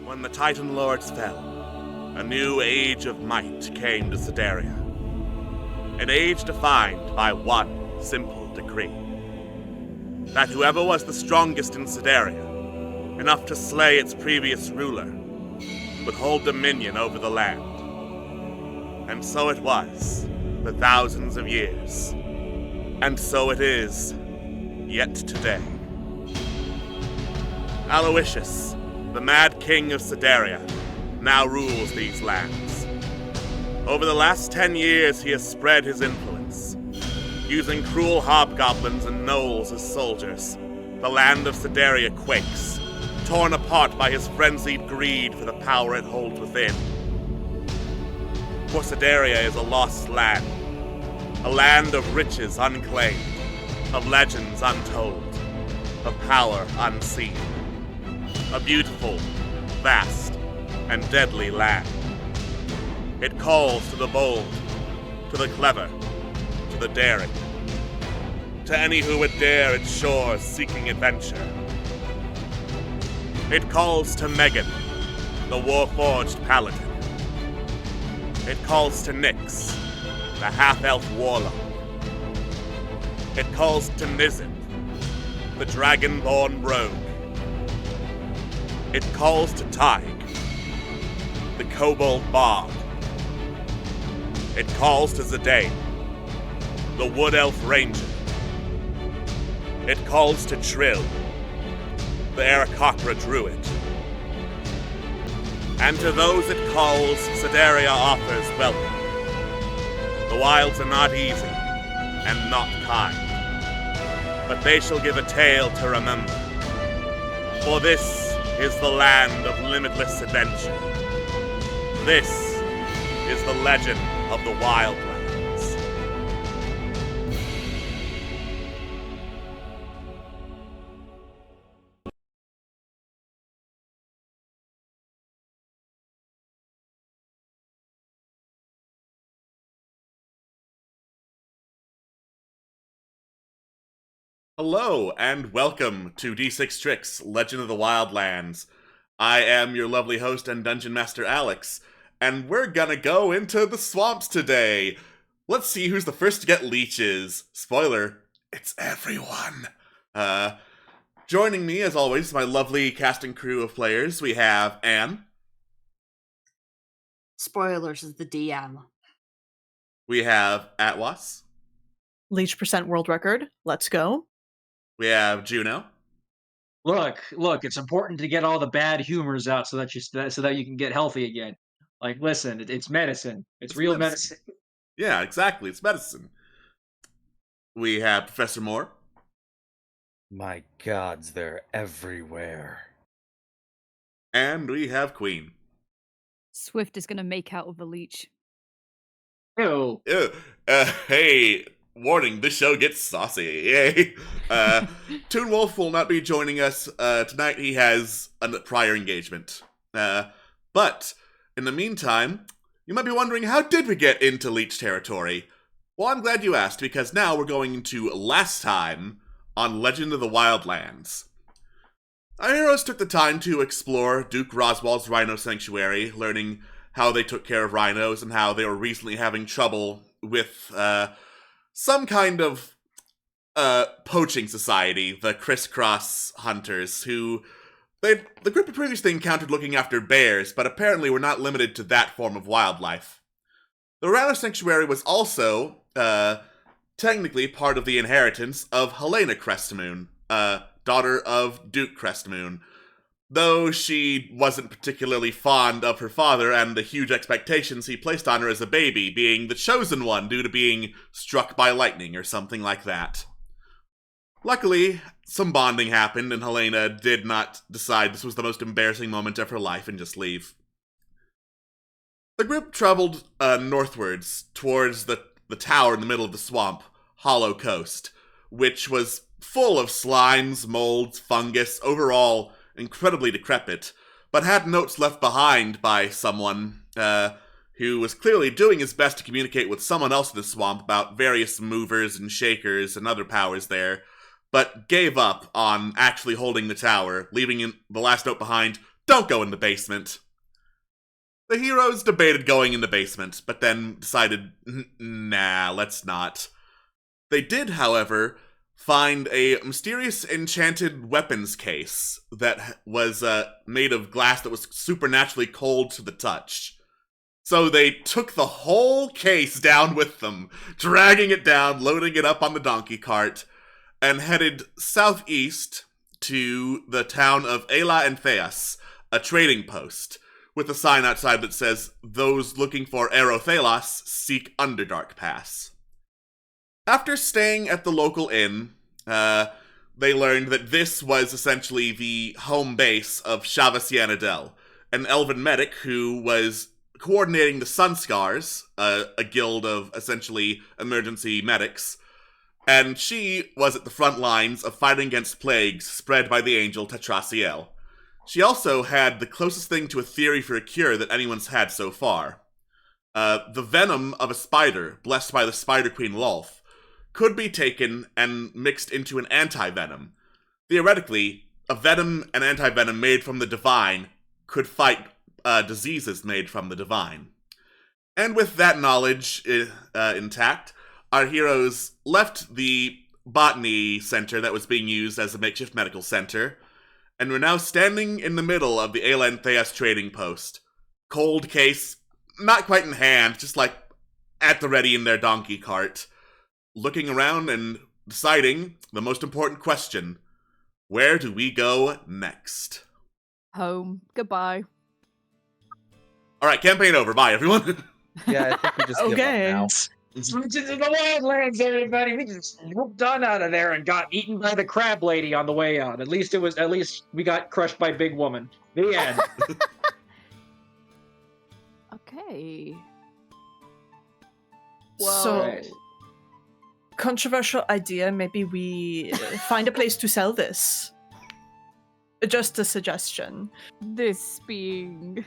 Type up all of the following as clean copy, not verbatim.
When the Titan Lords fell, a new age of might came to Sideria. An age defined by one simple decree. That whoever was the strongest in Sideria, enough to slay its previous ruler, would hold dominion over the land. And so it was, for thousands of years. And so it is, yet today. Aloysius, the Mad King of Sideria, now rules these lands. Over the last 10 years, he has spread his influence. Using cruel hobgoblins and gnolls as soldiers, the land of Sideria quakes, torn apart by his frenzied greed for the power it holds within. For Sideria is a lost land, a land of riches unclaimed, of legends untold, of power unseen. A beautiful, vast, and deadly land. It calls to the bold, to the clever, to the daring, to any who would dare its shores seeking adventure. It calls to Megan, the war-forged paladin. It calls to Nyx, the half-elf warlock. It calls to Nizip, the dragonborn rogue. It calls to Tig, the kobold bard. It calls to Zidane, the wood elf ranger. It calls to Trill, the Aarakocra druid. And to those it calls, Sideria offers welcome. The wilds are not easy, and not kind, but they shall give a tale to remember. For this is the land of limitless adventure. This is the legend of the Wildlands. Hello, and welcome to D6 Tricks, Legend of the Wildlands. I am your lovely host and Dungeon Master Alex, and we're gonna go into the swamps today. Let's see who's the first to get leeches. Spoiler, it's everyone. Joining me, as always, my lovely cast and crew of players, we have Anne. Spoilers is the DM. We have Atwas. Leech percent world record. Let's go. We have Juno. Look, it's important to get all the bad humors out so that you can get healthy again. Like, listen, it's medicine. It's real medicine. Yeah, exactly. It's medicine. We have Professor Moore. My gods, they're everywhere. And we have Queen. Swift is going to make out with a leech. Ew. Hey, warning, this show gets saucy. Yay. Toonwolf will not be joining us tonight. He has a prior engagement. But in the meantime, you might be wondering, how did we get into Leech territory? Well, I'm glad you asked, because now we're going into last time on Legend of the Wildlands. Our heroes took the time to explore Duke Roswell's Rhino Sanctuary, learning how they took care of rhinos and how they were recently having trouble with some kind of poaching society, the Crisscross Hunters, who the group had previously encountered looking after bears, but apparently were not limited to that form of wildlife. The Rhino Sanctuary was also technically part of the inheritance of Helena Crestmoon, daughter of Duke Crestmoon, though she wasn't particularly fond of her father and the huge expectations he placed on her as a baby, being the chosen one due to being struck by lightning or something like that. Luckily, some bonding happened, and Helena did not decide this was the most embarrassing moment of her life and just leave. The group traveled northwards towards the tower in the middle of the swamp, Hollow Coast, which was full of slimes, molds, fungus, overall incredibly decrepit, but had notes left behind by someone who was clearly doing his best to communicate with someone else in the swamp about various movers and shakers and other powers there, but gave up on actually holding the tower, leaving the last note behind don't go in the basement. The heroes debated going in the basement, but then decided, nah, let's not. They did, however, find a mysterious enchanted weapons case that was made of glass that was supernaturally cold to the touch. So they took the whole case down with them, dragging it down, loading it up on the donkey cart, and headed southeast to the town of Ayla and Theas, a trading post, with a sign outside that says, "Those looking for Aerothelos seek Underdark Pass." After staying at the local inn, they learned that this was essentially the home base of Shavas Yanadel, an elven medic who was coordinating the Sunscars, a guild of essentially emergency medics, and she was at the front lines of fighting against plagues spread by the angel Tetrasiel. She also had the closest thing to a theory for a cure that anyone's had so far. The venom of a spider, blessed by the Spider Queen Lolth, could be taken and mixed into an anti-venom. Theoretically, a venom and anti-venom made from the divine could fight diseases made from the divine. And with that knowledge intact, our heroes left the botany center that was being used as a makeshift medical center, and we're now standing in the middle of the Ayla and Theas trading post. Cold case, not quite in hand, just like at the ready in their donkey cart, looking around and deciding the most important question: where do we go next? Home. Goodbye. Alright, campaign over. Bye, everyone. Yeah, I think we just give Okay. up now. Switch into the Wildlands, everybody. We just whooped on out of there and got eaten by the crab lady on the way out. At least we got crushed by Big Woman. The end. Okay. So, Right. controversial idea, maybe we find a place to sell this. Just a suggestion. This being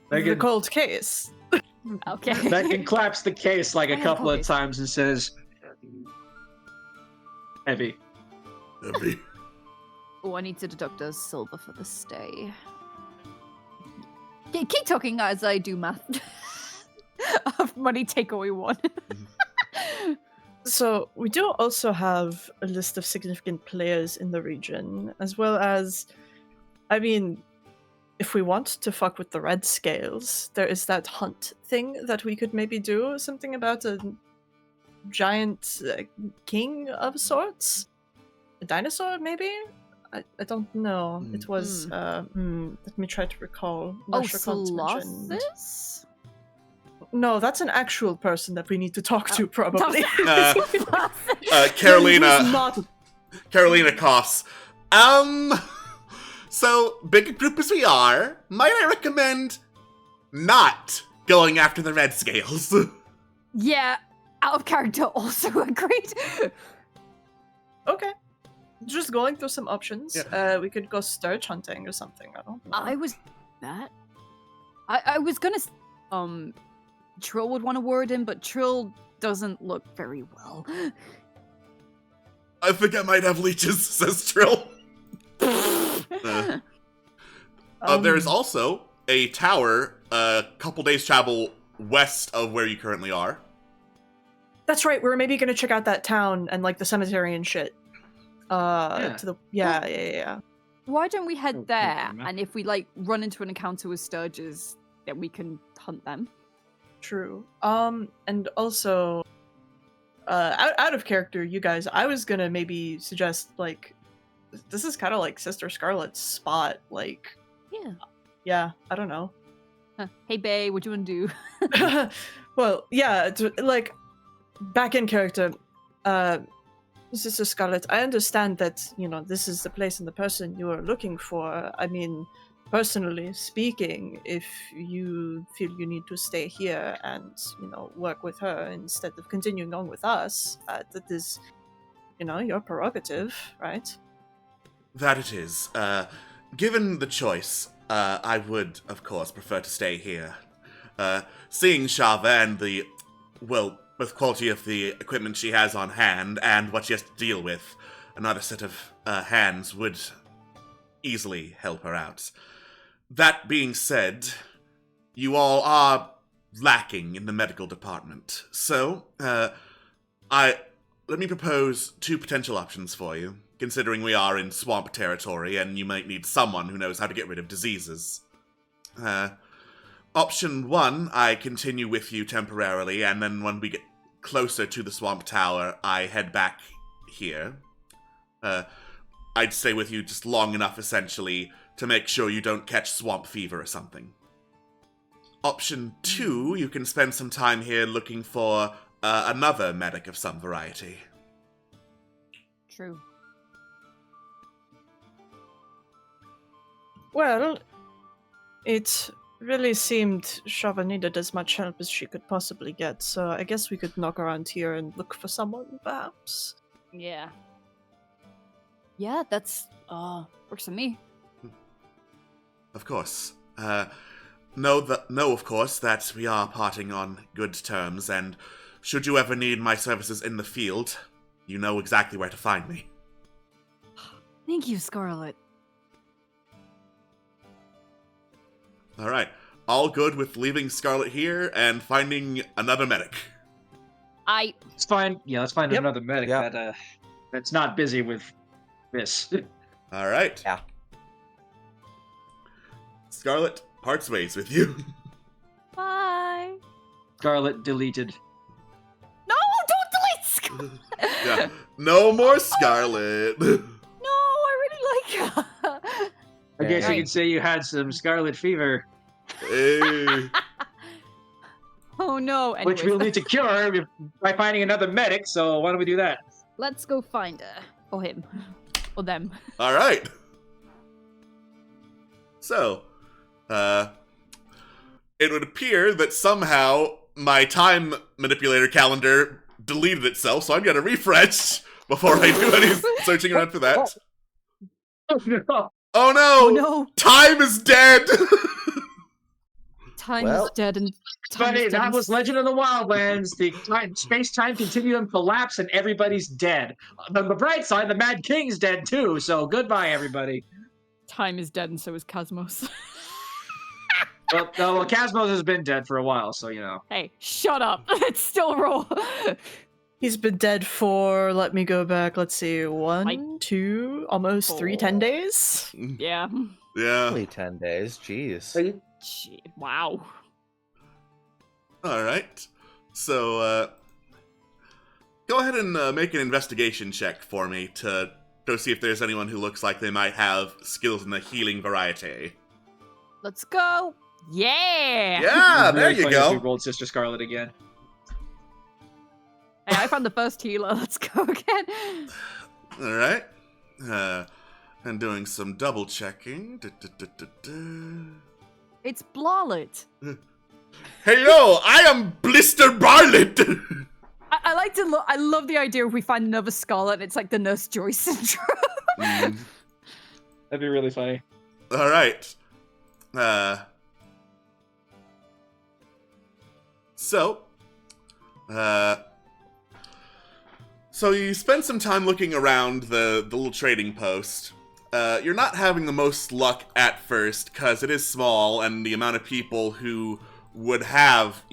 The Megan, cold case. okay. Megan claps the case like a I couple of always- times and says, "Heavy." Oh, I need to deduct a silver for the stay. Keep talking as I do math. Of money takeaway 1. So we do also have a list of significant players in the region, as well as, I mean, if we want to fuck with the red scales, there is that hunt thing that we could maybe do, something about a giant king of sorts? A dinosaur, maybe? I don't know. It was, let me try to recall. Oh, Marsha Kantz mentioned- Colossus? No, that's an actual person that we need to talk to, probably. Carolina. Who's not Carolina coughs. So, big a group as we are, might I recommend not going after the red scales? Yeah, out of character also agreed. Okay. Just going through some options. Yeah. We could go sturge hunting or something. I don't know. I was that. I was gonna Trill would want to word him, but Trill doesn't look very well. I think I might have leeches, says Trill. There's also a tower a couple days travel west of where you currently are. That's right. We're maybe gonna check out that town and like the cemetery and shit. Yeah. To the yeah. Why don't we head Oh, there? okay, And if we like run into an encounter with Sturges, then we can hunt them. True. And also, out of character, you guys, I was gonna maybe suggest like, this is kind of like Sister Scarlet's spot. Like, yeah, I don't know. Hey, Bay, what do you want to do? Well, yeah, like back in character, Sister Scarlet, I understand that, you know, this is the place and the person you are looking for. I mean, personally speaking, if you feel you need to stay here and, you know, work with her instead of continuing on with us, that is, you know, your prerogative, right? That it is. Given the choice, I would, of course, prefer to stay here. Seeing Shava and the, well, both quality of the equipment she has on hand and what she has to deal with, another set of hands would easily help her out. that being said, you all are lacking in the medical department. So, let me propose 2 potential options for you, considering we are in swamp territory and you might need someone who knows how to get rid of diseases. Option 1, I continue with you temporarily, and then when we get closer to the swamp tower, I head back here. I'd stay with you just long enough, essentially, to make sure you don't catch swamp fever or something. Option 2, you can spend some time here looking for another medic of some variety. True. Well, it really seemed Shava needed as much help as she could possibly get, so I guess we could knock around here and look for someone, perhaps. Yeah. Yeah, that's works for me. Of course. Know, of course, that we are parting on good terms, and should you ever need my services in the field, you know exactly where to find me. Thank you, Scarlet. Alright, all good with leaving Scarlet here and finding another medic. Let's find another medic Yep. that's not busy with this. Alright. Yeah. Scarlet parts ways with you. Bye. Scarlet deleted. No, don't delete Scarlet. Yeah. No more Scarlet. No, I really like her. I guess you Right. could say you had some scarlet fever, Hey. Oh no. Anyways, which we'll need to cure by finding another medic, so why don't we do that? let's go find her. Or him. Or them. Alright. So, it would appear that somehow my time manipulator calendar deleted itself, so I'm gonna refresh before I do any searching around for that. Oh no! Oh no! Oh no. Time is dead! Time Well, is dead and time Funny, is dead that and was Legend of the Wildlands. The space-time continuum collapsed and everybody's dead. On the bright side, the Mad King's dead too, so goodbye, everybody. time is dead and so is Cosmos. Well, Casmos has been dead for a while, so you know. Hey, shut up. It's still raw. He's been dead for, let me go back, let's see, 1, Like 2, almost 3, 10 days? Yeah. Yeah. Only 10 days, jeez. Shit. Wow. Alright. So, go ahead and make an investigation check for me to go see if there's anyone who looks like they might have skills in the healing variety. Let's go. Yeah. Yeah, It'd be there really you funny if we go. rolled Sister Scarlet again. Hey, I found the first healer. Let's go again. Alright. And doing some double checking. It's Blarlet. Hey yo, I am Blister Barlet! I like to I love the idea if we find another Scarlet and it's like the Nurse Joy syndrome. Mm. That'd be really funny. Alright. So you spend some time looking around the little trading post. You're not having the most luck at first, because it is small, and the amount of people who would have,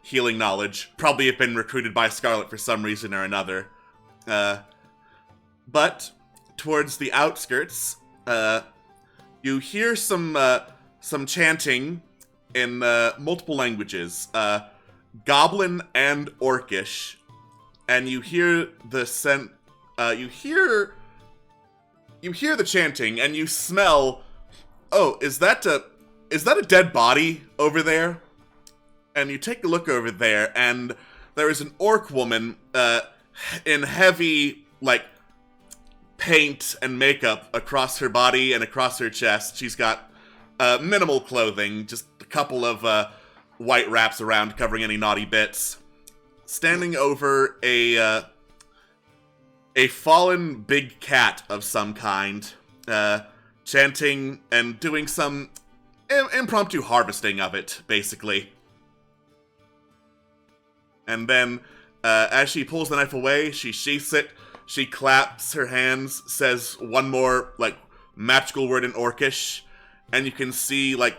healing knowledge probably have been recruited by Scarlet for some reason or another. But towards the outskirts, you hear some chanting in multiple languages, Goblin and Orcish, and you hear the the chanting, and you smell. Oh, is that a dead body over there? And you take a look over there, and there is an orc woman in heavy paint and makeup across her body and across her chest. She's got minimal clothing, just a couple of white wraps around covering any naughty bits. Standing over a fallen big cat of some kind, chanting and doing some impromptu harvesting of it, basically. And then, as she pulls the knife away, she sheaths it, she claps her hands, says one more, magical word in Orcish, and you can see, like,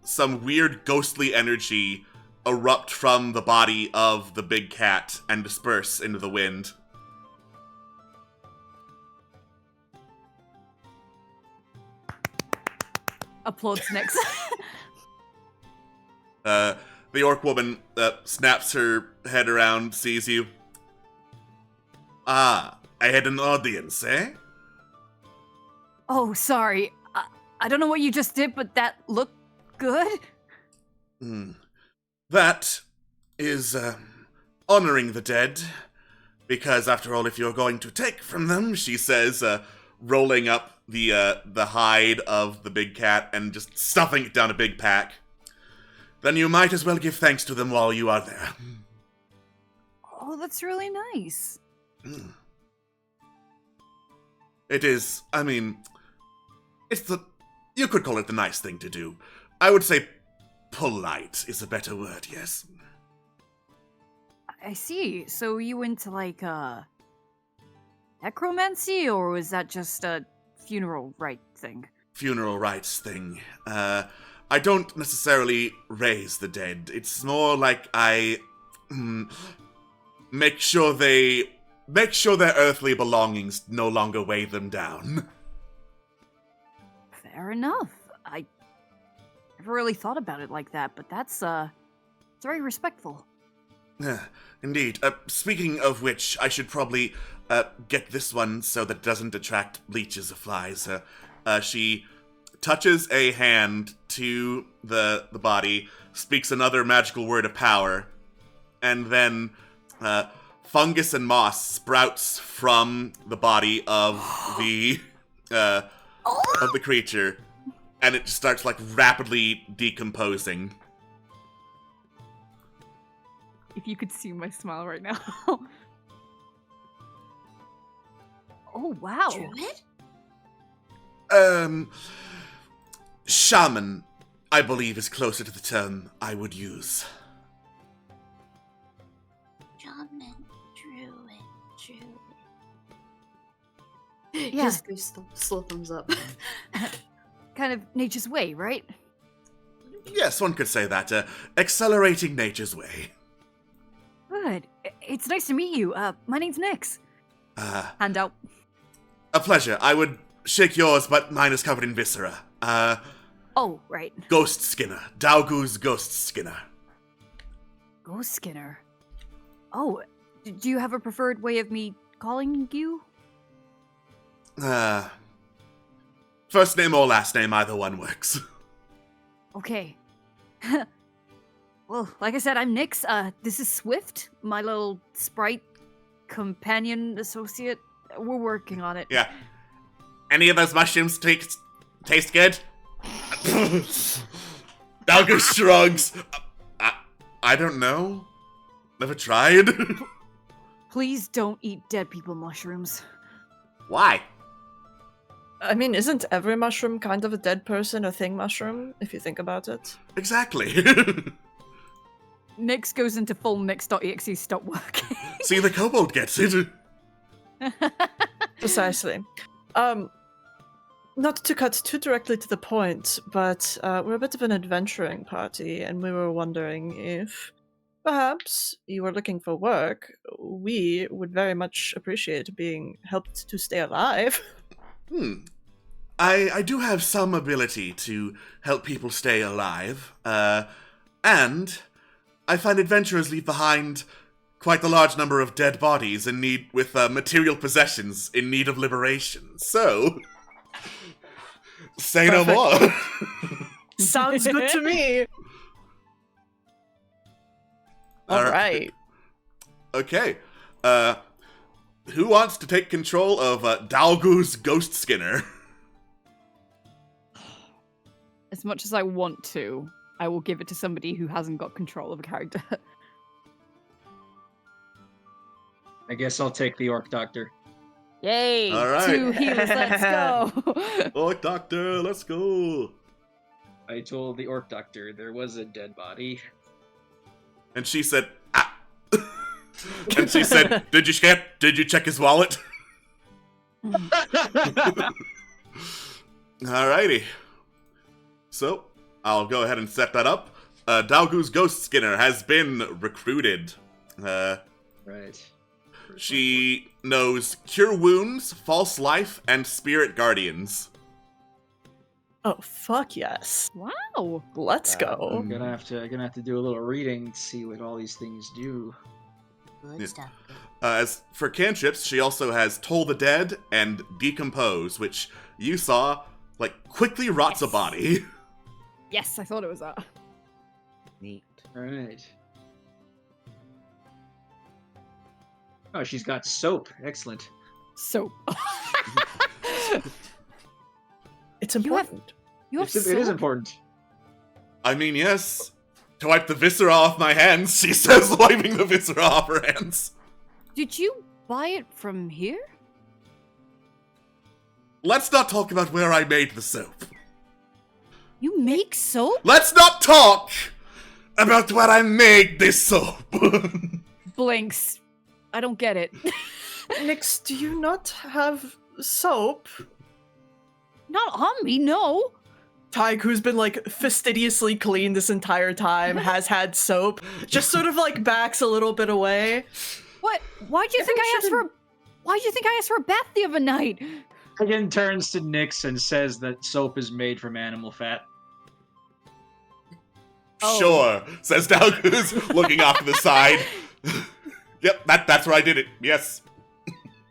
some weird ghostly energy erupt from the body of the big cat and disperse into the wind. Applauds next. The orc woman snaps her head around, sees you. Ah, I had an audience, eh? Oh, sorry. I don't know what you just did, but that looked good. That is honoring the dead, because after all, if you're going to take from them, she says, rolling up the hide of the big cat and just stuffing it down a big pack, then you might as well give thanks to them while you are there. Oh, that's really nice. It is, I mean, you could call it the nice thing to do. I would say polite is a better word, yes. I see. So you into, like, necromancy, or was that just a funeral rite thing? Funeral rites thing. I don't necessarily raise the dead. It's more like I make sure their earthly belongings no longer weigh them down. Fair enough. I never really thought about it like that, but that's it's very respectful. Indeed. Speaking of which, I should probably get this one so that it doesn't attract leeches of flies. She touches a hand to the body, speaks another magical word of power, and then fungus and moss sprouts from the body of the creature, and it starts, like, rapidly decomposing. If you could see my smile right now. Oh, wow. Druid? Shaman, I believe, is closer to the term I would use. Shaman, druid. Yeah. Just go slow thumbs up. Kind of nature's way, right? Yes, one could say that. Accelerating nature's way. Good. It's nice to meet you. My name's Nyx. Hand out. A pleasure. I would shake yours, but mine is covered in viscera. Oh, right. Ghost Skinner. Daugu's Ghost Skinner. Ghost Skinner. Oh, do you have a preferred way of me calling you? First name or last name, either one works. Okay. Well, like I said, I'm Nyx. This is Swift, my little sprite companion associate. We're working on it. Yeah. Any of those mushrooms taste good? Daugu shrugs. I don't know. Never tried. Please don't eat dead people mushrooms. Why? I mean, isn't every mushroom kind of a dead person or thing mushroom, if you think about it? Exactly. Nyx goes into full Nyx.exe stop working. See, the kobold gets it. Precisely. Not to cut too directly to the point, but we're a bit of an adventuring party, and we were wondering if perhaps you were looking for work. We would very much appreciate being helped to stay alive. I do have some ability to help people stay alive, and I find adventurers leave behind quite the large number of dead bodies in need with material possessions in need of liberation. So, say no more. Sounds good to me. All right. Okay. Who wants to take control of Daugu's Ghost Skinner? As much as I want to, I will give it to somebody who hasn't got control of a character. I guess I'll take the Orc Doctor. Yay! All right. 2 healers, let's go! Oh, Doctor, let's go. I told the Orc Doctor there was a dead body. And she said, ah. And she said, did you check his wallet? Alrighty. So, I'll go ahead and set that up. Dalgu's Ghost Skinner has been recruited. Right. She knows Cure Wounds, False Life, and Spirit Guardians. Oh, fuck yes. Wow. Let's go. I'm gonna have to do a little reading to see what all these things do. Good Yeah. stuff. As for cantrips, she also has Toll the Dead and Decompose, which you saw, quickly rots a Yes. body. Yes, I thought it was that. Neat. All right. Oh, she's got soap. Excellent. So. It's You have- important. You have It is soap? important. I mean, yes. To wipe the viscera off my hands, she says, wiping the viscera off her hands. Did you buy it from here? Let's not talk about where I made the soap. You make soap? Let's not talk about where I made this soap. Blinks. I don't get it. Nix, do you not have soap? Not on me, no. Tyke, who's been fastidiously clean this entire time, has had soap, just sort of backs a little bit away. What? Why'd you think I asked for? Why'd you think I asked for a bath the other night? Again, turns to Nyx and says that soap is made from animal fat. Oh. Sure, says Dalgus, looking off to the side. Yep, that's where I did it. Yes.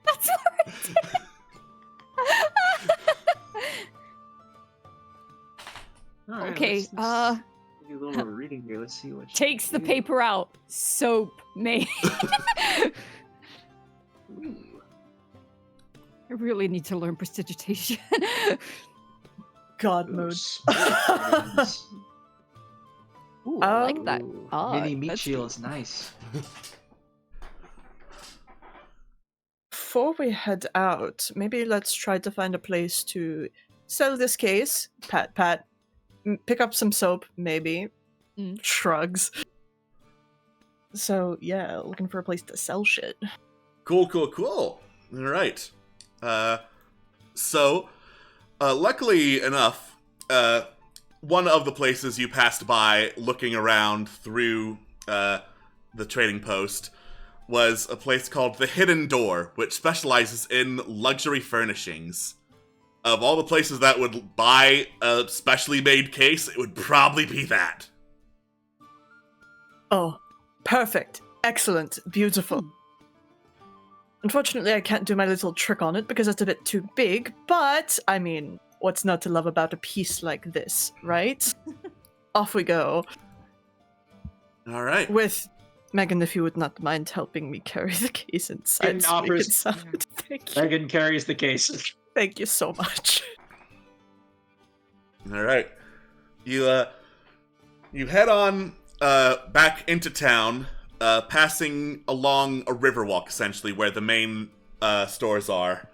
That's what I did. All right, Okay, let's do a little reading here. Let's see what she takes the can do. paper out. Soap made. Ooh. I really need to learn prestidigitation. God Ooh, mode. spirit guardians. Ooh, I like Oh. that. Ooh, Ah, mini meat that's shield is nice. Before we head out, maybe let's try to find a place to sell this case. Pat. Pick up some soap, maybe. Mm. Shrugs. So, yeah, looking for a place to sell shit. Cool. All right. Luckily enough, one of the places you passed by looking around through the trading post was a place called The Hidden Door, which specializes in luxury furnishings. Of all the places that would buy a specially made case, it would probably be that. Oh, perfect. Excellent. Beautiful. Unfortunately, I can't do my little trick on it because it's a bit too big, but, I mean, what's not to love about a piece like this, right? Off we go. All right. With Megan, if you would not mind helping me carry the case inside Megan so we offers- can sell it. Thank you. Megan carries the case. Thank you so much. All right. You head on back into town, passing along a river walk, essentially, where the main stores are.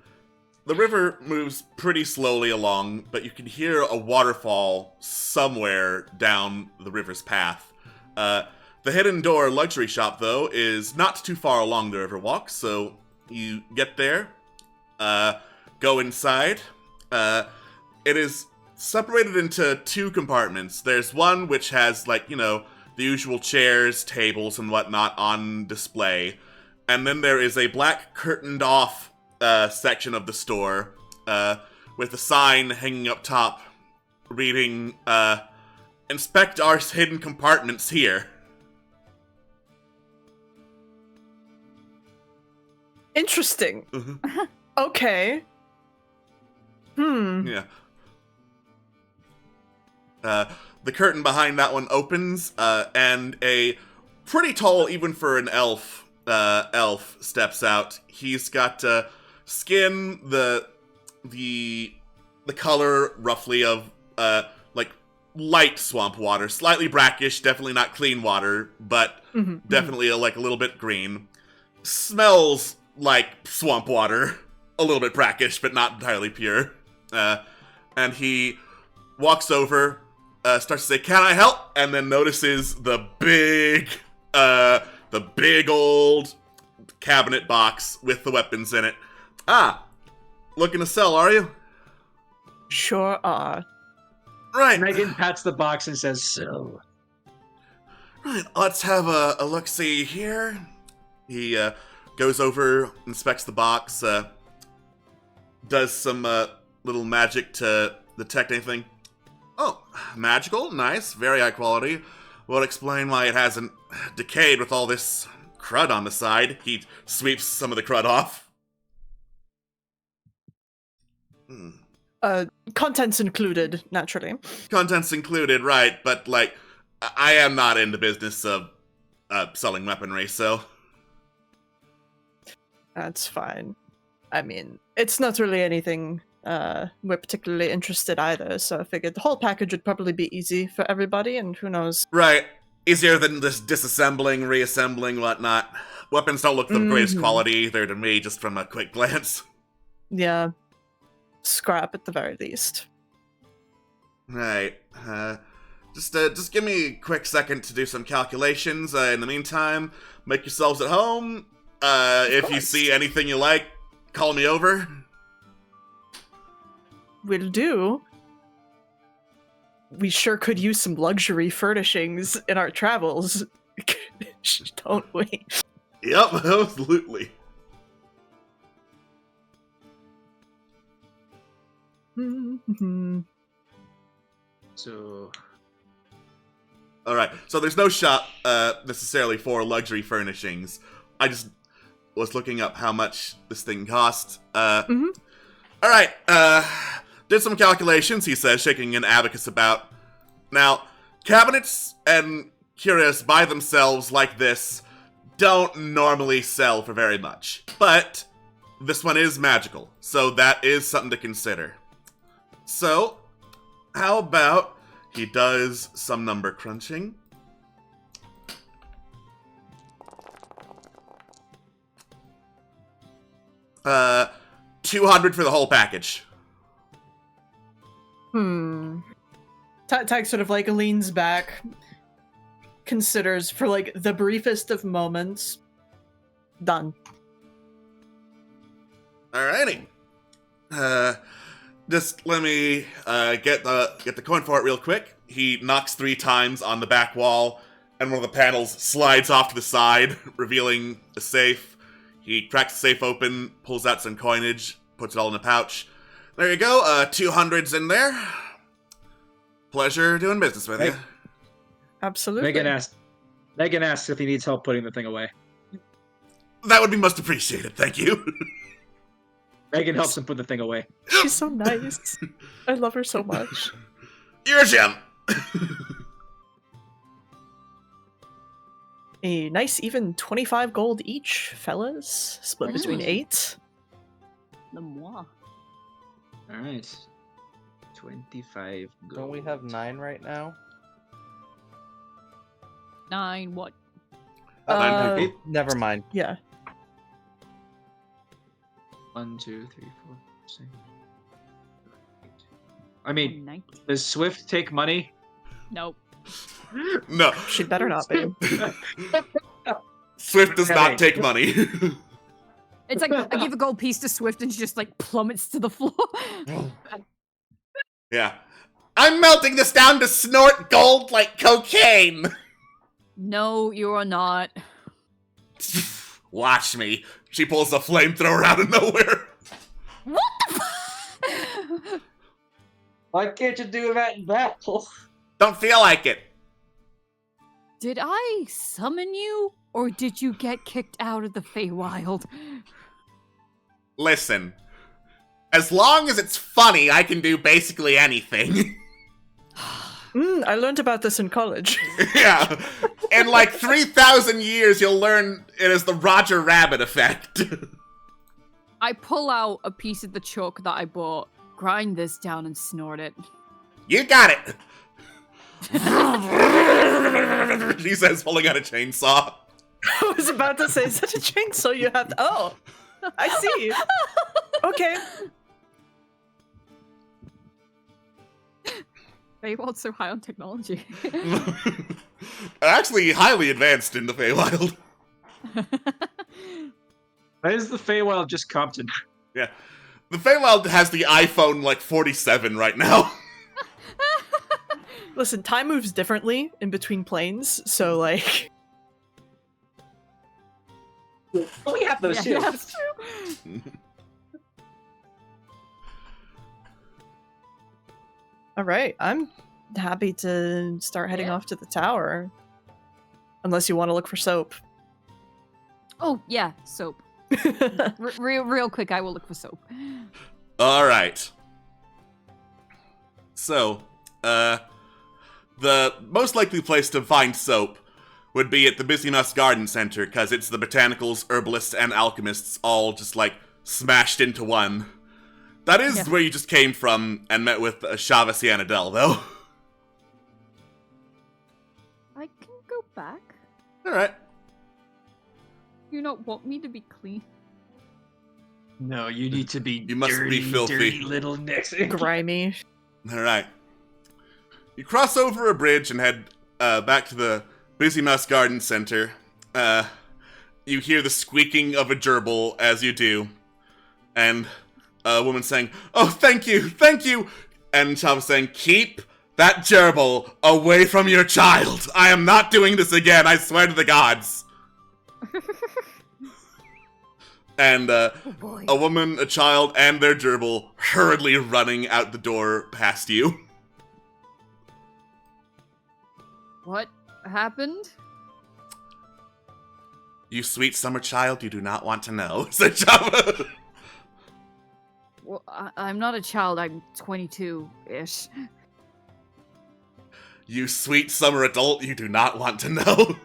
The river moves pretty slowly along, but you can hear a waterfall somewhere down the river's path. The Hidden Door luxury shop, though, is not too far along the river walk, so you get there, go inside. It is separated into two compartments. There's one which has, the usual chairs, tables, and whatnot on display. And then there is a black curtained off section of the store with a sign hanging up top reading, Inspect our hidden compartments here. Interesting. Mhm. Okay. Yeah. The curtain behind that one opens, and a pretty tall, even for an elf, steps out. He's got skin the color roughly of light swamp water, slightly brackish, definitely not clean water, but Mhm, definitely a little bit green. Smells like swamp water, a little bit brackish, but not entirely pure. And he walks over, starts to say, "Can I help?" And then notices the big old cabinet box with the weapons in it. Ah, looking to sell, are you? Sure are. Right. Megan pats the box and says, "So." Right, let's have a look-see here. He goes over, inspects the box, does some little magic to detect anything. Oh, magical, nice, very high quality. Would explain why it hasn't decayed with all this crud on the side. He sweeps some of the crud off. Contents included, naturally. Contents included, right, but, like, I am not in the business of selling weaponry, so... That's fine. I mean, it's not really anything we're particularly interested either, so I figured the whole package would probably be easy for everybody, and who knows. Right. Easier than just disassembling, reassembling, whatnot. Weapons don't look the greatest quality either to me, just from a quick glance. Yeah. Scrap at the very least. Right. Just give me a quick second to do some calculations. In the meantime, make yourselves at home. If you see anything you like, call me over. Will do. We sure could use some luxury furnishings in our travels, don't we? Yep, absolutely. So, Alright, so there's no shop necessarily for luxury furnishings. I just was looking up how much this thing cost. Alright, did some calculations, he says, shaking an abacus about. Now, cabinets and curios by themselves like this don't normally sell for very much. But this one is magical, so that is something to consider. So, how about he does some number crunching? $200 for the whole package. Tag sort of like leans back, considers for like the briefest of moments. Done. Alrighty. Just let me get the coin for it real quick. He knocks 3 times on the back wall, and one of the panels slides off to the side, revealing a safe. He cracks the safe open, pulls out some coinage, puts it all in a pouch. There you go, 200's in there. Pleasure doing business with you. Absolutely. Megan asks if he needs help putting the thing away. That would be most appreciated, thank you. Megan helps him put the thing away. She's so nice. I love her so much. You're a gem. A nice even 25 gold each, fellas. Split between 8. Le moi. All right. 25 gold. Don't we have 9 right now? 9 what? Never mind. Yeah. 1, 2, 3, 4, 6. I mean, 19. does Swift take money? Nope. No. She better not be. Swift does not take money. It's like I give a gold piece to Swift and she just like plummets to the floor. Yeah. I'm melting this down to snort gold like cocaine! No, you are not. Watch me. She pulls a flamethrower out of nowhere. What the Why can't you do that in battle? Don't feel like it. Did I summon you? Or did you get kicked out of the Feywild? Listen. As long as it's funny, I can do basically anything. I learned about this in college. Yeah. In like 3,000 years, you'll learn it is the Roger Rabbit effect. I pull out a piece of the chalk that I bought, grind this down and snort it. You got it. She says, pulling out a chainsaw. I was about to say, such a chainsaw you have to... Oh, I see. Okay. Feywild's so high on technology. Actually, highly advanced in the Feywild. Why is the Feywild just Compton? Yeah. The Feywild has the iPhone, like, 47 right now. Listen, time moves differently in between planes, so, like... We have those too. Yeah, that's true. Alright, I'm happy to start heading Yeah. off to the tower. Unless you want to look for soap. Oh, yeah, soap. Real quick, I will look for soap. Alright. So, the most likely place to find soap would be at the Busy Mouse Garden Center, because it's the botanicals, herbalists, and alchemists all just, like, smashed into one. That is Yeah. where you just came from and met with Shava Cianadel, though. I can go back. Alright. You don't want me to be clean. No, you need to be You must be filthy. dirty little Nixon. Grimy. Alright. You cross over a bridge and head back to the Busy Mouse Garden Center. You hear the squeaking of a gerbil as you do. And a woman saying, "Oh, thank you, thank you!" And Shava saying, "Keep that gerbil away from your child! I am not doing this again, I swear to the gods!" And Oh boy. a woman, a child, and their gerbil hurriedly running out the door past you. What happened? "You sweet summer child, you do not want to know," said Shava. Well, I'm not a child. I'm 22-ish. "You sweet summer adult, you do not want to know."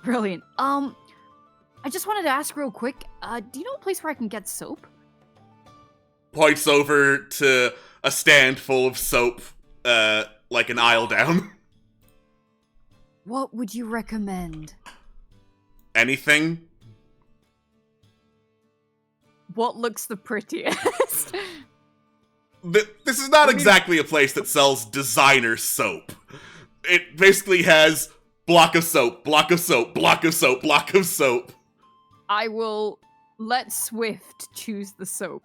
Brilliant. I just wanted to ask real quick. Do you know a place where I can get soap? Points over to a stand full of soap, like an aisle down. What would you recommend? Anything? What looks the prettiest? This is not exactly a place that sells designer soap. It basically has block of soap, block of soap, block of soap, block of soap. I will let Swift choose the soap.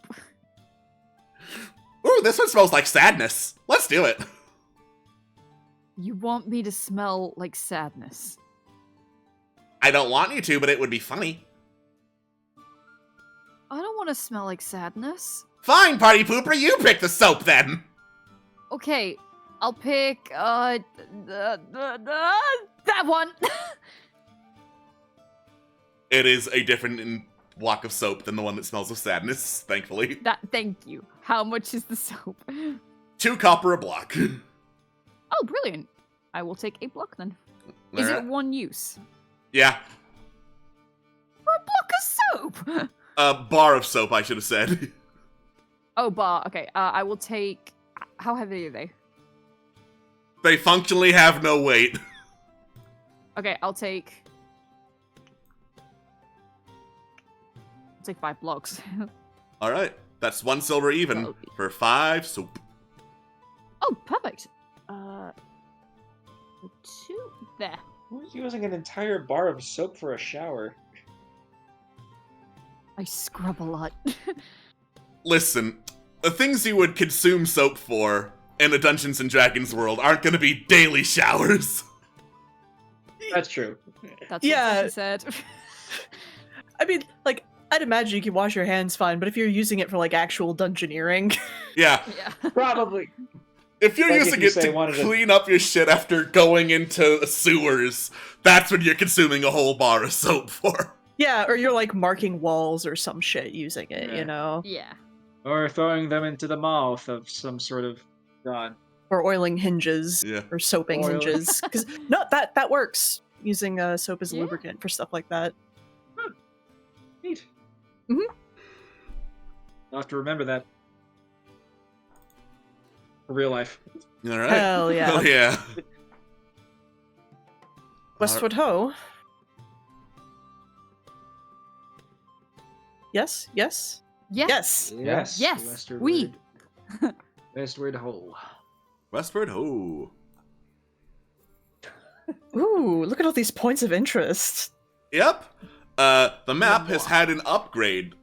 Ooh, this one smells like sadness. Let's do it. You want me to smell like sadness? I don't want you to, but it would be funny. I don't want to smell like sadness. Fine, party pooper, you pick the soap then. Okay, I'll pick, that one! It is a different block of soap than the one that smells of sadness, thankfully. Thank you. How much is the soap? 2 copper a block. Oh, brilliant. I will take a block then. Is it one use? Yeah. For a block of soap! A bar of soap, I should have said. Oh, bar. Okay, I will take... How heavy are they? They functionally have no weight. Okay, I'll take 5 blocks. Alright, that's 1 silver even Oh. for 5 soap. Oh, perfect. 2 there. Who's using an entire bar of soap for a shower? I scrub a lot. Listen, the things you would consume soap for in a Dungeons and Dragons world aren't gonna be daily showers. That's true. That's Yeah. what she said. I mean, like, I'd imagine you can wash your hands fine, but if you're using it for, like, actual dungeoneering... Yeah, Yeah. Probably. if you're Like if using you it say to wanted to- clean up your shit after going into sewers, that's when you're consuming a whole bar of soap for. Yeah, or you're, like, marking walls or some shit using it, Yeah. you know? Yeah. Or throwing them into the mouth of some sort of god. Or oiling hinges, Yeah. or soaping Oiling. hinges. Because, no, that works, using soap as a Yeah. lubricant for stuff like that. Neat. Mhm. I'll have to remember that. For real life. Alright. Hell yeah. Hell yeah. Westwood Ho. Yes? Yes? Yeah. Yes! Yes. Yes, Westward. we. Westward Ho. Westward Ho. Ooh, look at all these points of interest. Yep. The map has had an upgrade.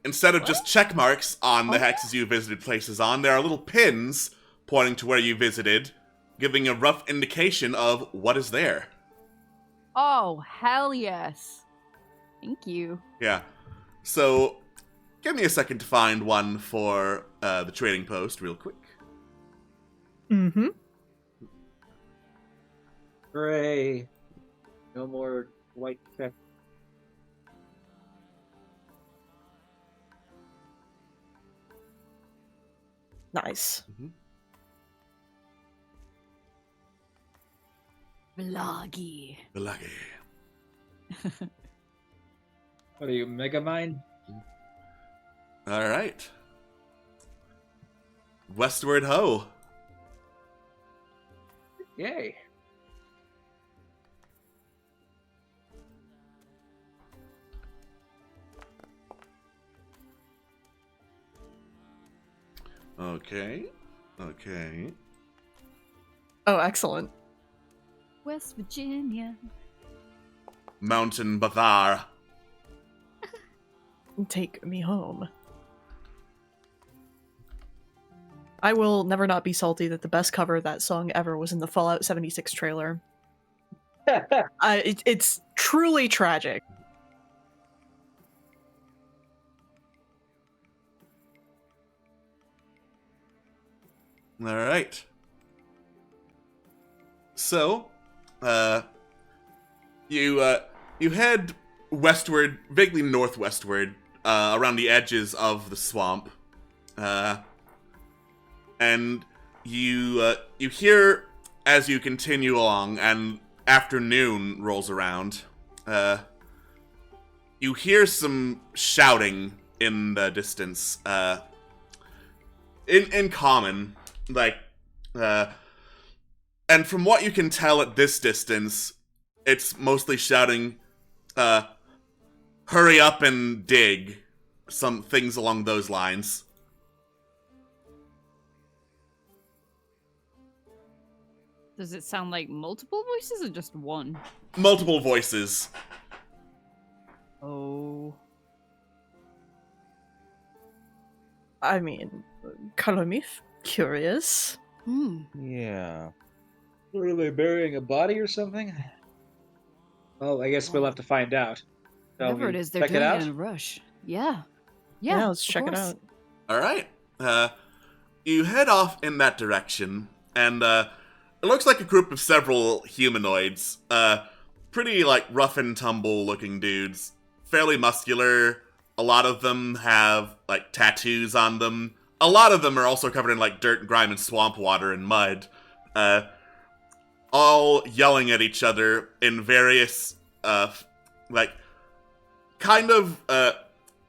instead of just check marks on the hexes you visited places on, there are little pins pointing to where you visited, giving a rough indication of what is there. Oh, hell yes. Thank you. Yeah. So, give me a second to find one for the trading post real quick. Mm-hmm. Hooray. No more white check. Nice. Vloggy. The lucky. What are you, Megamind? Alright. Westward ho. Yay. Okay. Okay. Oh, excellent. West Virginia. Mountain Bathar. Take me home. I will never not be salty that the best cover of that song ever was in the Fallout 76 trailer. It's truly tragic. All right. So, you head westward, vaguely northwestward, around the edges of the swamp, and you hear as you continue along, and afternoon rolls around. You hear some shouting in the distance. In common. Like, and from what you can tell at this distance, it's mostly shouting, hurry up and dig. Some things along those lines. Does it sound like multiple voices or just one? Multiple voices. Oh. I mean, color me curious. Yeah. What are they, burying a body or something? Well, I guess we'll have to find out. Shall Whatever we it is, they're check doing it it out? in a rush. Yeah. Yeah, let's of check it course. out. Alright. You head off in that direction, and it looks like a group of several humanoids. Pretty, like, rough and tumble looking dudes. Fairly muscular. A lot of them have, like, tattoos on them. A lot of them are also covered in, like, dirt and grime and swamp water and mud. All yelling at each other in various, like, kind of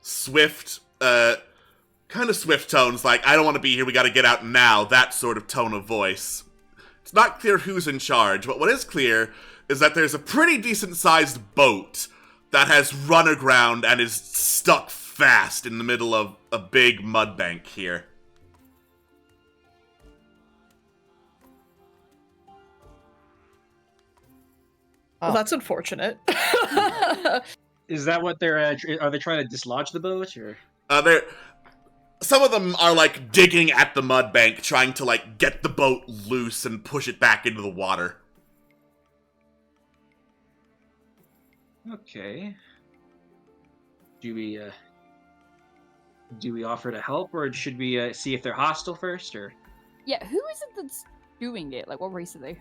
swift tones, like, I don't want to be here, we gotta get out now, that sort of tone of voice. It's not clear who's in charge, but what is clear is that there's a pretty decent-sized boat that has run aground and is stuck fast in the middle of a big mud bank here. Well, that's unfortunate. Is that what they're? Are they trying to dislodge the boat, or? Some of them are, like, digging at the mud bank, trying to, like, get the boat loose and push it back into the water. Okay. Do we offer to help, or should we see if they're hostile first, or? Yeah, who is it that's doing it? Like, what race are they?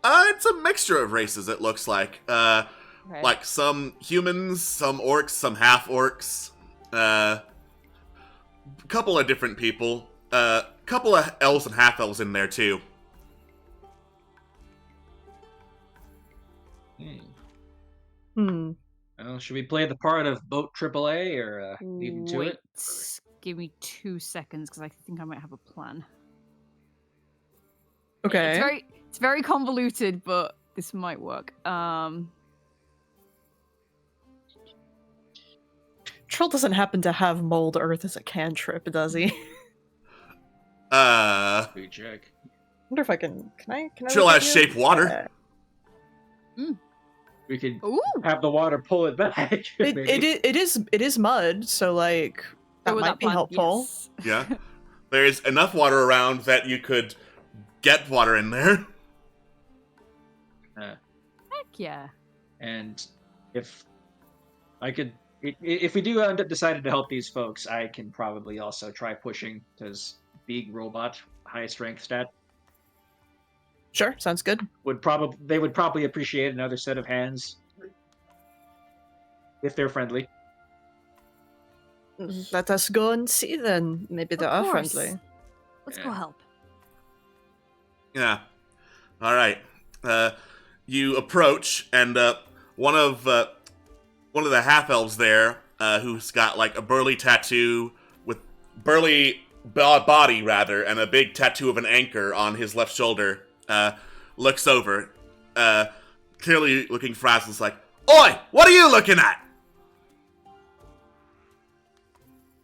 It's a mixture of races, it looks like. Okay. Like, some humans, some orcs, some half-orcs. A couple of different people. Couple of elves and half-elves in there, too. Should we play the part of Boat AAA, or leave them to Wait, it? give me 2 seconds, because I think I might have a plan. Okay. It's very convoluted, but this might work. Trill doesn't happen to have mold earth as a cantrip, does he? Good check. Wonder if I can I Trill has look at you? shape water. We could Ooh. have the water pull it back. maybe. It is mud, so like that Throw might be pot, helpful. yes. Yeah. There's enough water around that you could get water in there. Heck yeah. And if I could, if we do end up deciding to help these folks, I can probably also try pushing because big robot, high strength stat Sure, sounds good. they would probably appreciate another set of hands if they're friendly. Let us go and see then. Maybe they Of are course. friendly. Let's Yeah. go help. Yeah. All right. You approach, and one of the half elves there, who's got like a burly tattoo with burly body rather, and a big tattoo of an anchor on his left shoulder, looks over, clearly looking frazzled. Is like, "Oi, what are you looking at?"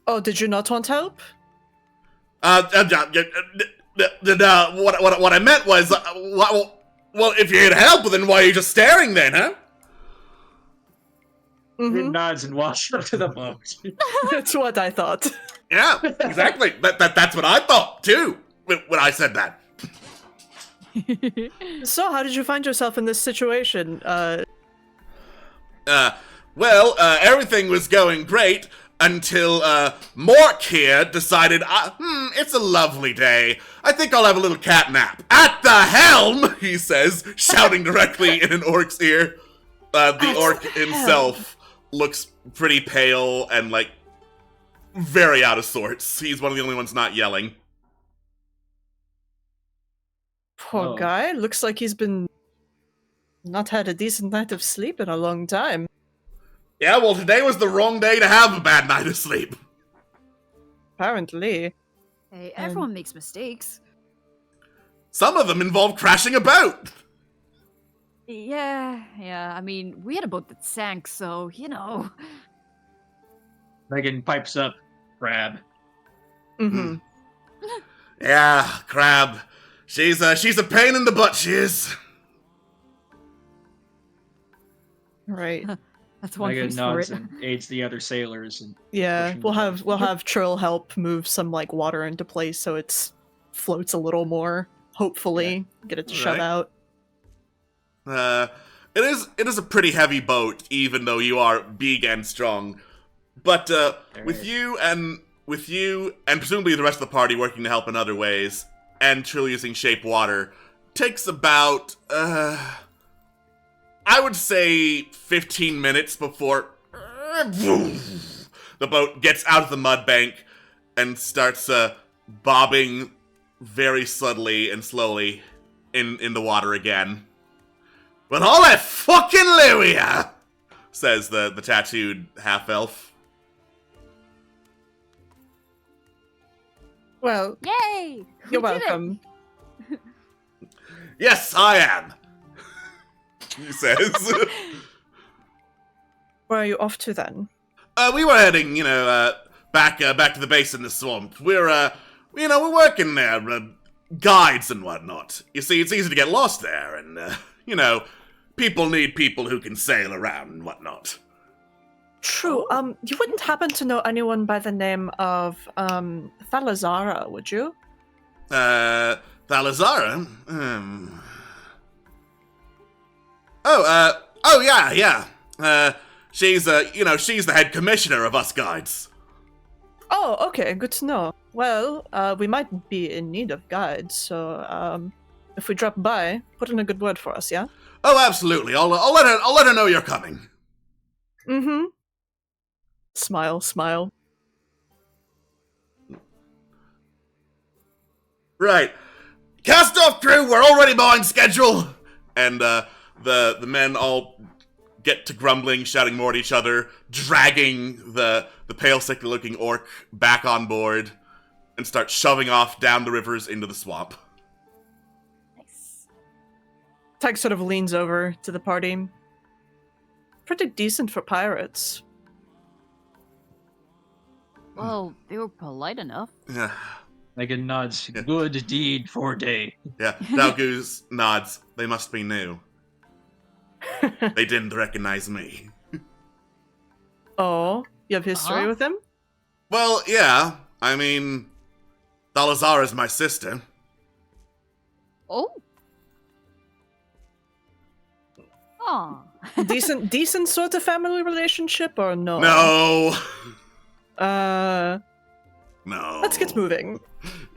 Oh, did you not want help? What I meant was, well, if you're here to help, then why are you just staring then, huh? It Mm-hmm. nods and walks up to the boat. That's what I thought. Yeah, exactly. That's what I thought too when I said that. So, how did you find yourself in this situation? Well, everything was going great until Mork here decided, it's a lovely day. I think I'll have a little cat nap. At the helm, he says, shouting directly in an orc's ear. The orc himself looks pretty pale and, like, very out of sorts. He's one of the only ones not yelling. Poor Oh. guy. Looks like he's been not had a decent night of sleep in a long time. Yeah, well, today was the wrong day to have a bad night of sleep. Apparently. Hey, everyone makes mistakes. Some of them involve crashing a boat. Yeah. I mean, we had a boat that sank, so, Megan pipes up, Crab. Mm-hmm. Yeah, Crab. She's a pain in the butt, she is. Right. That's one Megan face for nods it. and aids the other sailors. And Yeah, pushing we'll the have Trill help move some like water into place so it floats a little more. Hopefully, get it to shut Right. out. It is a pretty heavy boat, even though you are big and strong. But with Alright. you and presumably the rest of the party working to help in other ways, and Trill using shape water, takes about I would say 15 minutes before the boat gets out of the mud bank and starts bobbing very subtly and slowly in the water again. But holy fucking Louia! Says the tattooed half-elf. Well, Yay! you're We did it! welcome. Yes, I am! He says. Where are you off to then? We were heading, back to the base in the swamp. We're working there, guides and whatnot. You see, it's easy to get lost there, and, people need people who can sail around and whatnot. True. You wouldn't happen to know anyone by the name of Thalazara, would you? Thalazara? Yeah. She's the head commissioner of us guides. Oh, okay, good to know. Well, we might be in need of guides, so if we drop by, put in a good word for us, yeah? Oh, absolutely. I'll let her know you're coming. Mm-hmm. Smile. Right. Cast off crew, we're already behind schedule. And the men all get to grumbling, shouting more at each other, dragging the pale, sickly-looking orc back on board, and start shoving off down the rivers into the swamp. Nice. Tag sort of leans over to the party. Pretty decent for pirates. Well, they were polite enough. Yeah. Megan nods. Yeah. Good deed for day. Yeah. Dalgoose nods. They must be new. They didn't recognize me. Oh, you have history Uh-huh. with him? Well, yeah. I mean, Dalazar is my sister. Oh. Aw. Decent sort of family relationship, or no? No. No. Let's get moving.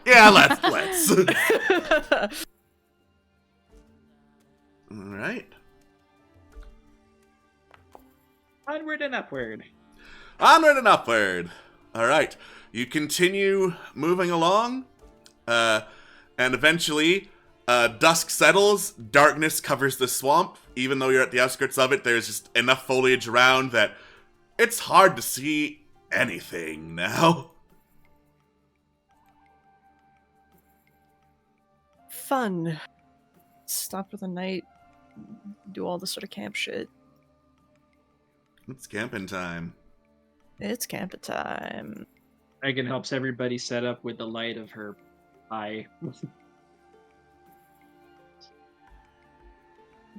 Yeah, let's. All right. Onward and upward. Onward and upward. All right. You continue moving along, and eventually, dusk settles. Darkness covers the swamp. Even though you're at the outskirts of it, there's just enough foliage around that it's hard to see anything now. Fun. Stop for the night. Do all the sort of camp shit. It's camping time. It's camping time. Megan helps everybody set up with the light of her eye.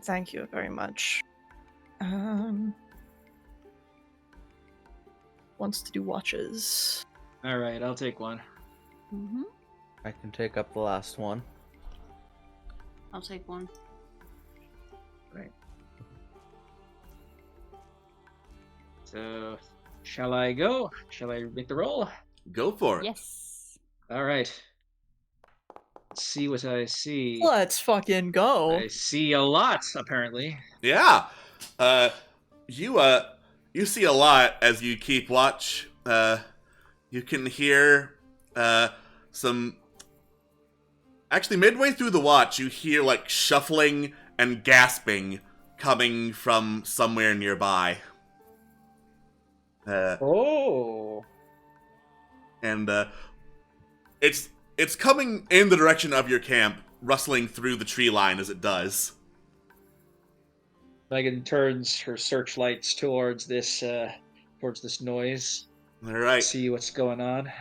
Thank you very much. Wants to do watches. All right, I'll take one. Mm-hmm. I can take up the last one. I'll take one. Right. So, shall I go? Shall I make the roll? Go for it. Yes. All right. Let's see what I see. Let's fucking go. I see a lot, apparently. Yeah. You see a lot as you keep watch. You can hear some. Actually, midway through the watch, you hear like shuffling and gasping coming from somewhere nearby. Oh. And it's coming in the direction of your camp, rustling through the tree line as it does. Megan turns her searchlights towards this noise. All right. See what's going on.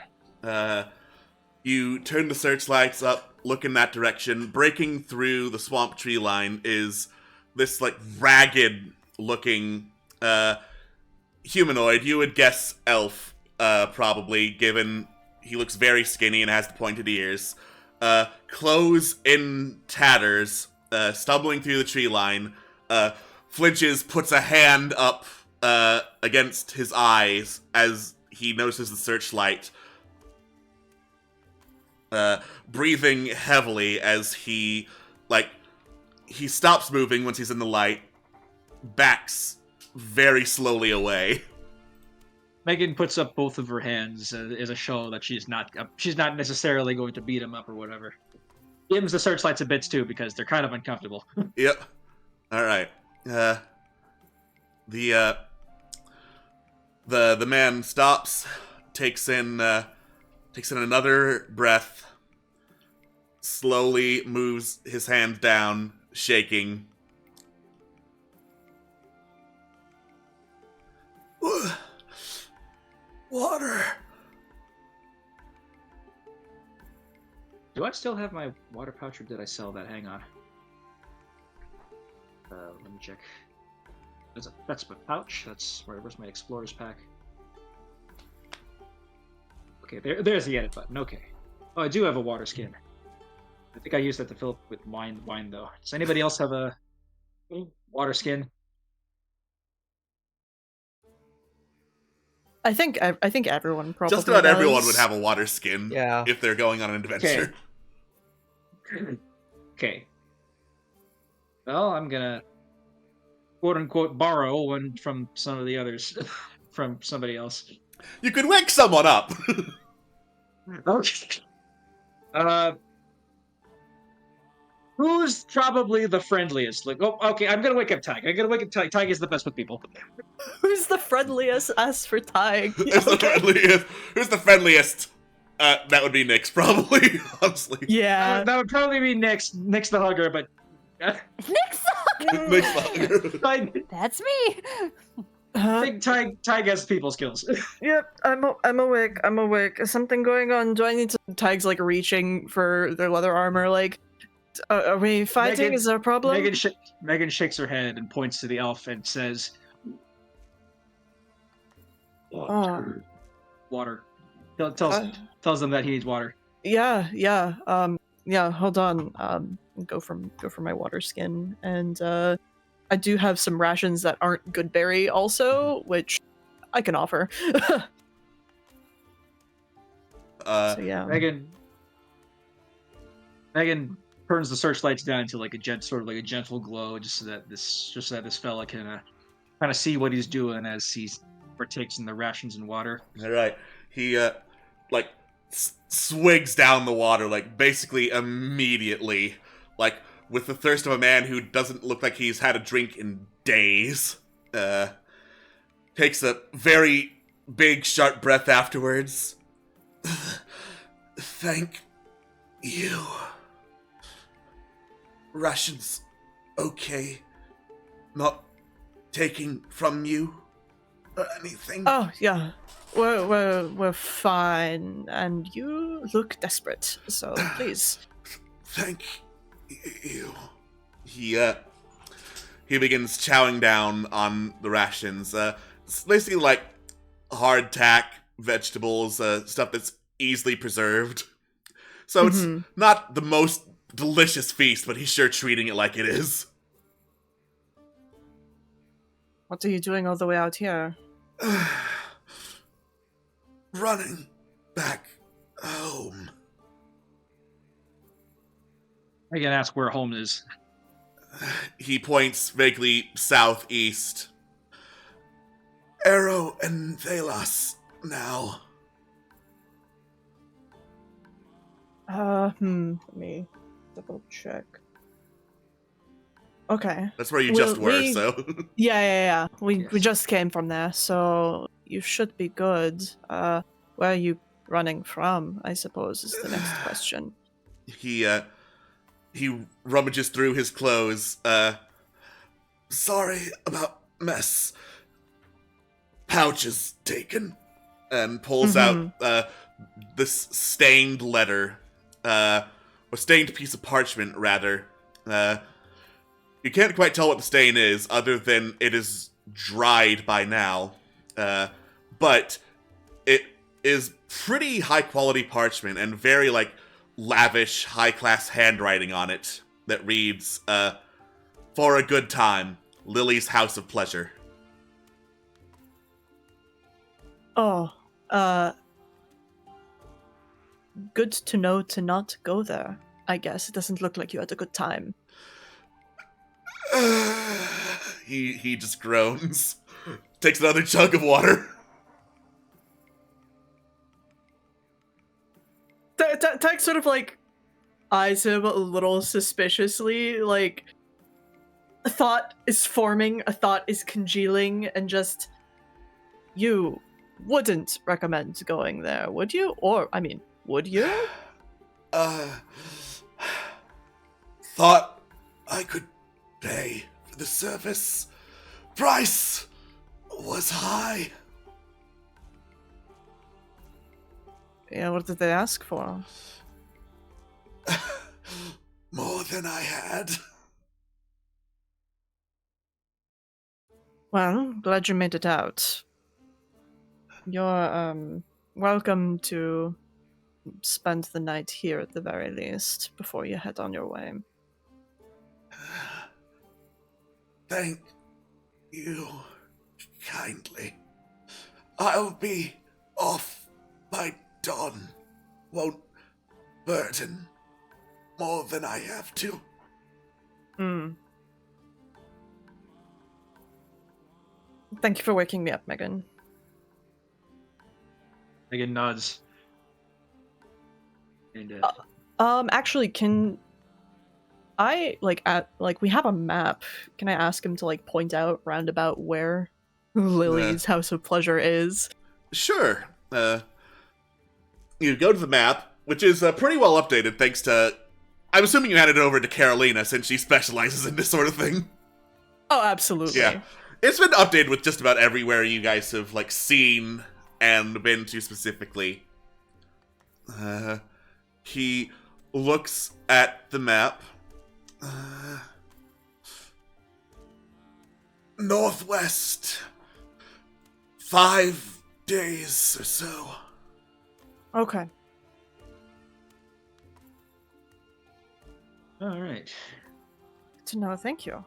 You turn the searchlights up, look in that direction. Breaking through the swamp tree line is this like ragged-looking humanoid. You would guess elf, probably, given he looks very skinny and has the pointed ears. Clothes in tatters, stumbling through the tree line. Flinches, puts a hand up against his eyes as he notices the searchlight. Breathing heavily as he stops moving once he's in the light, backs very slowly away. Megan puts up both of her hands as a show that she's not necessarily going to beat him up or whatever. Dims the searchlights a bit too because they're kind of uncomfortable. Yep. All right. The man stops, takes in another breath, slowly moves his hand down, shaking. Water. Do I still have my water pouch or did I sell that? Hang on. Let me check. That's my pouch. Where's my explorer's pack? Okay, there's the edit button. Okay. Oh, I do have a water skin. I think I used that to fill up with wine though. Does anybody else have a water skin? I think everyone probably Just about everyone does. would have a water skin if they're going on an adventure. Okay. Well, I'm gonna quote-unquote borrow one from some of the others from somebody else. You could wake someone up. Okay. Who's probably the friendliest? Like, oh, okay, I'm gonna wake up Tig. Tig is the best with people. Who's the friendliest? As for Tig. Who's the friendliest? That would be Nyx, probably, honestly. Yeah. That would probably be Nyx the hugger, but Next Nyx the hugger. That's me. I think Tig has people skills. Yep, I'm awake. Is something going on? Do I need to? Tig's like reaching for their leather armor. Like, Are we fighting? Megan- Is there a problem? Megan shakes her head and points to the elf and says, Oh. "Water." Tells them that he needs water. Yeah. Hold on. Go for my water skin, and I do have some rations that aren't good berry also, which I can offer. So yeah. Megan turns the searchlights down to like a gentle glow, just so that this fella can kind of see what he's doing as he partakes in the rations and water. All right. He like swigs down the water, like basically immediately, like with the thirst of a man who doesn't look like he's had a drink in days. Takes a very big, sharp breath afterwards. Thank you. Rations, okay. Not taking from you or anything. Oh yeah, we're fine, and you look desperate. So please. Thank you. He begins chowing down on the rations. It's basically like hardtack vegetables, stuff that's easily preserved. So it's not the most delicious feast, but he's sure treating it like it is. What are you doing all the way out here? Running back home. I can ask where home is. He points vaguely southeast. Arrow and Thalos now. Let me double check. Okay. That's where you just were, so. Yeah. We Yes. just came from there, so you should be good. Where are you running from, I suppose, is the next question. He rummages through his clothes. Sorry about mess. Pouches taken. And pulls out this stained letter. Or stained piece of parchment, rather. You can't quite tell what the stain is, other than it is dried by now. But it is pretty high-quality parchment, and very, like, lavish, high-class handwriting on it that reads, For a good time, Lily's House of Pleasure. Oh, good to know to not go there, I guess. It doesn't look like you had a good time. He just groans. Takes another chug of water. Tag sort of like eyes him a little suspiciously, like a thought is forming, a thought is congealing, and just you wouldn't recommend going there, would you? Or I mean, would you? Thought I could pay for the service. Price was high. Yeah, what did they ask for? More than I had. Well, glad you made it out. You're welcome to spend the night here at the very least before you head on your way. Thank you kindly. I'll be off by dawn. Won't burden more than I have to. Thank you for waking me up, Megan. Megan nods. And Actually, can I we have a map? Can I ask him to like point out roundabout where Lily's House of Pleasure is? Sure. You go to the map, which is pretty well updated thanks to... I'm assuming you handed it over to Carolina since she specializes in this sort of thing. Oh, absolutely. Yeah. It's been updated with just about everywhere you guys have, like, seen and been to specifically. He looks at the map, Northwest. 5 days or so. Okay. All right. Good to know. Thank you.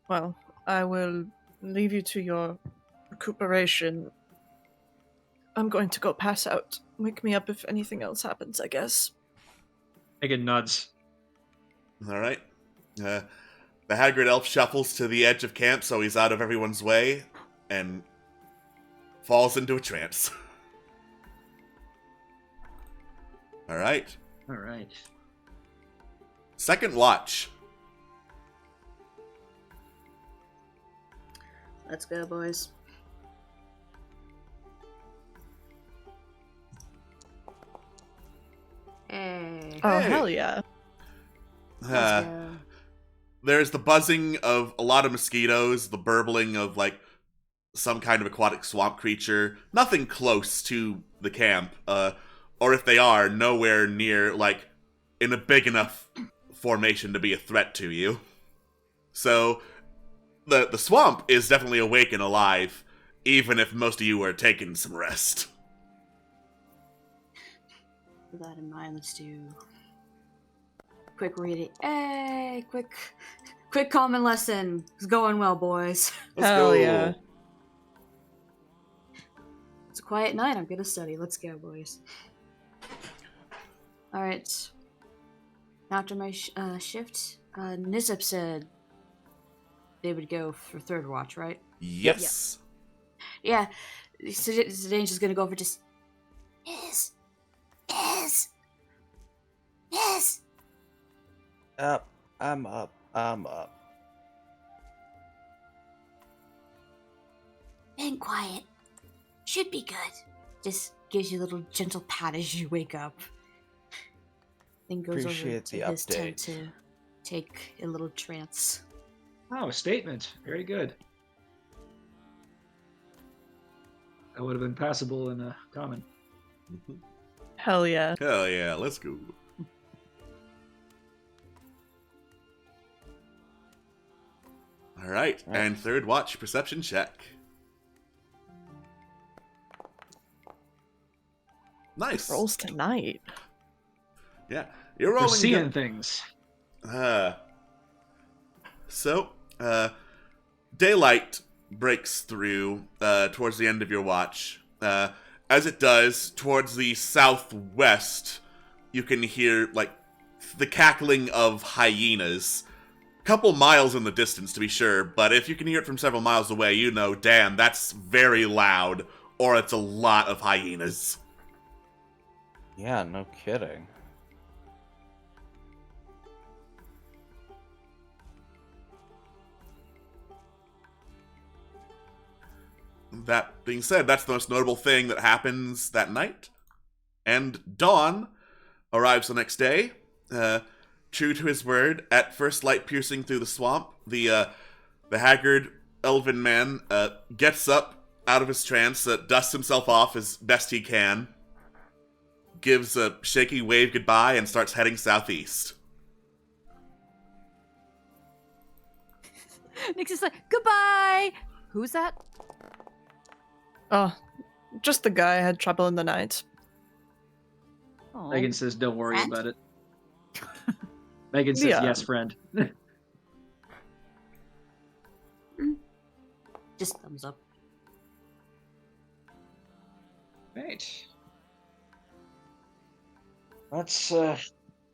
Well, I will leave you to your recuperation. I'm going to go pass out. Wake me up if anything else happens, I guess. Megan nods. All right. The Hagrid elf shuffles to the edge of camp so he's out of everyone's way and falls into a trance. All right. All right. Second watch. Let's go, boys. Hey. Oh, Hey. hell yeah. Let's go. There's the buzzing of a lot of mosquitoes, the burbling of, like, some kind of aquatic swamp creature. Nothing close to the camp. Or if they are, nowhere near, like, in a big enough formation to be a threat to you. So, the swamp is definitely awake and alive, even if most of you are taking some rest. With that in mind, let's do quick reading. Hey, quick common lesson. It's going well, boys. Let's Hell go. yeah. It's a quiet night. I'm gonna study. Let's go, boys. All right. After my shift, Nizip said they would go for third watch, right? Yes. Yeah. Zidane's just gonna go for just. Yes. Up. I'm up. I'm up. Being quiet should be good. Just gives you a little gentle pat as you wake up. Then goes over Appreciate to the his tent update. to take a little trance. Oh, a statement. Very good. That would have been passable in a common. Mhm. Hell yeah. Hell yeah, let's go. All right, and third watch, perception check. Nice. Rolls tonight. Yeah, you're We're rolling seeing good. things. So, daylight breaks through towards the end of your watch. As it does, towards the southwest, you can hear, like, the cackling of hyenas. Couple miles in the distance, to be sure, but if you can hear it from several miles away, you know, damn, that's very loud, or it's a lot of hyenas. Yeah, no kidding. That being said, that's the most notable thing that happens that night. And Dawn arrives the next day. True to his word, at first light piercing through the swamp, the haggard elven man gets up out of his trance, dusts himself off as best he can, gives a shaky wave goodbye, and starts heading southeast. Nix is like, goodbye! Who's that? Oh, just the guy had trouble in the night. Oh. Megan says, "Don't worry Friend? about it." Megan says, Yeah. "Yes, friend." Just thumbs up. Right. Let's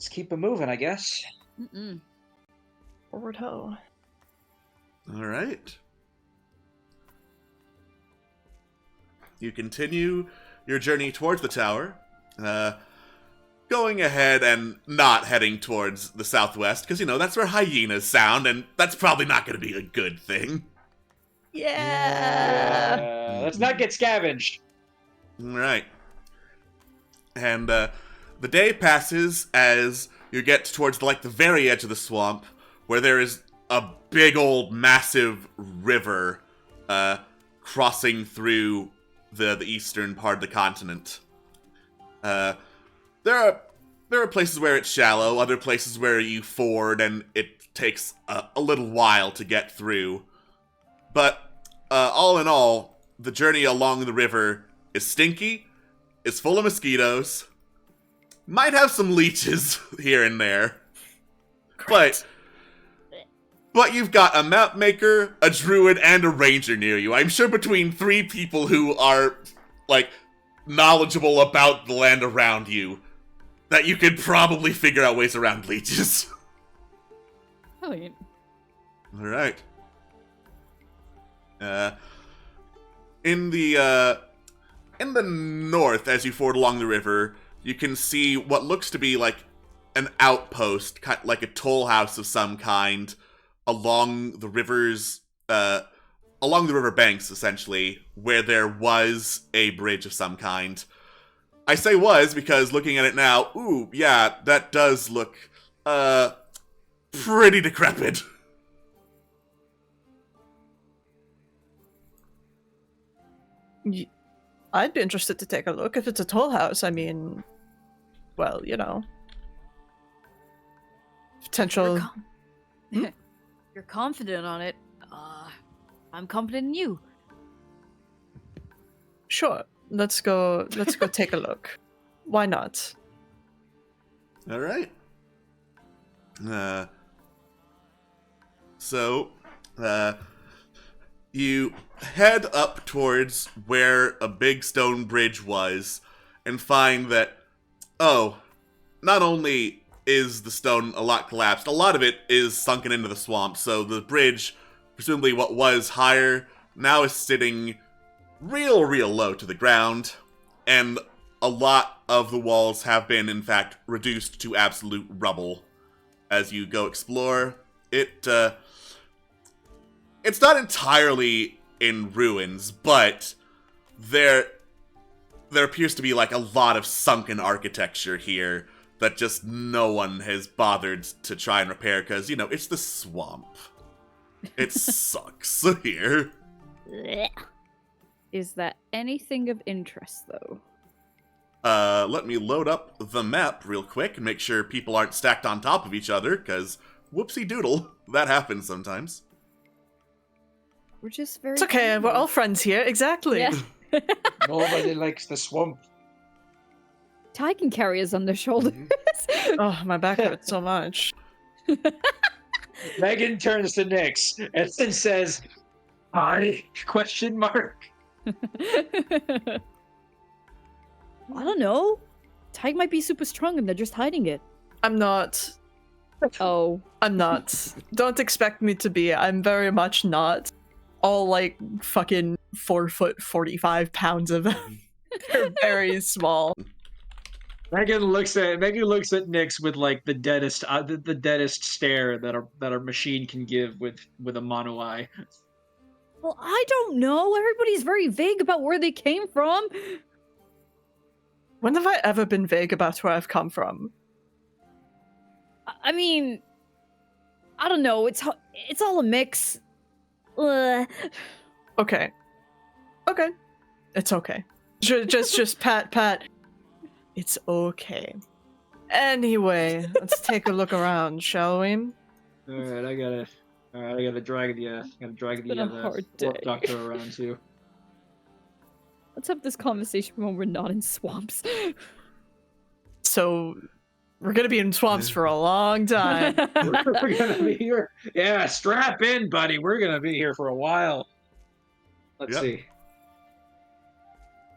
keep it moving, I guess. Mm-mm. Forward ho. All right. You continue your journey towards the tower, going ahead and not heading towards the southwest, because, you know, that's where hyenas sound, and that's probably not going to be a good thing. Yeah. Let's not get scavenged. All right. And the day passes as you get towards, like, the very edge of the swamp, where there is a big old massive river crossing through the eastern part of the continent. there are places where it's shallow, other places where you ford and it takes a little while to get through. But all in all, the journey along the river is stinky, is full of mosquitoes, might have some leeches here and there. Great. But you've got a map maker, a druid, and a ranger near you. I'm sure between 3 people who are, like, knowledgeable about the land around you, that you could probably figure out ways around leeches. Brilliant. Alright. In the north, as you ford along the river, you can see what looks to be like an outpost, like a toll house of some kind, along the river's, along the river banks, essentially, where there was a bridge of some kind. I say was because looking at it now, ooh, yeah, that does look, pretty decrepit. I'd be interested to take a look. If it's a toll house, I mean, well, you know. Potential... You're confident on it. I'm confident in you. Sure. Let's go take a look. Why not? Alright. You head up towards where a big stone bridge was and find that, not only is the stone a lot collapsed, a lot of it is sunken into the swamp, so the bridge, presumably what was higher, now is sitting real low to the ground, and a lot of the walls have been, in fact, reduced to absolute rubble. As you go explore, it's not entirely in ruins, but there appears to be like a lot of sunken architecture here that just no one has bothered to try and repair because, you know, it's the swamp. It sucks here. Is that anything of interest, though? Let me load up the map real quick and make sure people aren't stacked on top of each other, because whoopsie doodle, that happens sometimes. We're just very... It's okay, we're all friends here, exactly. Yeah. Nobody likes the swamp. Ty can carry us on their shoulders. Oh, my back hurts so much. Megan turns to Nyx and then says, "Hi?" Question mark. I don't know. Ty might be super strong and they're just hiding it. I'm not. Oh. I'm not. Don't expect me to be. I'm very much not. All like fucking 4 foot 45 pounds of them. They're very small. Megan looks at Nyx with like the deadest stare that a machine can give with a mono eye. Well, I don't know. Everybody's very vague about where they came from. When have I ever been vague about where I've come from? I mean, I don't know. It's all a mix. Ugh. Okay. It's okay. Just pat. It's okay. Anyway, let's take a look around, shall we? Alright, I gotta drag the been a hard day. warp doctor around too. Let's have this conversation when we're not in swamps. So, we're gonna be in swamps for a long time. We're gonna be here. Yeah, strap in, buddy. We're gonna be here for a while. Let's see.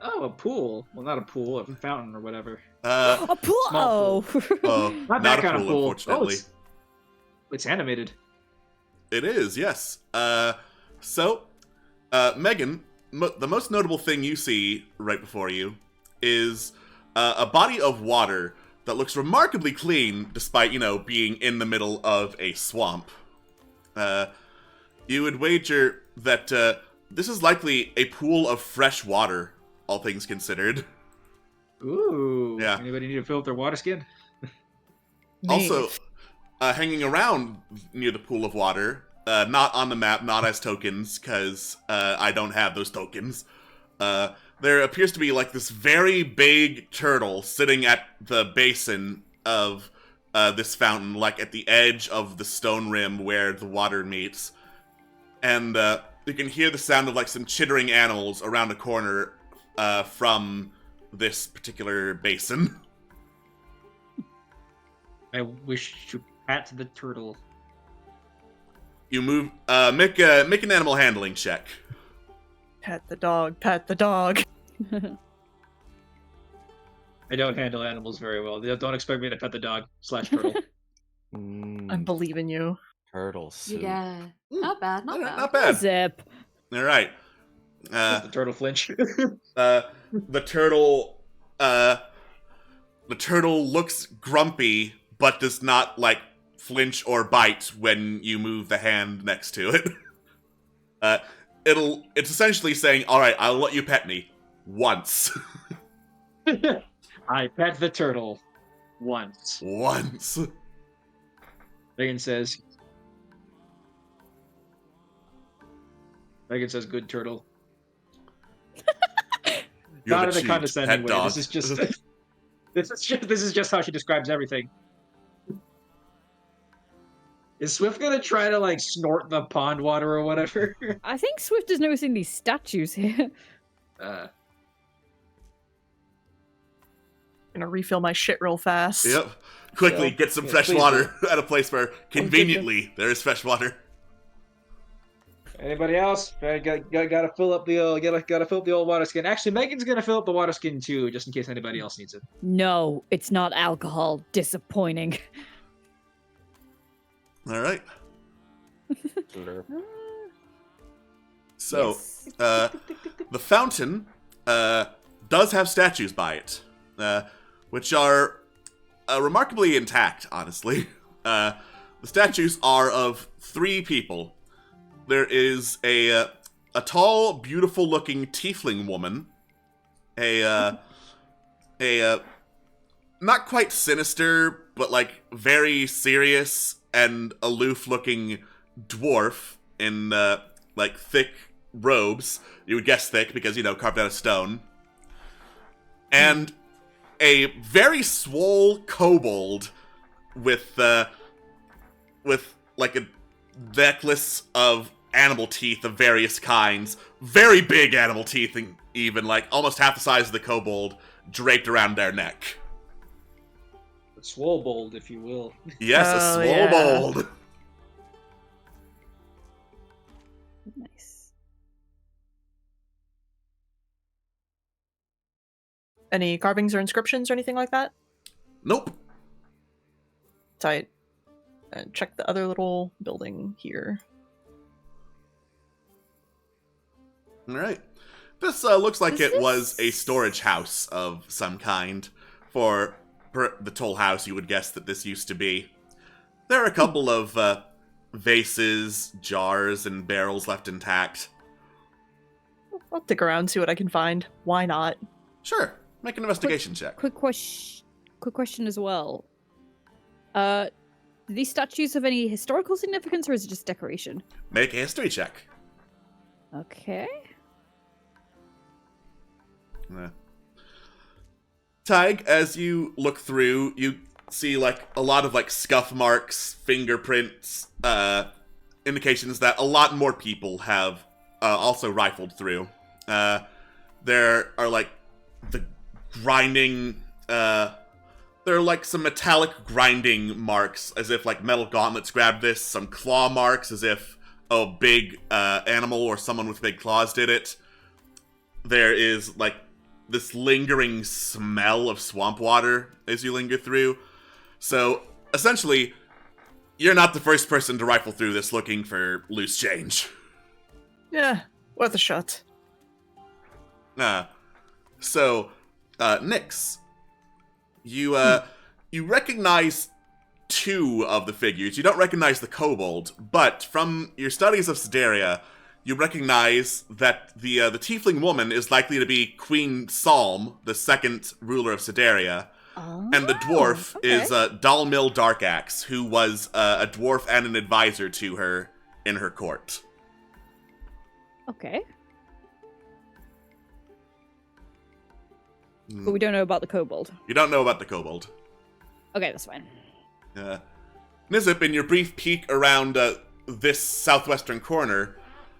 Oh, a pool. Well, not a pool, a fountain or whatever. A pool. Small Oh. Not not that kind a of pool, pool. unfortunately. It's animated. It is, yes. Megan, the most notable thing you see right before you is a body of water that looks remarkably clean, despite, you know, being in the middle of a swamp. You would wager that this is likely a pool of fresh water, all things considered. Ooh. Yeah. Anybody need to fill up their water skin? Also, hanging around near the pool of water, not on the map, not as tokens, because I don't have those tokens. there appears to be like this very big turtle sitting at the basin of this fountain, like at the edge of the stone rim where the water meets. And you can hear the sound of like some chittering animals around a corner from this particular basin. I wish to pat the turtle. You move. Make an animal handling check. Pat the dog, pat the dog. I don't handle animals very well. Don't expect me to pet the dog / turtle. I'm believing you. Turtle soup. Yeah. Not bad, not bad. Not bad. Zip. All right. The turtle flinch. The turtle looks grumpy, but does not like flinch or bite when you move the hand next to it. It's essentially saying, "All right, I'll let you pet me once." I pet the turtle once. Once. Megan says, "Good turtle." You have Not in a achieved condescending pet way. dog. This is just this is just how she describes everything. Is Swift gonna try to like snort the pond water or whatever? I think Swift is noticing these statues here. Gonna refill my shit real fast. Yep. Quickly So, get some yeah, fresh please water at a place where conveniently there is fresh water. Anybody else? Gotta fill up the gotta fill up the old water skin. Actually, Megan's gonna fill up the water skin too, just in case anybody else needs it. No, it's not alcohol. Disappointing. All right. Slurp. So, Yes. the fountain does have statues by it, which are remarkably intact, honestly. The statues are of 3 people. There is a tall, beautiful-looking tiefling woman, a not quite sinister, but like very serious and aloof-looking dwarf in like thick robes. You would guess thick because, carved out of stone. And a very swole kobold with like a necklace of animal teeth of various kinds. Very big animal teeth, even like almost half the size of the kobold, draped around their neck. Swollebold, if you will. Yes, Oh, a yeah. swollebold. Nice. Any carvings or inscriptions or anything like that? Nope. Tight. Check the other little building here. All right. This looks like Is it was a this- storage house of some kind. For the toll house, you would guess that this used to be. There are a couple of vases, jars, and barrels left intact. I'll dig around, see what I can find. Why not? Sure. Make an investigation check. Quick question as well. Do these statues have any historical significance, or is it just decoration? Make a history check. Okay. Tig, as you look through, you see like a lot of like scuff marks, fingerprints, indications that a lot more people have also rifled through. There are like the grinding, there are like some metallic grinding marks, as if like metal gauntlets grabbed this, some claw marks, as if a big animal or someone with big claws did it. There is like this lingering smell of swamp water as you linger through. So, essentially, you're not the first person to rifle through this looking for loose change. Yeah, worth a shot. So, Nyx, you recognize 2 of the figures. You don't recognize the kobold, but from your studies of Sideria, you recognize that the tiefling woman is likely to be Queen Salm, the 2nd ruler of Sideria, and the dwarf is Dalmil Darkaxe, who was a dwarf and an advisor to her in her court. Okay. But we don't know about the kobold. You don't know about the kobold. Okay, that's fine. Nizip, in your brief peek around this southwestern corner,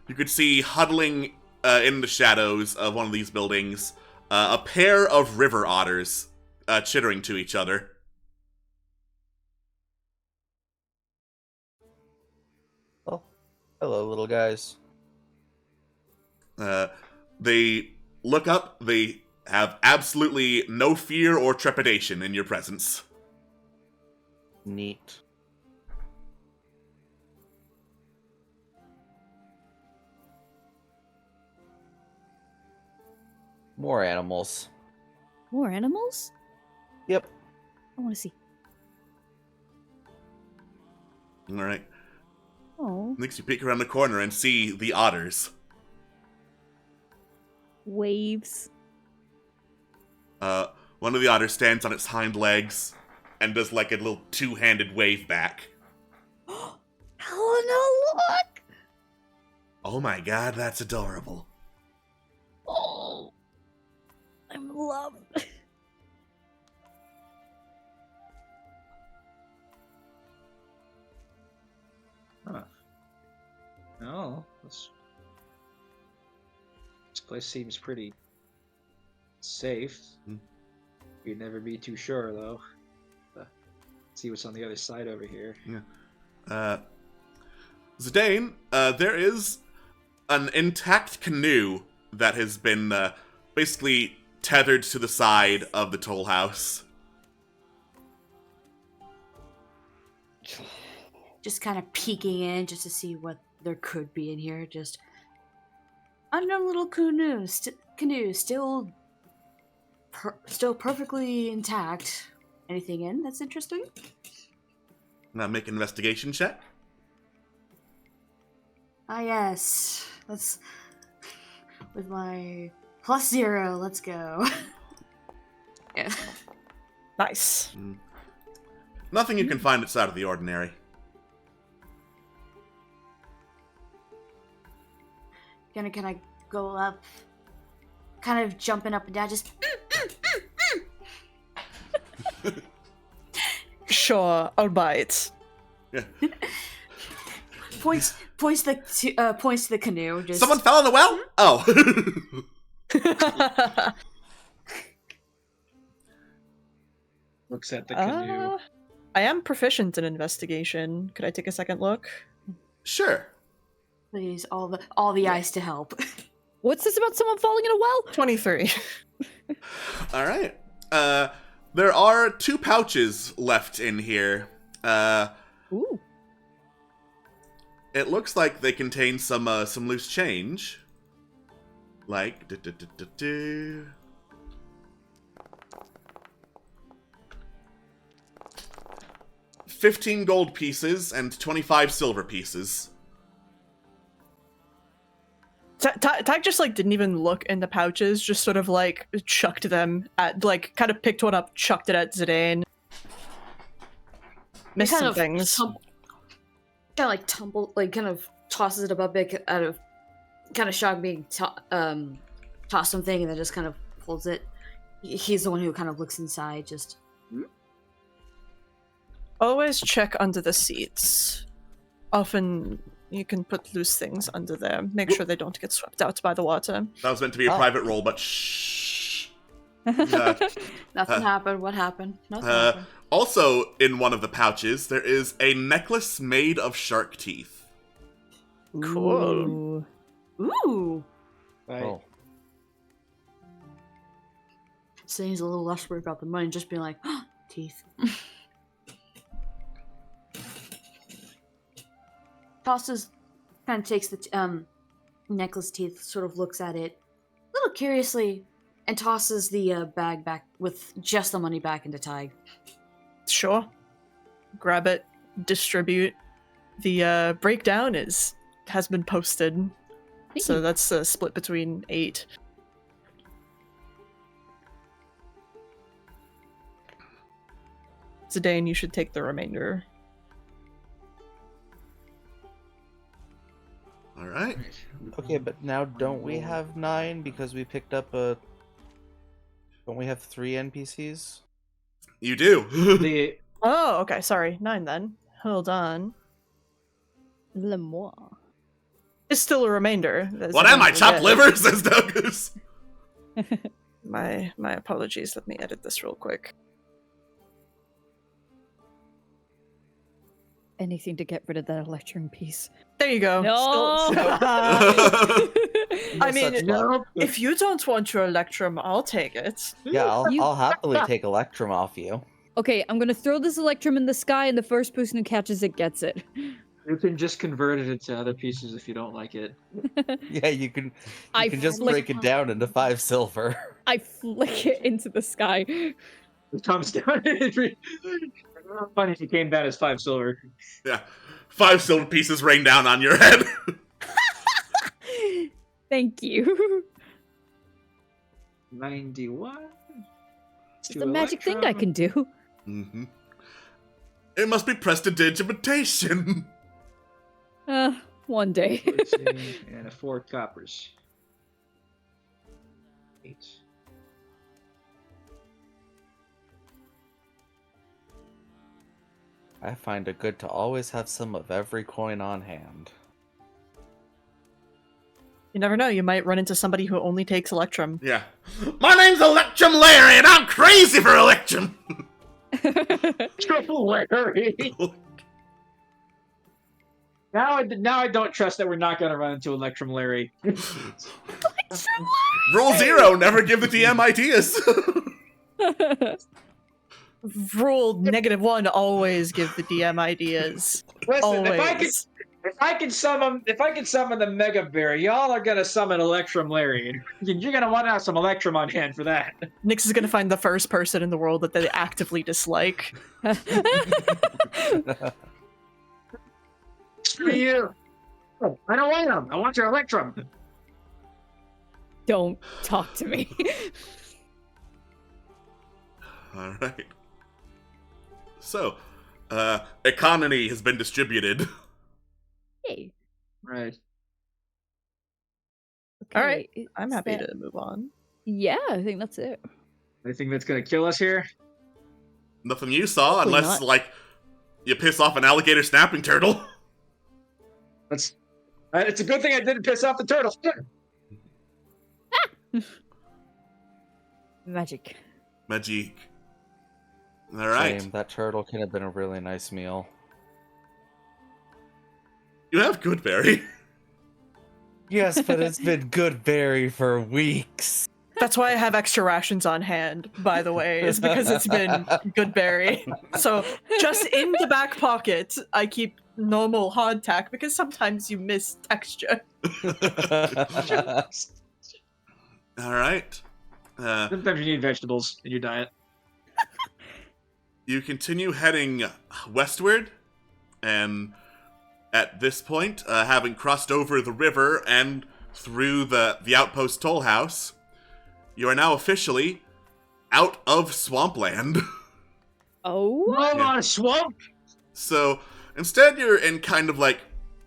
you could see huddling in the shadows of one of these buildings a pair of river otters chittering to each other. Oh, hello, little guys. They look up. They have absolutely no fear or trepidation in your presence. Neat. More animals. More animals? Yep. I want to see. All right. Oh, Next, you peek around the corner and see the otters. waves. One of the otters stands on its hind legs and does like a little two-handed wave back. Helena, look! Oh my god, that's adorable. Oh, I'm in love. Huh. No, this place seems pretty safe. Hmm. You'd never be too sure, though. See what's on the other side over here. Zidane, there is an intact canoe that has been basically tethered to the side of the toll house. Just kind of peeking in just to see what there could be in here. Just unknown little canoe, still perfectly intact. Anything in that's interesting? Now make an investigation check. Ah, yes. Let's. With my +0, let's go. Yeah. Nice. Nothing you can find that's out of the ordinary. Can I go up? Kind of jumping up and down, just. Sure, I'll buy it. Yeah. points to the canoe. Just Someone fell in the well? Oh. Looks at the canoe. I am proficient in investigation. Could I take a second look? Sure. please, all the eyes to help. What's this about someone falling in a well? 23. All right. There are 2 pouches left in here. Ooh. It looks like they contain some loose change. Like 15 gold pieces and 25 silver pieces. Tag just like didn't even look in the pouches, just sort of like chucked them at, like, kind of picked one up, chucked it at Zidane. Missed Kind some of things. kind of tosses it above it out of kind of shock being tossed something, and then just kind of pulls it. He's the one who kind of looks inside, just. Always check under the seats. Often you can put loose things under there. Make sure they don't get swept out by the water. That was meant to be a private roll, but shh. Nothing happened. What happened? Nothing happened. Also, in one of the pouches, there is a necklace made of shark teeth. Cool. Ooh. Right. Oh. So he's a little less worried about the money, just being like, teeth. Tosses, kind of takes the necklace teeth, sort of looks at it a little curiously, and tosses the bag back with just the money back into Tig. Sure. Grab it, distribute. The breakdown has been posted. So that's split between 8. Zidane, you should take the remainder. All right. Okay, but now don't we have 9 because we picked up a Don't we have 3 NPCs? You do. The Oh, okay. Sorry, 9 then. Hold on. Le moi. It's still a remainder. What am I, chopped liver? Says Douglas. My apologies. Let me edit this real quick. Anything to get rid of that electrum piece. There you go. No. I mean, Such luck. if you don't want your Electrum, I'll take it. Yeah, You- I'll happily take Electrum off you. Okay, I'm gonna throw this electrum in the sky, and the first person who catches it gets it. you can just convert it into other pieces if you don't like it. Yeah, you can I just flick- break it down into 5 silver. I flick it into the sky. It comes down. Funny if you came down as 5 silver. Yeah. 5 silver pieces rain down on your head. Thank you. 91. It's a magic thing I can do. Mm-hmm. It must be prestidigitation. One day. 14 and a 4 coppers. 8. I find it good to always have some of every coin on hand. You never know. You might run into somebody who only takes Electrum. Yeah. My name's Electrum Larry, and I'm crazy for Electrum. Triple Larry. Now I don't trust that we're not going to run into Electrum Larry. Rule 0, never give the DM ideas. Rule -1: always give the DM ideas. Listen, Always. if I can summon the Mega Bear, y'all are gonna summon Electrum Larry. You're gonna want to have some Electrum on hand for that. Nyx is gonna find the first person in the world that they actively dislike. Screw you! Oh, I don't want him. I want your Electrum. Don't talk to me. All right. So, economy has been distributed. Hey. Right. All right, is I'm happy that- to move on. Yeah, I think that's it. Anything that's gonna kill us here? Nothing you saw, Hopefully unless, not. like, you piss off an alligator snapping turtle. It's a good thing I didn't piss off the turtle. Magic. Magic. All right. Shame, that turtle could have been a really nice meal. You have good berry. Yes, but it's been good berry for weeks. That's why I have extra rations on hand, by the way, is because it's been good berry. So just in the back pocket, I keep normal hardtack because sometimes you miss texture. All right. Sometimes you need vegetables in your diet. You continue heading westward, and at this point, having crossed over the river and through the outpost toll house, you are now officially out of Swampland. Oh? I'm on a swamp. So instead, you're in kind of like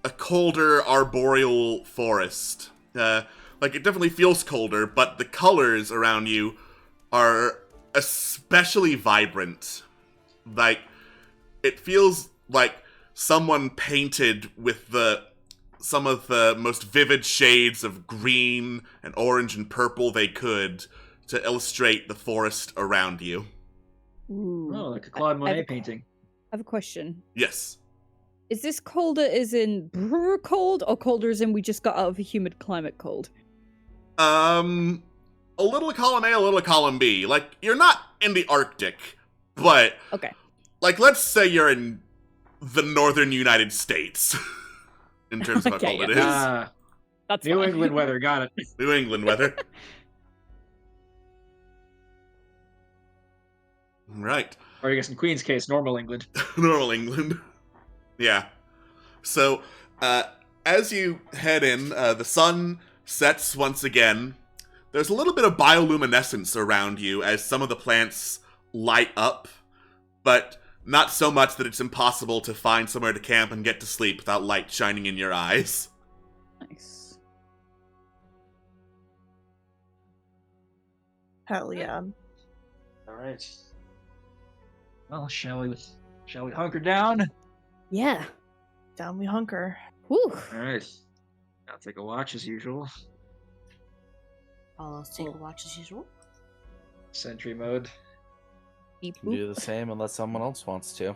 a colder arboreal forest. Like it definitely feels colder, but the colors around you are especially vibrant. Like it feels like someone painted with some of the most vivid shades of green and orange and purple they could to illustrate the forest around you. Ooh. Oh, like a Claude I Monet have a- painting. I have a question. Yes. Is this colder as in brr cold, or colder as in we just got out of a humid climate cold? A little column A, a little column B. Like, you're not in the Arctic, but, Okay. like, let's say you're in the northern United States, in terms of how Okay, cold it yeah. is. That's New fine. England weather, got it. New England weather. Right. Or I guess in Queen's case, normal England. Normal England. Yeah. So, as you head in, the sun sets once again. There's a little bit of bioluminescence around you as some of the plants light up, but not so much that it's impossible to find somewhere to camp and get to sleep without light shining in your eyes. Nice. Hell yeah. All right. Well, shall we hunker down? Yeah. Down we hunker. Whew. All right. I'll take a watch as usual. I'll take a watch as usual. Sentry mode, Beep Can boop. do the same unless someone else wants to.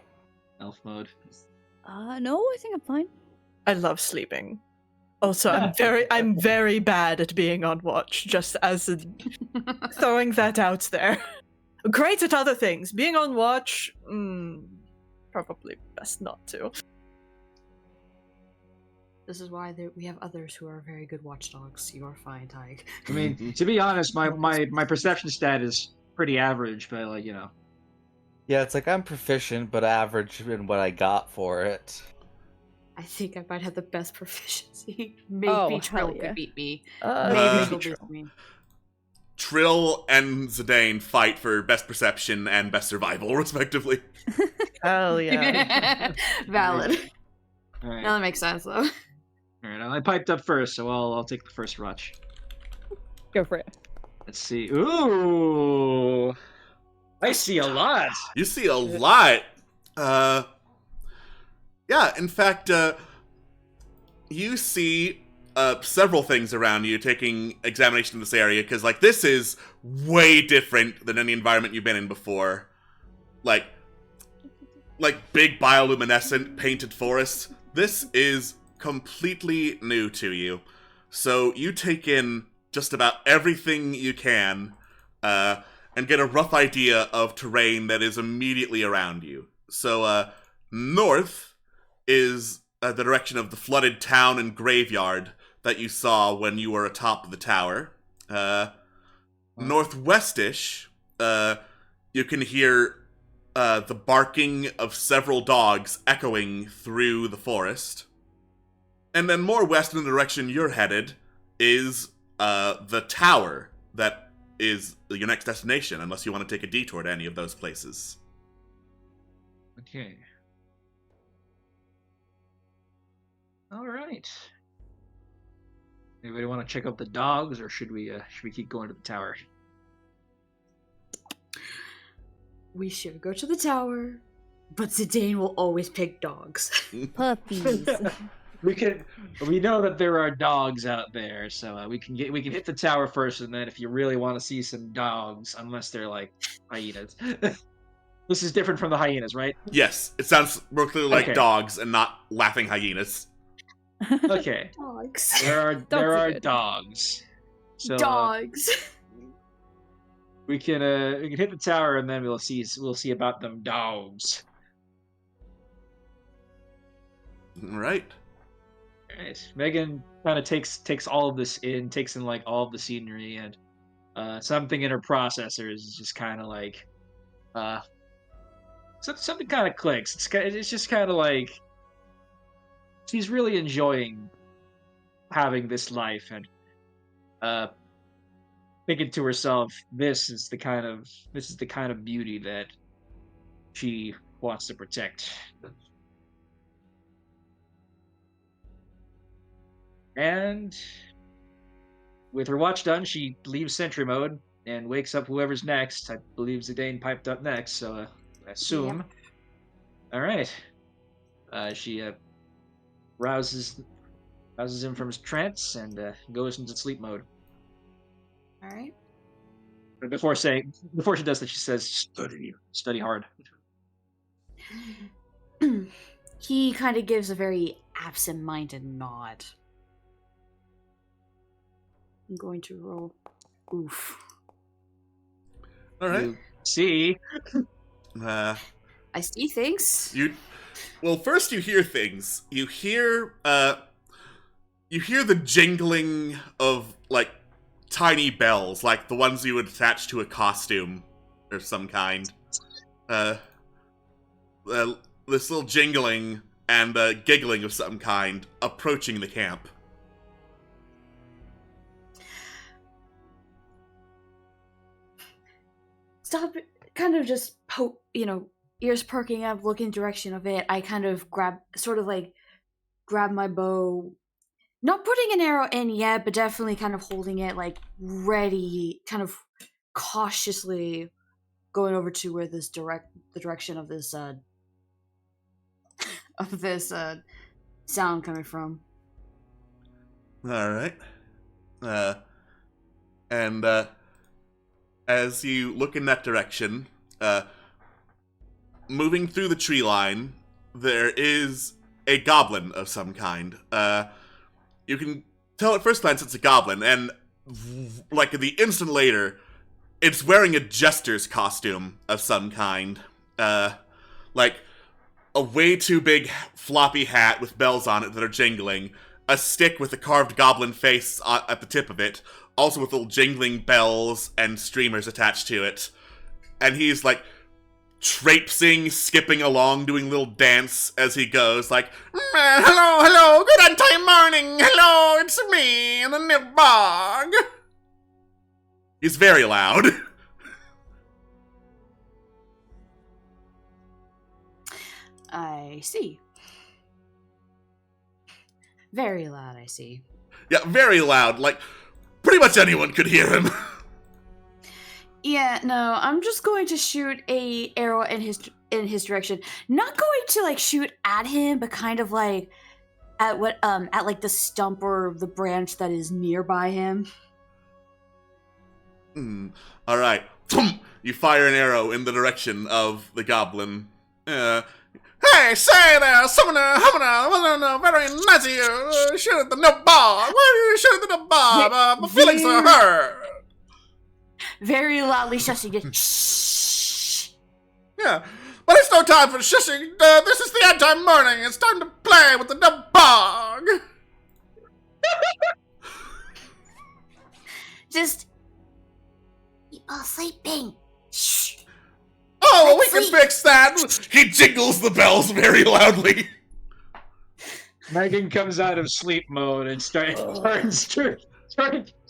elf mode. No, I think I'm fine. I love sleeping. Also, I'm very bad at being on watch, just as throwing that out there. Great at other things. Being on watch, probably best not to. This is why we have others who are very good watchdogs. You are fine, Tyke. I mean, to be honest, my perception stat is pretty average, but like, you know. Yeah, it's like I'm proficient, but average in what I got for it. I think I might have the best proficiency. Maybe Oh, Trill hell yeah. could beat me. Maybe Maybe she'll Trill. beat me. Trill and Zidane fight for best perception and best survival, respectively. Hell yeah. Valid. All right. No, that makes sense though. All right. I piped up first, so I'll take the first watch. Go for it. Let's see. Ooh, I see a lot. You see a lot. Yeah, in fact, you see several things around you taking examination of this area, because, like, this is way different than any environment you've been in before. Like big bioluminescent painted forests. This is completely new to you. So you take in just about everything you can, and get a rough idea of terrain that is immediately around you. So, north is the direction of the flooded town and graveyard that you saw when you were atop the tower. Northwestish, you can hear the barking of several dogs echoing through the forest. And then more west in the direction you're headed is the tower that is your next destination, unless you want to take a detour to any of those places. Okay. All right. Anybody want to check out the dogs, or should we keep going to the tower? We should go to the tower, but Zidane will always pick dogs. Puppies. We know that there are dogs out there, so we can hit the tower first, and then if you really want to see some dogs, unless they're like hyenas. This is different from the hyenas, right? Yes, it sounds more clearly like Okay. dogs and not laughing hyenas. Okay. Dogs. There are are good. dogs. So Dogs. we can hit the tower, and then we'll see about them dogs. All right. Right. Megan kind of takes all of this in, takes in like all of the scenery, and something in her processor is just kind of like something kind of clicks. It's just kind of like she's really enjoying having this life, and thinking to herself, this is the kind of beauty that she wants to protect. And with her watch done, she leaves sentry mode and wakes up whoever's next. I believe Zidane piped up next, so I assume. Yep. All right. She rouses him from his trance and goes into sleep mode. All right. But before she does that, she says, "Study hard." He kind of gives a very absent-minded nod. I'm going to roll. Oof. All right. You see, Uh, I see things. Well, first you hear things. You hear the jingling of, like, tiny bells, like the ones you would attach to a costume or some kind. This little jingling and giggling of some kind approaching the camp. Stop it. Kind of just ears perking up, looking in the direction of it. I kind of grab my bow. Not putting an arrow in yet, but definitely kind of holding it, like, ready, kind of cautiously going over to where the direction of this sound coming from. All right. And as you look in that direction, moving through the tree line, there is a goblin of some kind. You can tell at first glance it's a goblin, and like the instant later, it's wearing a jester's costume of some kind. Like a way too big floppy hat with bells on it that are jingling, a stick with a carved goblin face at the tip of it, also with little jingling bells and streamers attached to it. And he's like traipsing, skipping along, doing a little dance as he goes, like, hello, good on-time morning, hello, it's me, the Nibbog. He's very loud. I see. Very loud, I see. Yeah, very loud, like, pretty much anyone could hear him. Yeah, no, I'm just going to shoot a arrow in his direction. Not going to like shoot at him, but kind of like at like the stump or the branch that is nearby him. All right. You fire an arrow in the direction of the goblin. Hey, say there, summoner, hummoner, very nice of you. Shoot at the Nibbog. Why are you shooting at the Nibbog? My feelings are hurt. Very loudly shushing it. Shh. Yeah, but it's no time for shushing. This is the end-time morning. It's time to play with the Nibbog. Just people sleeping. Shh. Oh, we can fix that. He jingles the bells very loudly. Megan comes out of sleep mode and turns.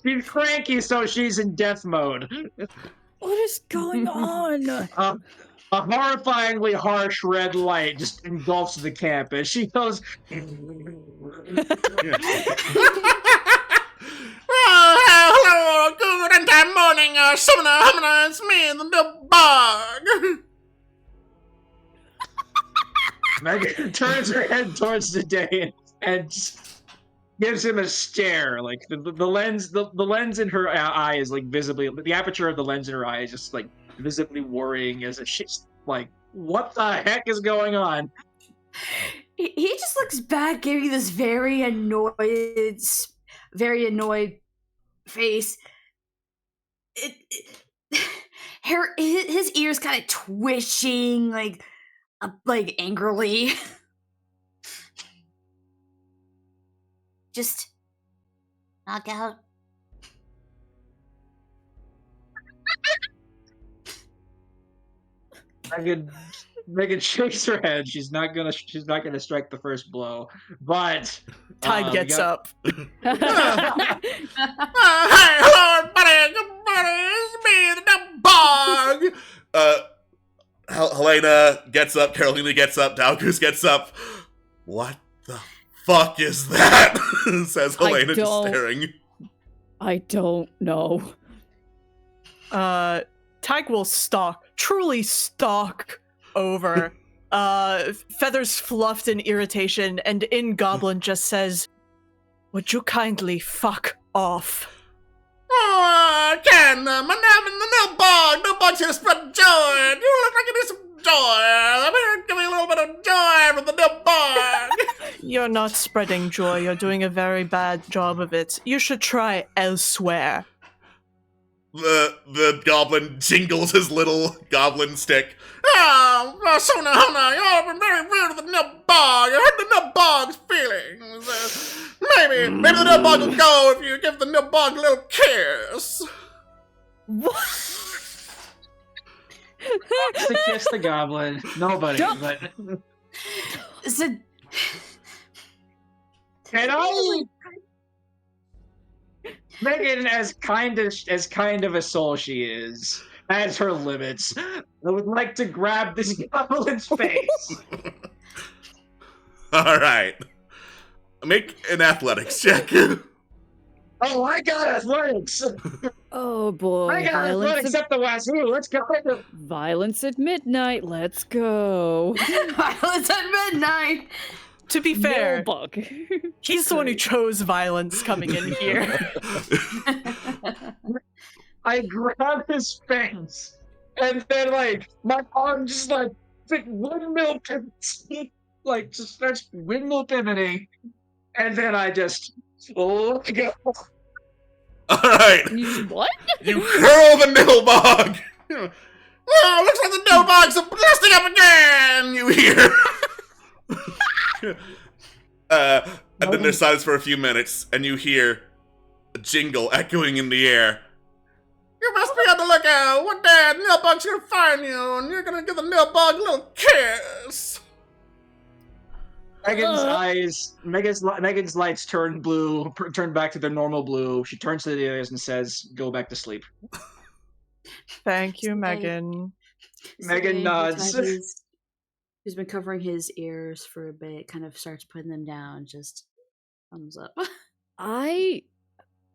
She's cranky, so she's in death mode. What is going on? A horrifyingly harsh red light just engulfs the campus. She goes. Hello, good and time morning, summoner, hummoner, it's me, the Nibbog. Megan turns her head towards the day and gives him a stare. Like the lens, the lens in her eye is like visibly, the aperture of the lens in her eye is just like visibly worrying as if she's like, what the heck is going on? He just looks back, giving this very annoyed face. His ears kind of twitching, like angrily. Just knock out. Megan shakes her head. She's not gonna strike the first blow. But Tide gets up. Hey, hello, everybody. Good morning. It's me, the Nibbog. Helena gets up. Carolina gets up. Dalgus gets up. What the fuck is that? Says Helena, just staring. I don't know. Tag will truly stalk over, feathers fluffed in irritation, and in Goblin just says, "Would you kindly fuck off?" Oh, Ken, my name is the Nibbog. Nibbog's here to spread joy. You look like you need some joy. I'm here to give you a little bit of joy from the Nibbog. You're not spreading joy. You're doing a very bad job of it. You should try elsewhere. The goblin jingles his little goblin stick. Oh, Sona Hona, you've been very rude to the Nibbog. I hurt the Nibbog's feelings. Maybe the Nibbog will go if you give the Nibbog a little kiss. What? to kiss the goblin. Nobody, but can I? Megan, as kind of a soul she is, has her limits. I would like to grab this goblin's face. All right, make an athletics check. Oh, I got athletics. Oh boy, I got athletics up the wazoo. Let's go. violence at midnight. Let's go. Violence at midnight. To be fair, Nailbug. he's the one who chose violence coming in here. I grab his face, and then like my arm just like windmill pivots, like just starts windmill pivoting, and then I just let go. Alright. What? You hurl the Nilbog! Oh, looks like the Nilbogs are blasting up again! You hear. And then there's silence for a few minutes, and you hear a jingle echoing in the air. You must be on the lookout! One day, Nilbog's gonna find you, and you're gonna give the Nilbog a little kiss! Megan's lights turn blue, turn back to their normal blue. She turns to the others and says, "Go back to sleep." Thank you, Megan. Megan nods. Who's been covering his ears for a bit, kind of starts putting them down, just thumbs up. I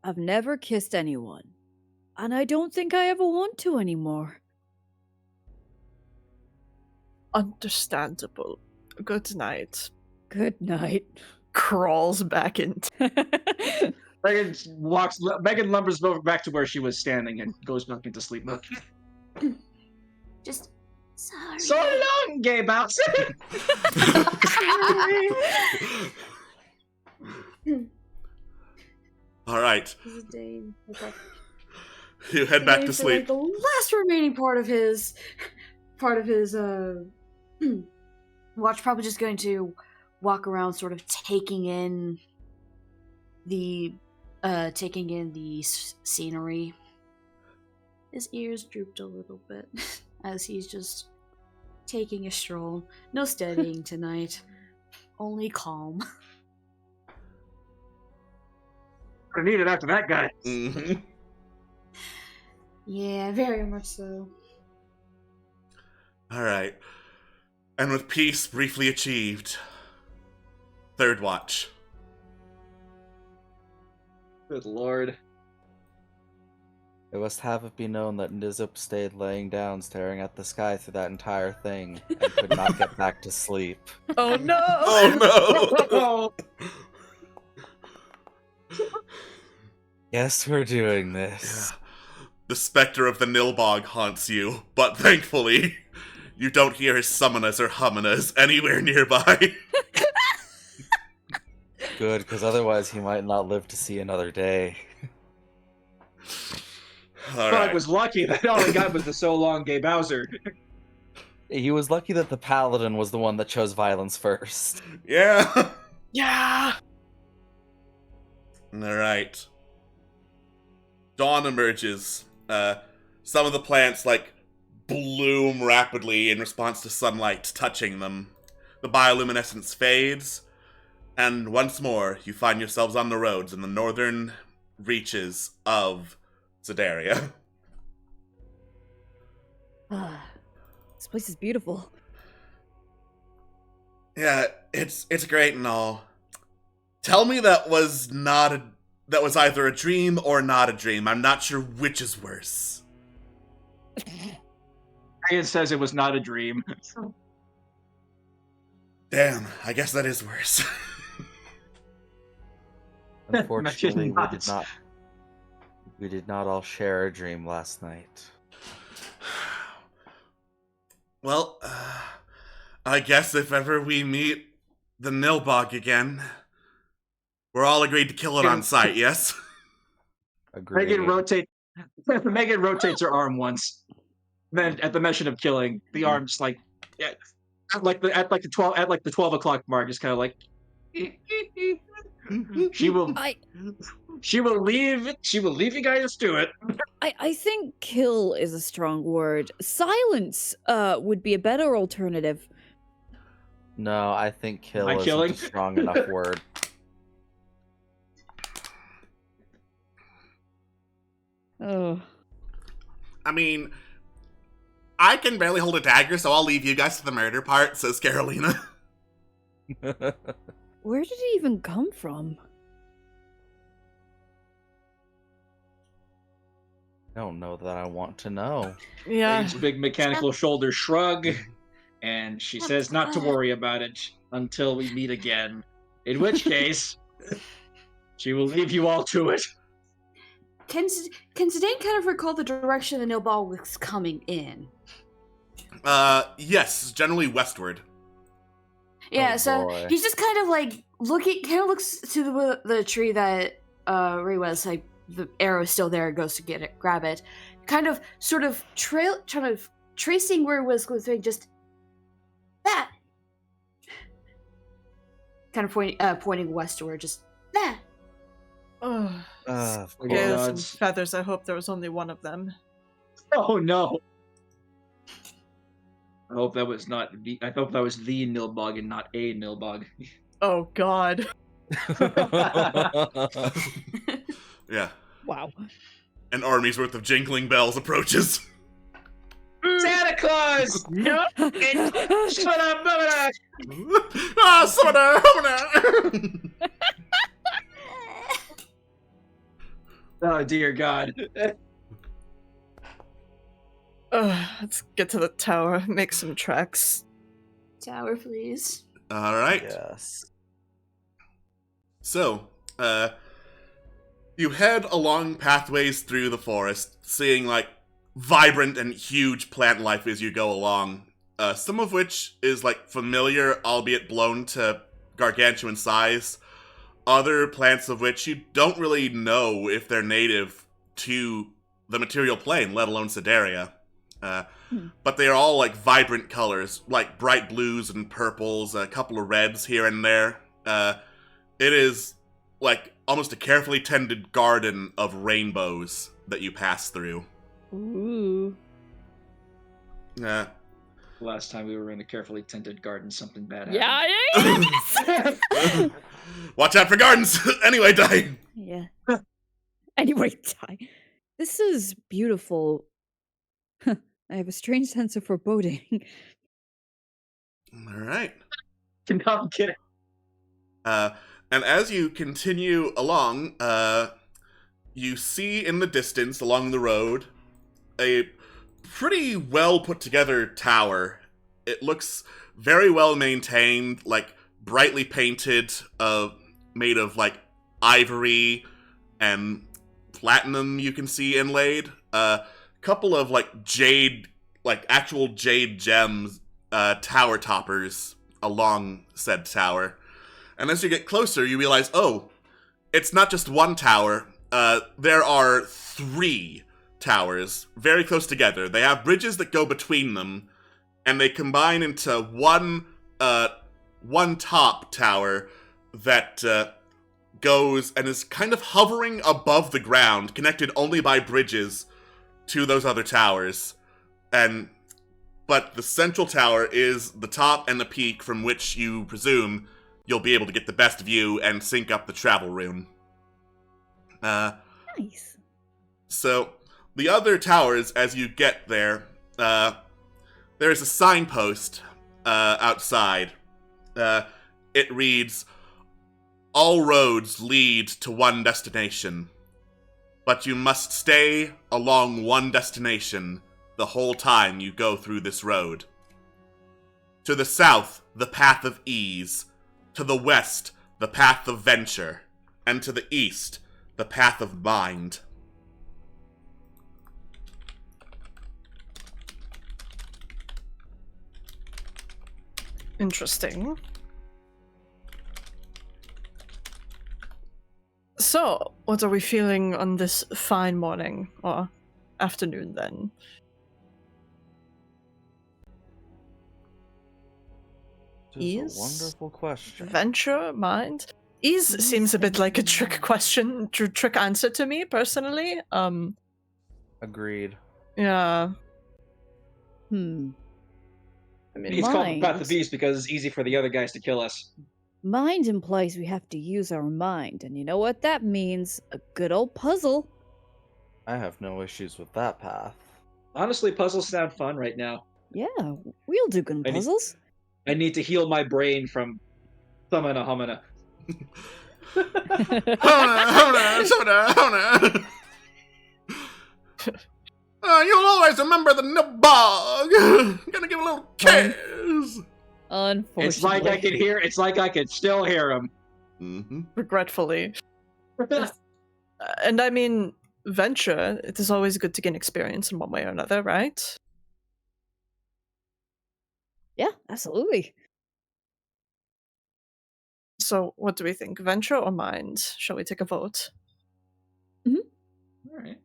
have never kissed anyone, and I don't think I ever want to anymore. Understandable. Good night. Good night. Crawls back in. Megan lumbers back to where she was standing and goes back into sleep mode. Just sorry. So long, gay bouncer. Alright. Okay. You head back to For, sleep. like, the last remaining part of his watch, probably just going to walk around, sort of taking in the scenery. His ears drooped a little bit as he's just taking a stroll. No studying tonight, only calm. I need it after that guy. Mm-hmm. Yeah, very much so. Alright. And with peace briefly achieved, third watch. Good lord. It must have it be known that Nizup stayed laying down staring at the sky through that entire thing and could not get back to sleep. Oh no! Oh no! Yes, we're doing this. Yeah. The specter of the Nilbog haunts you, but thankfully, you don't hear his summoners or hummoners anywhere nearby. Good, because otherwise he might not live to see another day. Frog was lucky that all he got was the so long gay Bowser. He was lucky that the paladin was the one that chose violence first. Yeah. Yeah! Alright. Dawn emerges. Some of the plants, bloom rapidly in response to sunlight touching them. The bioluminescence fades, and once more, you find yourselves on the roads in the northern reaches of Sideria. This place is beautiful. Yeah, it's great and all. Tell me that was either a dream or not a dream. I'm not sure which is worse. Megan says it was not a dream. Damn, I guess that is worse. Unfortunately, we did not all share a dream last night. Well, I guess if ever we meet the Nilbog again, we're all agreed to kill it on sight, yes? Agreed. Megan rotates her arm once. Then at the mention of killing, the arm's like at the 12 o'clock mark, just kind of like she will leave you guys to it. I think kill is a strong word. Silence would be a better alternative. No, I think kill Am I isn't killing? a strong enough word. Oh. I mean, I can barely hold a dagger, so I'll leave you guys to the murder part, says Carolina. Where did it even come from? I don't know that I want to know. Yeah. Paige, big mechanical shoulder shrug, and she says not to worry about it until we meet again. In which case, she will leave you all to it. Can Zidane kind of recall the direction the Nilball was coming in? Yes, generally westward. Yeah, Oh, so boy. he's just kind of like looks to the tree that Ray was like the arrow is still there, goes to get it, grab it, kind of sort of tracing where it was going, just that, kind of pointing westward, just that. Oh, Of Okay. scales and gods. feathers. I hope there was only one of them. Oh no! I hope that was not. I hope that was the Nilbog and not a Nilbog. Oh God. Yeah. Wow. An army's worth of jingling bells approaches. Santa Claus! No! Ah, summoner! Oh dear God! Let's get to the tower. Make some tracks. Tower, please. All right. Yes. So, you head along pathways through the forest, seeing like vibrant and huge plant life as you go along. Some of which is like familiar, albeit blown to gargantuan size. Other plants of which you don't really know if they're native to the material plane, let alone Sideria. But they are all like vibrant colors, like bright blues and purples, a couple of reds here and there. It is like almost a carefully tended garden of rainbows that you pass through. Ooh. Last time we were in a carefully tended garden, something bad Yeah. happened. Watch out for gardens! Anyway, die! Yeah. Anyway, Ty, this is beautiful. I have a strange sense of foreboding. Alright. No, I'm kidding. And as you continue along, you see in the distance along the road a pretty well put together tower. It looks very well maintained, like brightly painted, made of like ivory and platinum you can see inlaid. Couple of like jade, like actual jade gems, tower toppers along said tower. And as you get closer, you realize, oh, it's not just one tower. There are 3 towers very close together. They have bridges that go between them, and they combine into one top tower that goes and is kind of hovering above the ground, connected only by bridges to those other towers. But the central tower is the top and the peak from which you presume you'll be able to get the best view and sync up the travel rune. Nice. So, the other towers, as you get there, there's a signpost outside. It reads, "All roads lead to one destination, but you must stay along one destination the whole time you go through this road. To the south, the path of ease. To the west, the path of venture. And to the east, the path of mind." Interesting. So, what are we feeling on this fine morning or afternoon then? This is a wonderful question. Venture, mind? Ease seems a bit like a trick question, trick answer to me personally. Agreed. Yeah. I I mean, mean, It's called the Path Mind. of Beast because it's easy for the other guys to kill us. Mind implies we have to use our mind, and you know what that means? A good old puzzle. I have no issues with that path. Honestly, puzzles sound fun right now. Yeah, we'll do good I need- puzzles. I need to heal my brain from Summoner Humana. Hona. You'll always remember the nibog. Gonna give a little kiss. Unfortunately. It's like I could hear. It's like I could still hear him. Mm-hmm. Regretfully. And I mean, venture, it is always good to gain experience in one way or another, right? Yeah, absolutely. So, what do we think? Venture or mind? Shall we take a vote? All right.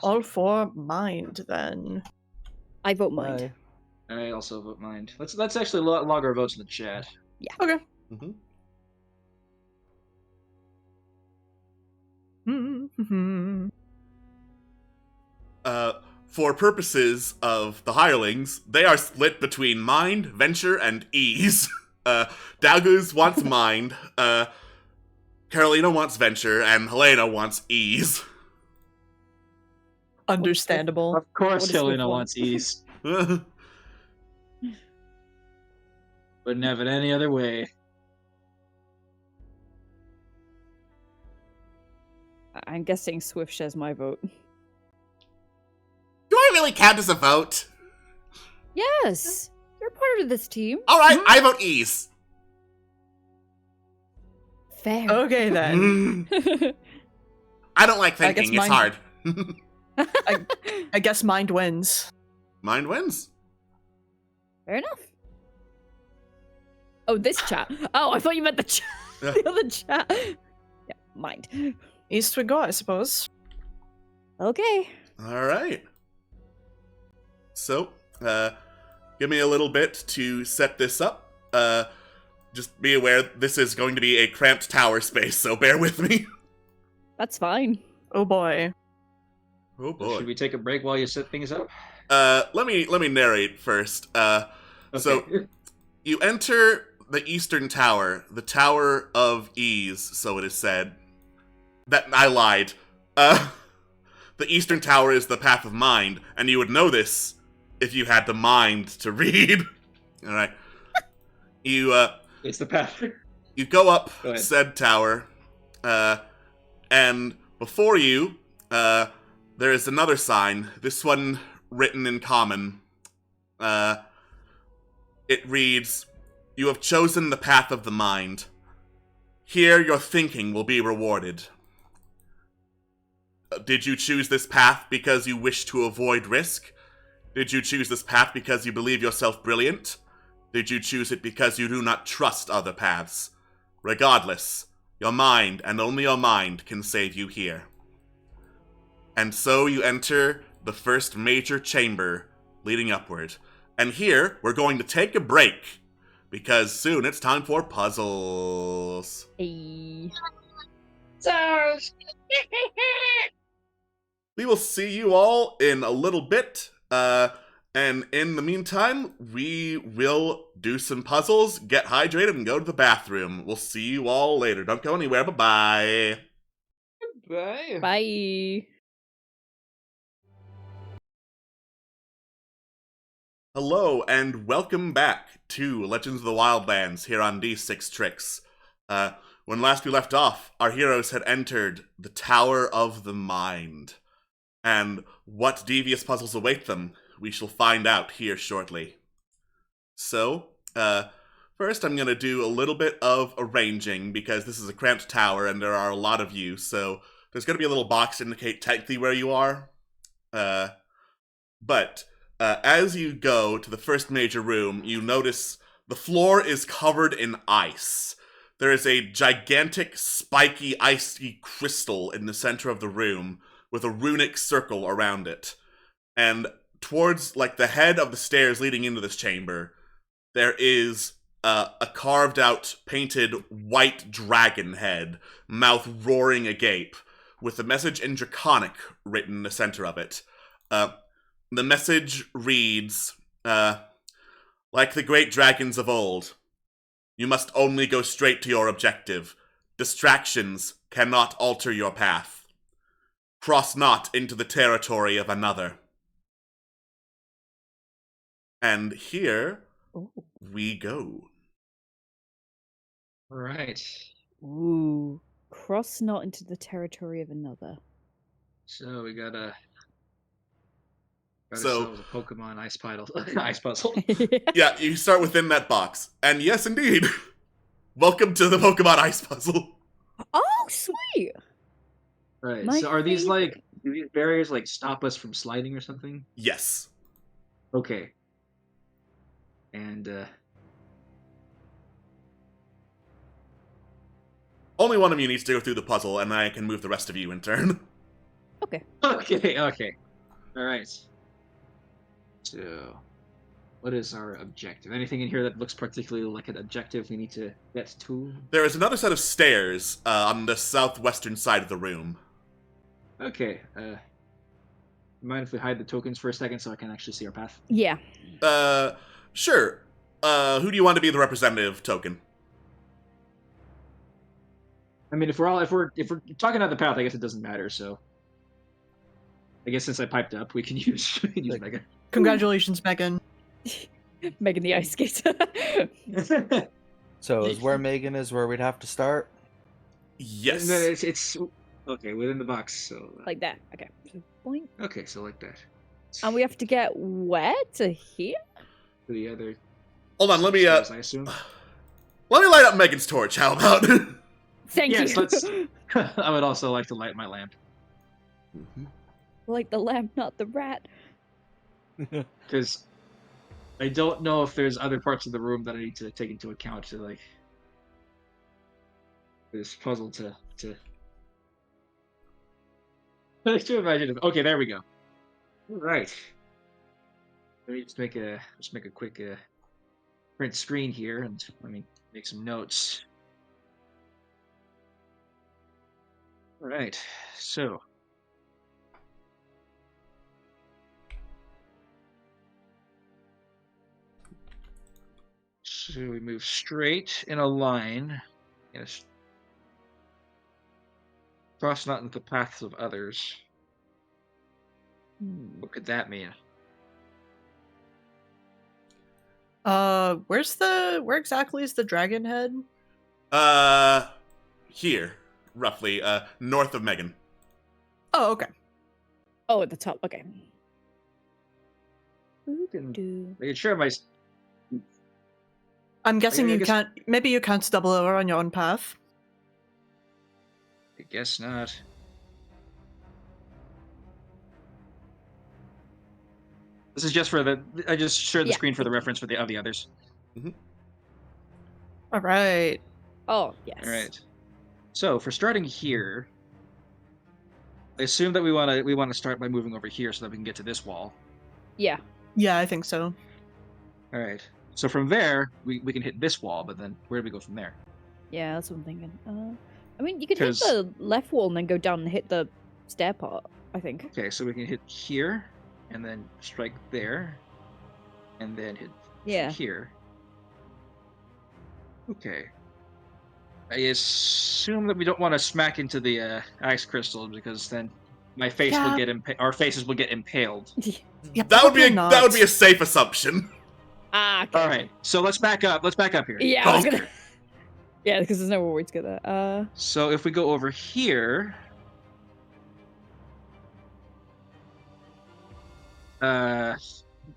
All for mind, then. I vote mind. I also vote mind. Let's actually log our votes in the chat. Okay. Mm-hmm. For purposes of the hirelings, they are split between mind, venture, and ease. Dagus wants mind, Carolina wants venture, and Helena wants ease. Understandable. Of course, What is Helena with wants ease. Wouldn't have it any other way. I'm guessing Swift shares my vote. Do I really count as a vote? Yes! You're part of this team. Alright, I vote ease. Fair. Okay, then. I don't like I guess thinking, it's mine- hard. I guess mind wins. Mind wins. Fair enough. Oh, this chat. Oh, I thought you meant the chat. Yeah. The other chat. Yeah, mind. East we go, I suppose. Okay. Alright. So, give me a little bit to set this up. Just be aware this is going to be a cramped tower space, so bear with me. That's fine. Oh boy. Oh boy. Should we take a break while you set things up? Let me narrate first. So you enter the Eastern Tower, the Tower of Ease, so it is said. That I lied. The Eastern Tower is the Path of Mind, and you would know this if you had the mind to read. All right. It's the path. You go up Go ahead. said tower, and before you, there is another sign. This one written in common. It reads, "You have chosen the path of the mind. Here your thinking will be rewarded." Did you choose this path because you wish to avoid risk? Did you choose this path because you believe yourself brilliant? Did you choose it because you do not trust other paths? Regardless, your mind, and only your mind, can save you here. And so you enter the first major chamber leading upward. And here, we're going to take a break, because soon it's time for puzzles. Hey. We will see you all in a little bit. And in the meantime, we will do some puzzles, get hydrated, and go to the bathroom. We'll see you all later. Don't go anywhere. Bye-bye. Bye. Bye. Hello, and welcome back to Legends of the Wildlands here on D6 Tricks. When last we left off, our heroes had entered the Tower of the Mind. And what devious puzzles await them, we shall find out here shortly. So, first I'm going to do a little bit of arranging, because this is a cramped tower and there are a lot of you, so there's going to be a little box to indicate technically where you are. But as you go to the first major room, you notice the floor is covered in ice. There is a gigantic, spiky, icy crystal in the center of the room, with a runic circle around it. And towards, like, the head of the stairs leading into this chamber, there is a carved-out, painted white dragon head, mouth roaring agape, with a message in Draconic written in the center of it. The message reads, like the great dragons of old, you must only go straight to your objective. Distractions cannot alter your path. Cross not into the territory of another. And here we go. Right. Ooh. Cross not into the territory of another. So we gotta So- it was a Pokemon ice puzzle. Ice puzzle. Yeah, you start within that box. And yes, indeed. Welcome to the Pokemon Ice Puzzle. Oh, sweet. Right. My So are these like favorite. do these barriers like stop us from sliding or something? Yes. Okay. And Only one of you needs to go through the puzzle, and I can move the rest of you in turn. Okay. okay. All right. So, what is our objective? Anything in here that looks particularly like an objective we need to get to? There is another set of stairs on the southwestern side of the room. Okay. Mind if we hide the tokens for a second so I can actually see our path? Yeah. Sure. Who do you want to be the representative token? I mean, if we're talking out the path, I guess it doesn't matter. So, I guess since I piped up, we can use Megan. Congratulations, Megan. Megan the ice skater. So is where Megan is where we'd have to start? Yes. No, it's okay within the box. So like that. Okay. So boink. okay, so like that. And we have to get where to here? To the other. Hold on, let me stairs, I assume. light up Megan's torch. How about? Thank Yes, you. let's. I would also like to light my lamp Like the lamp, not the rat. because I don't know if there's other parts of the room that I need to take into account to like this puzzle to. To imagine. Okay, there we go. All right. Let me just make a quick print screen here and let me make some notes. All right. So. So we move straight in a line. Yes. Cross not into the paths of others. What could that mean? Where exactly is the dragon head? Here, roughly, north of Megan. Oh, okay. Oh, at the top. Okay. Making sure my. I'm guessing I you guess- can't. Maybe you can't double over on your own path. I guess not. This is just for the. I just shared the Yeah. screen for the reference for the others. All right. Oh, yes. All right. So for starting here, I assume that we want to start by moving over here so that we can get to this wall. Yeah. Yeah, I think so. All right. So from there, we can hit this wall, but then where do we go from there? Yeah, that's what I'm thinking. I mean, you could hit 'Cause- the left wall and then go down and hit the stair part, I think. Okay, so we can hit here, and then strike there, and then hit Yeah. here. Okay. I assume that we don't want to smack into the ice crystal because then my face will Yeah. get our faces will get impaled. Yeah, That would be probably that would not. be a safe assumption. Ah, okay. All right, so let's back up. Let's back up here. Yeah, I was Okay. gonna... Yeah, because there's nowhere to go there. So if we go over here,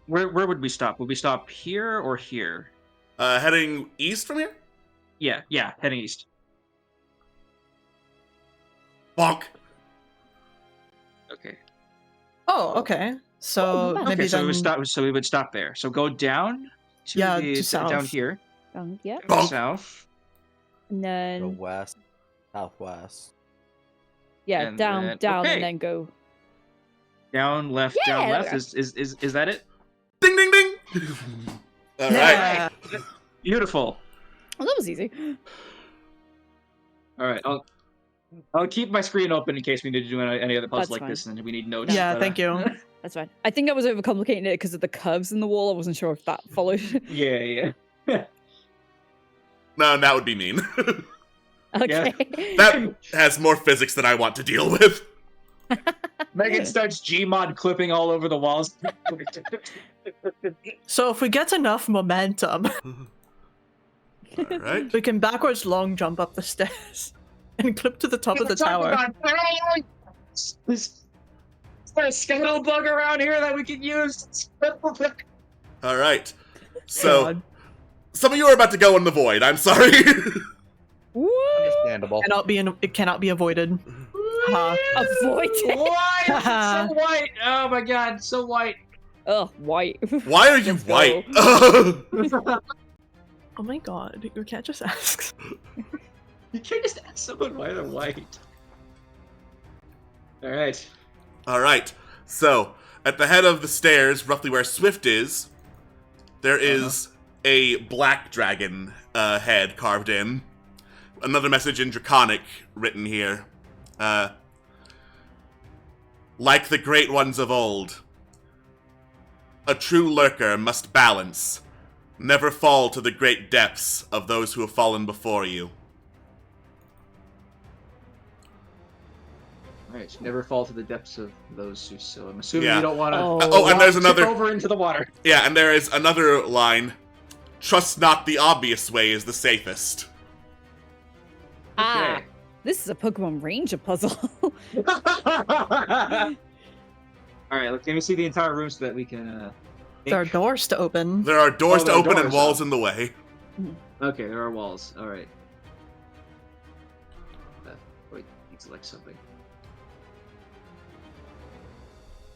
where would we stop? Would we stop here or here? Heading east from here. Yeah, heading east. Bonk. Okay. Oh, okay. So not bad. maybe Okay, so then. we would stop. So we would stop there. So go down to Yeah, the to south. down here, Yeah. Bonk. south, And Go then, west, southwest. yeah, and down, then- down, okay. and then go. down, left, Yeah, down, there left. we Is that it? Ding ding ding. All right. Yeah. Beautiful. Oh, that was easy. All right, I'll keep my screen open in case we need to do any other puzzles That's like fine. this, and we need notes. Yeah, but, thank you. That's fine. I think I was overcomplicating it because of the curves in the wall. I wasn't sure if that followed. Yeah. No, that would be mean. Okay. That has more physics than I want to deal with. Megan starts Gmod clipping all over the walls. So if we get enough momentum, All right. we can backwards long jump up the stairs and clip to the top of the tower. there a scuttlebug around here that we can use? All right. So, God. some of you are about to go in the void. I'm sorry. Woo! Understandable. It cannot be avoided. Avoid it. Why? It's so white. Oh my god, so white. Ugh, white. Why are you Let's go. white? Oh my god, you can't just ask. You can't just ask someone why they're white. Alright. All right. So, at the head of the stairs, roughly where Swift is, there is a black dragon head carved in. Another message in Draconic written here. Like the great ones of old, a true lurker must balance, never fall to the great depths of those who have fallen before you. Alright, never fall to the depths of those who so I'm assuming Yeah. you don't want to Oh, and there's another. over into the water. Yeah, and there is another line. Trust not the obvious way is the safest. Ah, Okay. this is a Pokemon Ranger puzzle. Alright, let me see the entire room so that we can There are think. doors to open. There are doors Oh, to there are open and doors, walls huh? in the way. Okay, there are walls. Alright. Wait, need to select something.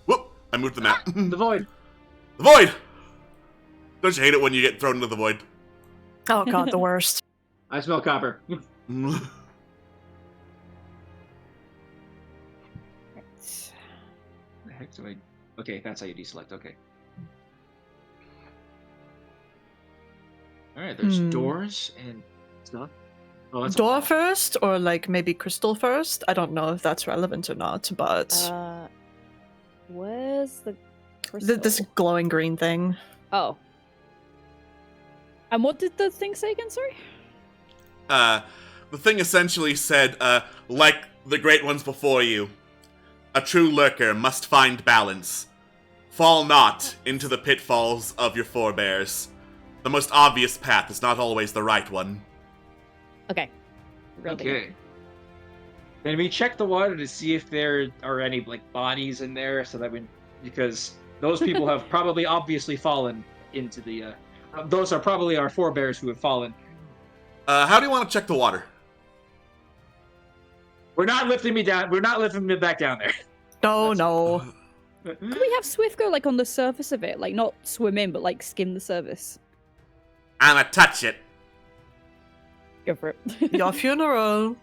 Whoop! I moved the map. The void! The void! Don't you hate it when you get thrown into the void? Oh god, the worst. I smell copper. The heck do I... Okay, that's how you deselect, okay. Alright, there's doors and stuff. Oh, that's a Door wall. first, or like maybe crystal first? I don't know if that's relevant or not, but Where's the crystal? this glowing green thing. Oh. And what did the thing say again, sorry? The thing essentially said, like the great ones before you, a true lurker must find balance. Fall not into the pitfalls of your forebears. The most obvious path is not always the right one. Okay. Real big. Okay. Then we check the water to see if there are any like bodies in there, so that because those people have probably obviously fallen into the. Those are probably our forebears who have fallen. How do you want to check the water? We're not lifting me down. We're not lifting me back down there. No, no. Could we have Swift go like on the surface of it? Like not swim in, but like skim the surface? I'ma touch it. Go for it. Your funeral.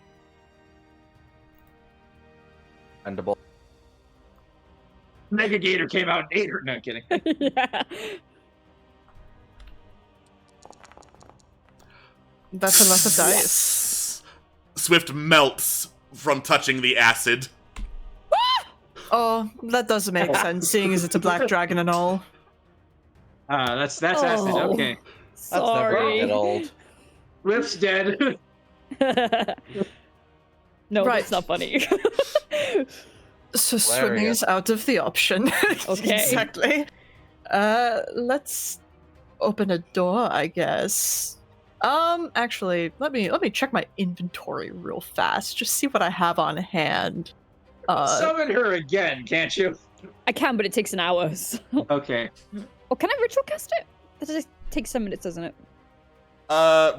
Understandable. Mega Gator came out and ate her. No, I'm kidding. Yeah. That's a lot of dice. Swift melts from touching the acid. Oh, that does make sense, seeing as it's a black dragon and all. That's acid. Oh. Okay. That's never gonna Sorry. get old. Rift's dead. No, Right. that's not funny. So swimming Hilarious. is out of the option. Okay. Exactly. Let's open a door, I guess. Actually, let me check my inventory real fast. Just see what I have on hand. Summon her again, can't you? I can, but it takes an hour. So. Okay. Or can I ritual cast it? That just takes 7 minutes, doesn't it?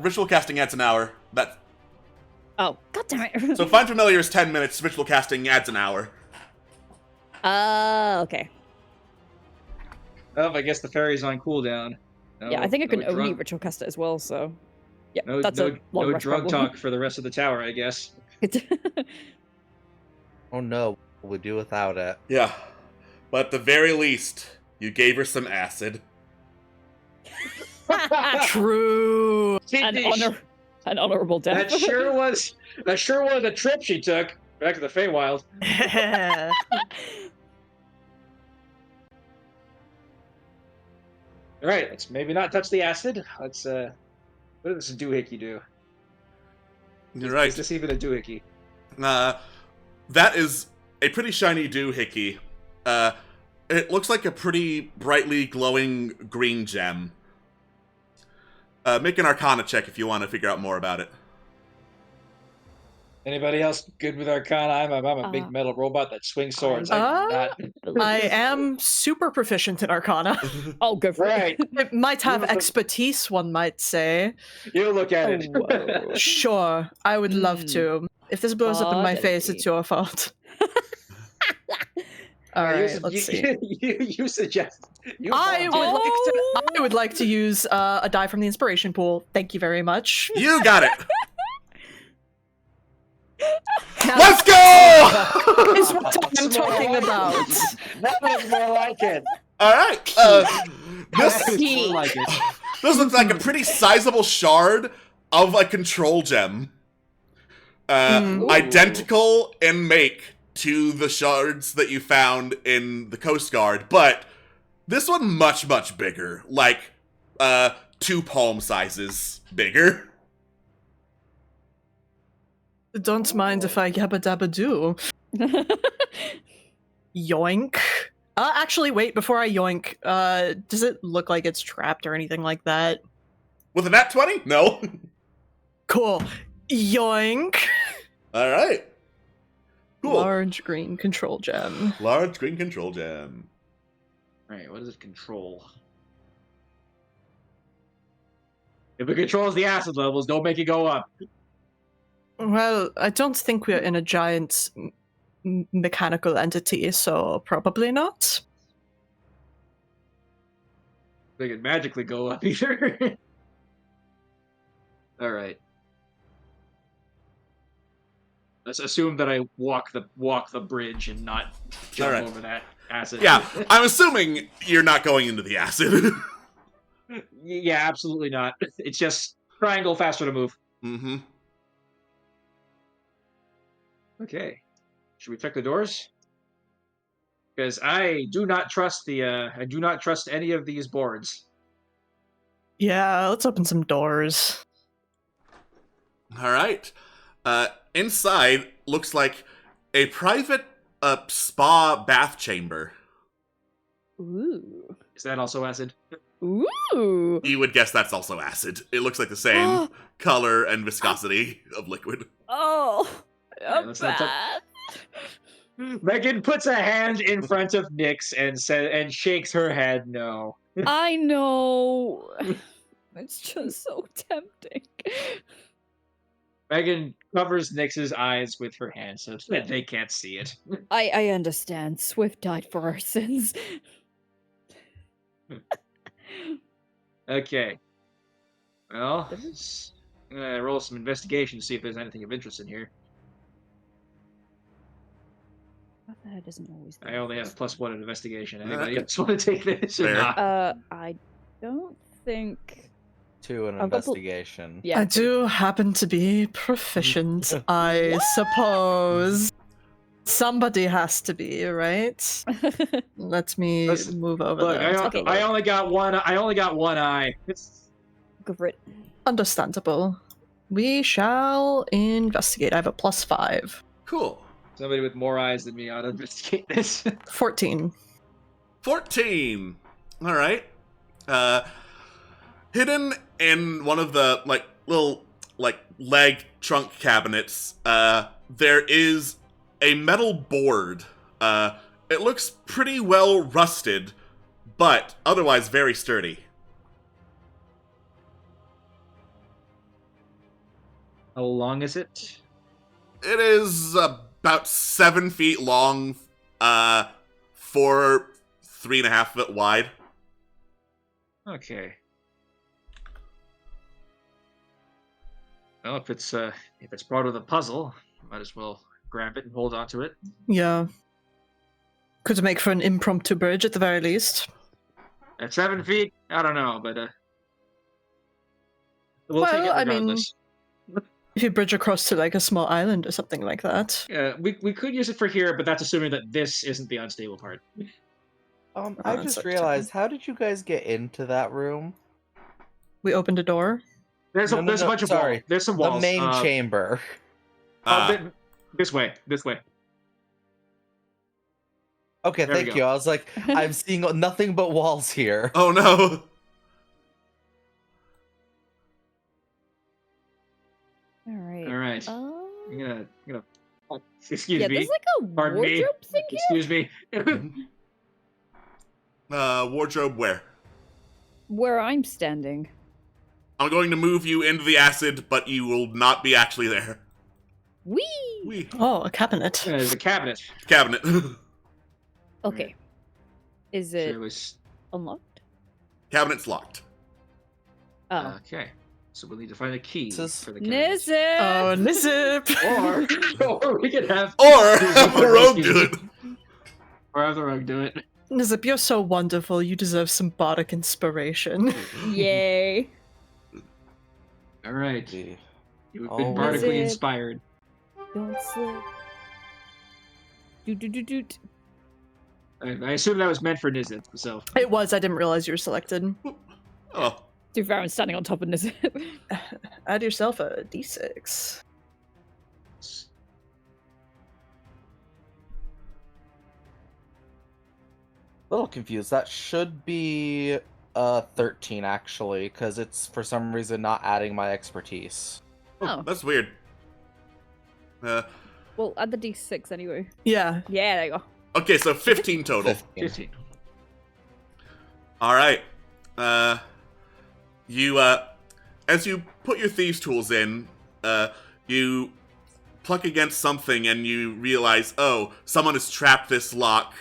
Ritual casting adds an hour. That Oh, god damn it. so find familiar is 10 minutes. Ritual casting adds an hour. Okay. Oh, I guess the fairy's on cooldown. No, Yeah, I think I can no only drug- ritual cast it as well, so. Yeah, No, that's no, a long no rest drug problem. talk for the rest of the tower, I guess. Oh no, we'll do without it. Yeah. But at the very least, you gave her some acid. True. An honorable death. That sure was a trip she took back to the Feywild. All right, let's maybe not touch the acid. Let's what does this doohickey do? You're Is right. this even a doohickey? That is a pretty shiny doohickey. It looks like a pretty brightly glowing green gem. Make an Arcana check if you want to figure out more about it. Anybody else good with Arcana? I'm a big metal robot that swings swords. I do not. I am super proficient in Arcana. I'll go for Right. It might have You look- expertise, one might say. You look at it. Oh, it. whoa. Sure, I would love Mm. to. If this blows up in my face, Bodily. it's your fault. All right, let's see. You suggest. I would like to use a die from the inspiration pool. Thank you very much. You got it. Now, Let's go! is what I'm talking about. That was more like it. All right. That was This more like it. this looks like a pretty sizable shard of a control gem. Ooh. Identical in make to the shards that you found in the Coast Guard, but this one much, much bigger. Like, 2 palm sizes bigger. Don't mind if I yabba dabba do. Yoink. Actually, wait, before I yoink, does it look like it's trapped or anything like that? With a nat 20? No. Cool. Yoink. All right. Cool. Large green control gem. Large green control gem. Alright, what does it control? If it controls the acid levels, don't make it go up. Well, I don't think we're in a giant mechanical entity, so probably not. They could magically go up either. Alright. Let's assume that I walk the bridge and not jump Alright. over that acid. Yeah, I'm assuming you're not going into the acid. Yeah, absolutely not. It's just triangle faster to move. Mm-hmm. Okay. Should we check the doors? Because I do not trust I do not trust any of these boards. Yeah, let's open some doors. All right. Inside looks like a private spa bath chamber. Ooh. Is that also acid? Ooh. You would guess that's also acid. It looks like the same color and viscosity of liquid. Oh. Yeah, let's not talk- Megan puts a hand in front of Nyx and shakes her head no. I know. It's just so tempting. Megan covers Nyx's eyes with her hand so that they can't see it. I understand. Swift died for our sins. Okay. Well, I'm gonna roll some investigation to see if there's anything of interest in here. That isn't always. I only have +1 in investigation. Anybody Okay. else want to take this or Fair. not? I don't think. 2 in I'll go investigation. Yeah. I do happen to be proficient, I suppose. Somebody has to be, right? Let me Listen, move over Look, there. I only got one. I only got one eye. Grit. Understandable. We shall investigate. I have a +5. Cool. Somebody with more eyes than me ought to investigate this. 14. 14. All right. Hidden in one of the little leg trunk cabinets, there is a metal board. It looks pretty well rusted, but otherwise very sturdy. How long is it? It is about 7 feet long, 3.5 foot wide. Okay. Well, if it's part of the puzzle, might as well grab it and hold on to it. Yeah. Could make for an impromptu bridge at the very least. At 7 feet, I don't know, but we'll take it Well, I mean- regardless. If you bridge across to a small island or something like that. We could use it for here, but that's assuming that this isn't the unstable part. I that's just up to realized, how did you guys get into that room? We opened a door. There's a bunch of sorry. walls. There's some The walls. main chamber. This way. Okay, There we thank go. you. I was like, I'm seeing nothing but walls here. Oh no. All right. All right. I'm gonna excuse Yeah, me. there's like a Pardon me. wardrobe thing here. Excuse me. Wardrobe where? Where I'm standing. I'm going to move you into the acid, but you will not be actually there. Wee. Oh, a cabinet. There's a cabinet. Cabinet. Okay. Is So it it was unlocked? Cabinet's locked. Oh. okay. So we'll need to find a key This is- for the cabinet. Nizip! Oh, Nizip! Or we could have Or have the rogue do it. Or have the rogue do it. Nizip, you're so wonderful. You deserve some bardic inspiration. Yay. All right. The- You've Oh, been bardically Nizip. inspired. Don't slip. Doot. I assume that was meant for Nizip, so. It was. I didn't realize you were selected. Oh, Too far, I'm standing on top of Nizip. Add yourself a d6. A little confused. That should be 13 actually, because it's for some reason not adding my expertise. Oh. That's weird. Well, add the d6 anyway. Yeah. Yeah, there you go. Okay, so 15 total. 15. All right. You as you put your thieves' tools in, you pluck against something and you realize, oh, someone has trapped this lock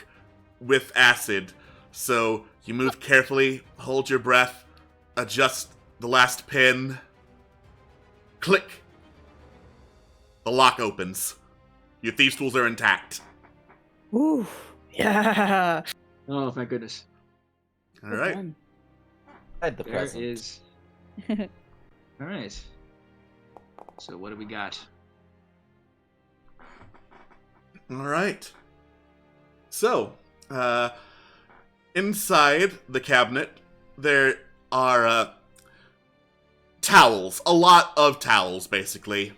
with acid. So you move carefully, hold your breath, adjust the last pin. Click. The lock opens. Your thieves' tools are intact. Ooh. Yeah. Oh, thank goodness. All right. Hide the There present. is. All right. So what do we got? All right. So, inside the cabinet, there are towels. A lot of towels, basically.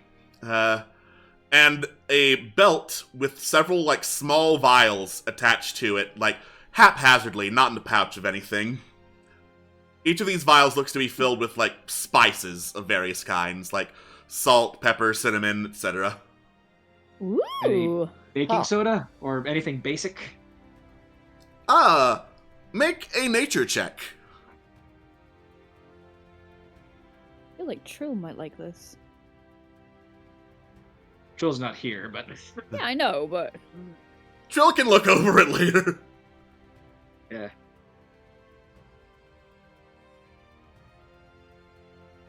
And a belt with several, like, small vials attached to it, like, haphazardly, not in the pouch of anything. Each of these vials looks to be filled with, like, spices of various kinds, like salt, pepper, cinnamon, etc. Ooh. Baking Huh. soda or anything basic? Make a nature check. I feel like Trill might like this. Trill's not here, but Yeah, I know, but Trill can look over it later. yeah.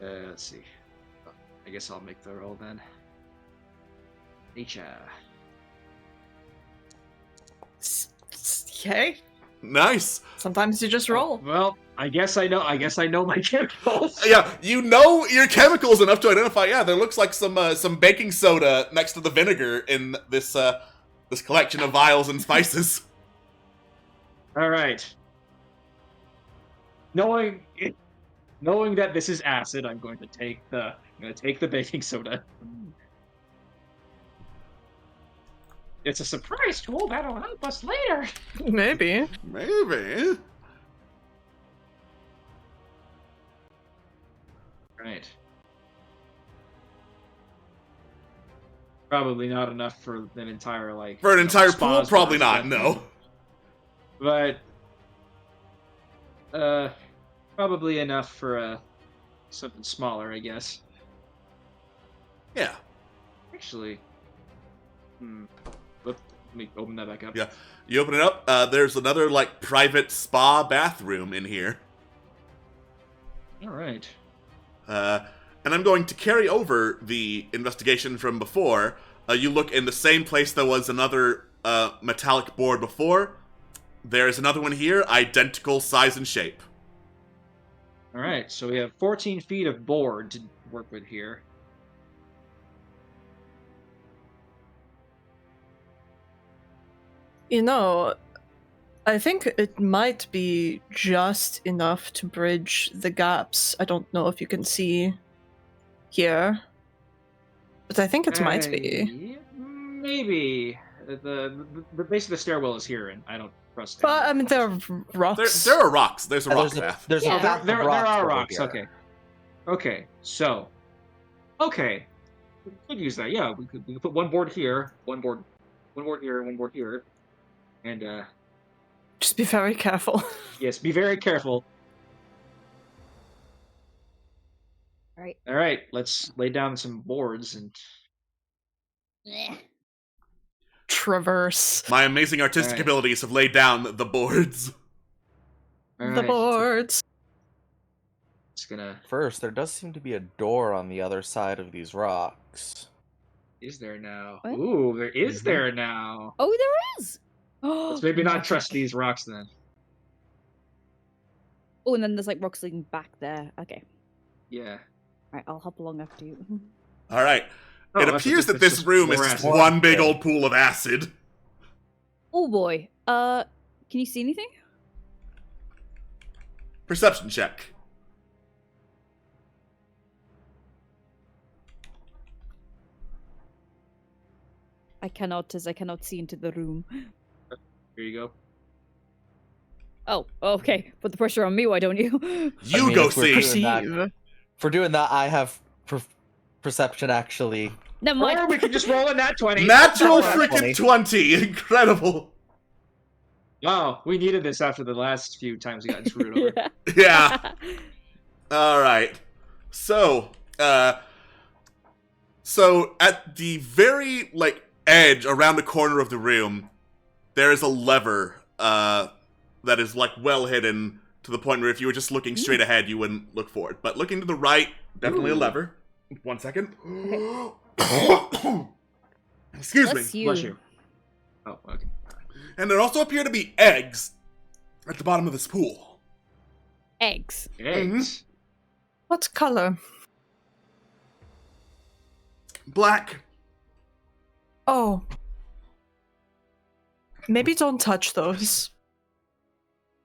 Let's see. I guess I'll make the roll then. Nature. Okay. Nice. Sometimes you just roll. Well, I guess I know my chemicals. Yeah, you know your chemicals enough to identify. Yeah, there looks like some baking soda next to the vinegar in this this collection of vials and spices. All right. Knowing that this is acid, I'm going to take the baking soda. It's a surprise tool that'll help us later. Maybe. Maybe. Right. Probably not enough for an entire For an entire pool, spas, probably but- not. No. But probably enough for something smaller, I guess. Yeah. Actually, let me open that back up. Yeah. You open it up. There's another like private spa bathroom in here. All right. And I'm going to carry over the investigation from before. You look in the same place there was another metallic board before. There's another one here, identical size and shape. All right. So we have 14 feet of board to work with here. You know, I think it might be just enough to bridge the gaps. I don't know if you can see here, but I think it might be. Maybe the base of the stairwell is here, and I don't trust it. But I mean, there are rocks. There are rocks. There's a rock There's path. there's Yeah. a path there of rocks are over rocks. here. Okay. Okay. So. Okay. could use that. Yeah, we could put one board here, one board here, one board here, and Just be very careful. yes, be very careful. All right, let's lay down some boards and Traverse My amazing artistic Alright. abilities have laid down the boards. all the right, boards. It's gonna. First, there does seem to be a door on the other side of these rocks. Is there now? What? Ooh, there is Mhm. there now. Oh, there is. Let's maybe not trust these rocks then. Oh, and then there's like rocks leading back there. Okay. Yeah. Alright, I'll hop along after you. All right. Oh, It that's appears just- that this just room is more just acid. one big Yeah. old pool of acid. Oh boy. Can you see anything? Perception check. I cannot, as I cannot see into the room. Here you go. Oh, okay. Put the pressure on me, why don't you? You mean, go if we're see. Perceive. For doing that, I have perception actually. Never Or we mind. can just roll a nat 20. Natural Nat freaking 20. 20. Incredible. Wow, we needed this after the last few times we got screwed over. Yeah. All right. So at the very edge around the corner of the room, there is a lever that is well hidden to the point where if you were just looking straight ahead, you wouldn't look for it. But looking to the right, definitely a Ooh. lever. 1 second. Excuse me. Bless you. Bless you. Oh, okay. And there also appear to be eggs at the bottom of this pool. Eggs. Eggs. What color? Black. Oh. Maybe don't touch those.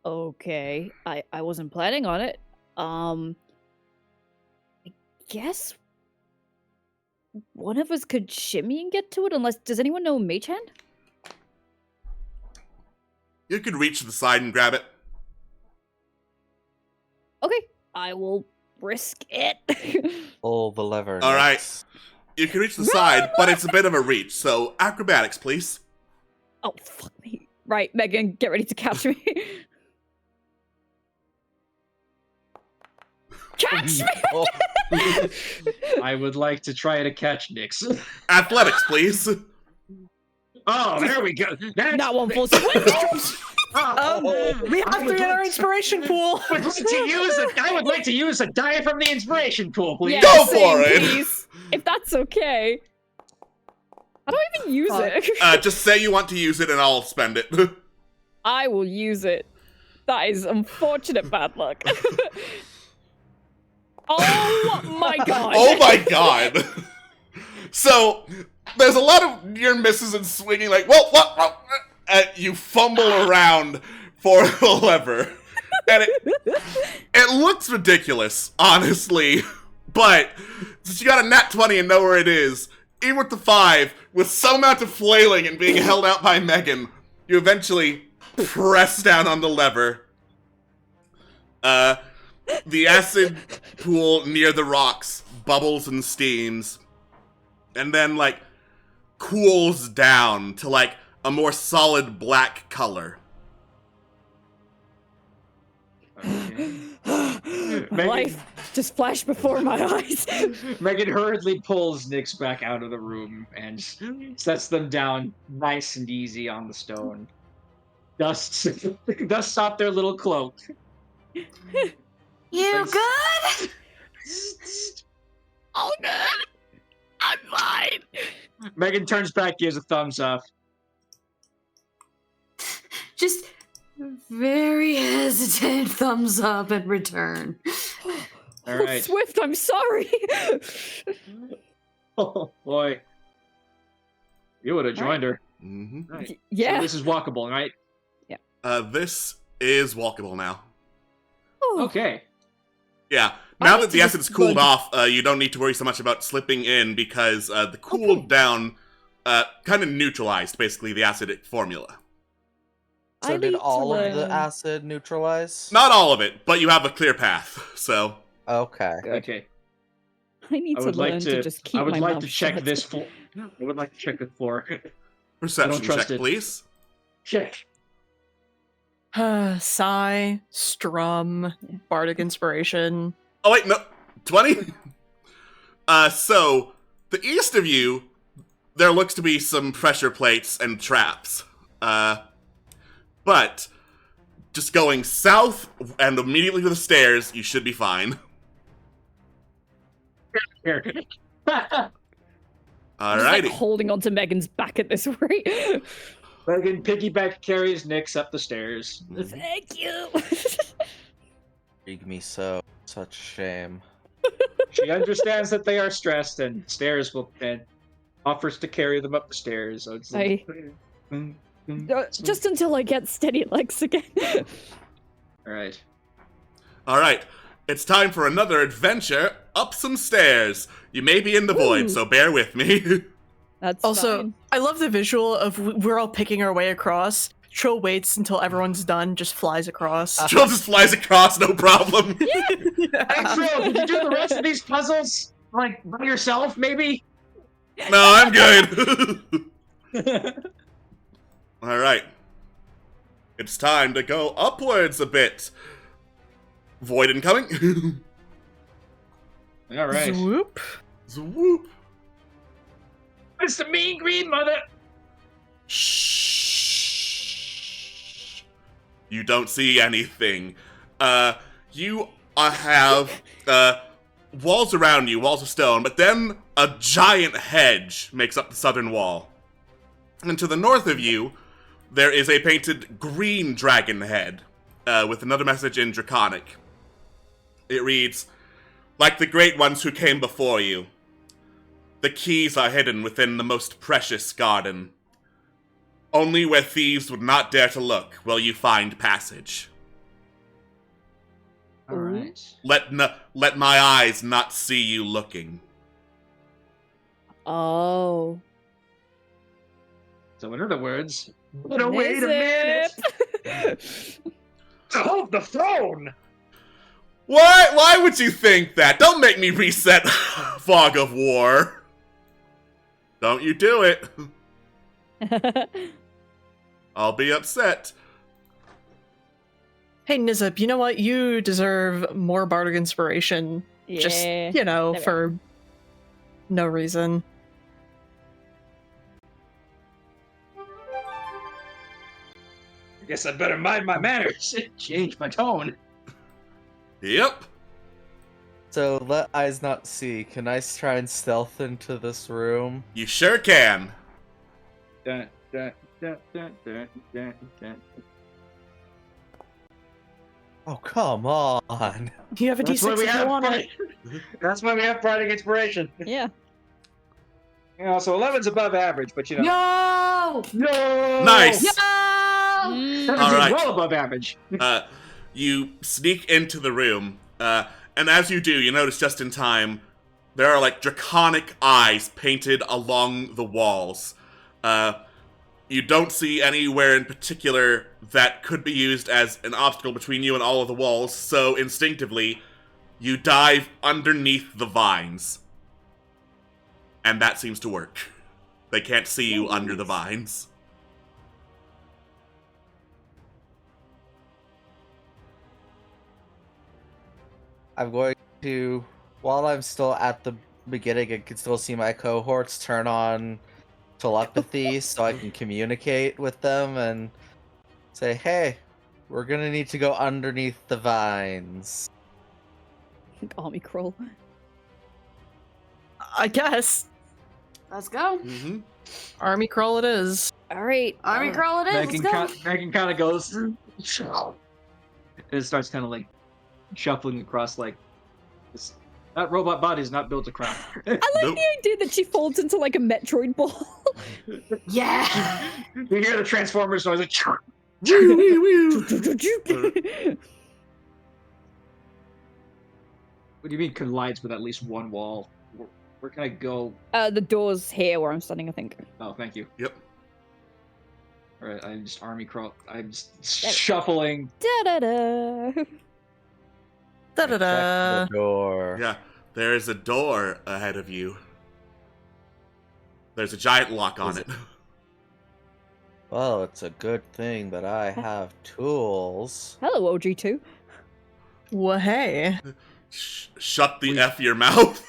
Okay. I wasn't planning on it. I guess one of us could shimmy and get to it, unless does anyone know Mage Hand? You could reach to the side and grab it. Okay. I will risk it. Pull the lever. All right. Nix. You can reach the side, but it's a bit of a reach. So acrobatics, please. Oh fuck me. Right, Megan, get ready to catch me. Catch me! Oh, I would like to try to catch Nyx. Athletics, please. Oh, there we go. Not one full swing. We have to get our inspiration pool. I would like to use it. I would like to use a die from the inspiration pool, please. Yeah, Go same, for it. please. If that's okay. How do I even use Fuck. it? Just say you want to use it and I'll spend it. I will use it. That is unfortunate bad luck. Oh my god. Oh my god. So, there's a lot of near misses and swinging what? You fumble around for the lever. And it looks ridiculous, honestly. But, since you got a nat 20 and know where it is, even with the 5, with some amount of flailing and being held out by Megan, you eventually press down on the lever. The acid pool near the rocks bubbles and steams, and then, cools down to, a more solid black color. Okay. Life just flashed before my eyes. Megan hurriedly pulls Nyx back out of the room and sets them down nice and easy on the stone. Dusts off their little cloak. You Thanks. good? Oh no. I'm fine. Megan turns back, gives a thumbs up. Just very hesitant thumbs up in return. All right. Swift, I'm sorry. Oh boy. You would have joined her. Mm-hmm. Right. Yeah. So this is walkable, right? This is walkable now. Oh. Okay. Yeah, I now need that to the just acid's cooled run. off, you don't need to worry so much about slipping in because the cooled Okay. down kind of neutralized, basically, the acid formula. so I did need to all of the learn- acid neutralize? Not all of it, but you have a clear path, so... Okay. Good. Okay. I need I to would learn like to just keep I would my like mouth to check shut. this floor. I would like to check the floor. Perception trust check, it. please. Check. Sigh, strum, bardic inspiration. Oh wait, no, 20. So the east of you, there looks to be some pressure plates and traps. But just going south and immediately to the stairs, you should be fine. Here. Just, Alrighty. like, holding onto Megan's back at this rate. Megan piggyback carries Nyx up the stairs. Thank you. Freak me so. Such shame. She understands that they are stressed and offers to carry them up the stairs. So it's like, Just until I get steady legs again. Alright. Alright. It's time for another adventure up some stairs. You may be in the void, Ooh. so bear with me. That's Also, fine. I love the visual of we're all picking our way across. Trill waits until everyone's done, just flies across. Trill just flies across, no problem. Hey, Trill, did you do the rest of these puzzles? Like, by yourself, maybe? No, I'm good. Alright. It's time to go upwards a bit. Void incoming. Alright. Swoop. Swoop. It's the mean green mother! Shh. You don't see anything. You have walls around you, walls of stone, but then a giant hedge makes up the southern wall. And to the north of you, there is a painted green dragon head, with another message in Draconic. It reads, "Like the great ones who came before you, the keys are hidden within the most precious garden. Only where thieves would not dare to look will you find passage. Alright. Let my eyes not see you looking." Oh. So in other words, but wait a minute! Hold the throne! Why would you think that? Don't make me reset Fog of War. Don't you do it. I'll be upset. Hey, Nizup, you know what? You deserve more bardic inspiration. Just, Yeah. you know, There we for no reason. I guess I better mind my manners. Change my tone. Yep. So, let eyes not see. Can I try and stealth into this room? You sure can. Dun, dun, dun, dun, dun, dun, dun. Oh, come on. You have a That's why D6 we if you have want it. That's why we have bardic inspiration. Yeah. You know, so 11's above average, but you know. No! No! Nice. No! Mm. 17's All right. well above average. You sneak into the room, and as you do, you notice just in time, there are like draconic eyes painted along the walls. You don't see anywhere in particular that could be used as an obstacle between you and all of the walls, so instinctively, you dive underneath the vines. And that seems to work. They can't see you under the vines. I'm going to, while I'm still at the beginning, I can still see my cohorts turn on telepathy so I can communicate with them and say, hey, we're gonna need to go underneath the vines. Army crawl. I guess. Let's go. Mm-hmm. Army crawl it is. All right. Army crawl it is. Let's go. Megan kind of goes. And it starts kind of like shuffling across like this. That robot body is not built to crawl. I like Nope. the idea that she folds into like a Metroid ball. Yeah. You hear the Transformers noise. Like, what do you mean collides with at least one wall? Where can I go? The door's here where I'm standing, I think. Oh, thank you. Yep. All right, I'm just army crawl. I'm just There we go. shuffling. Da da da. Da da da. Check the door. Yeah. There is a door ahead of you. There's a giant lock on Is it. Well, it's a good thing that I have tools. Hello, OG2. Well, hey. Shut the F your mouth.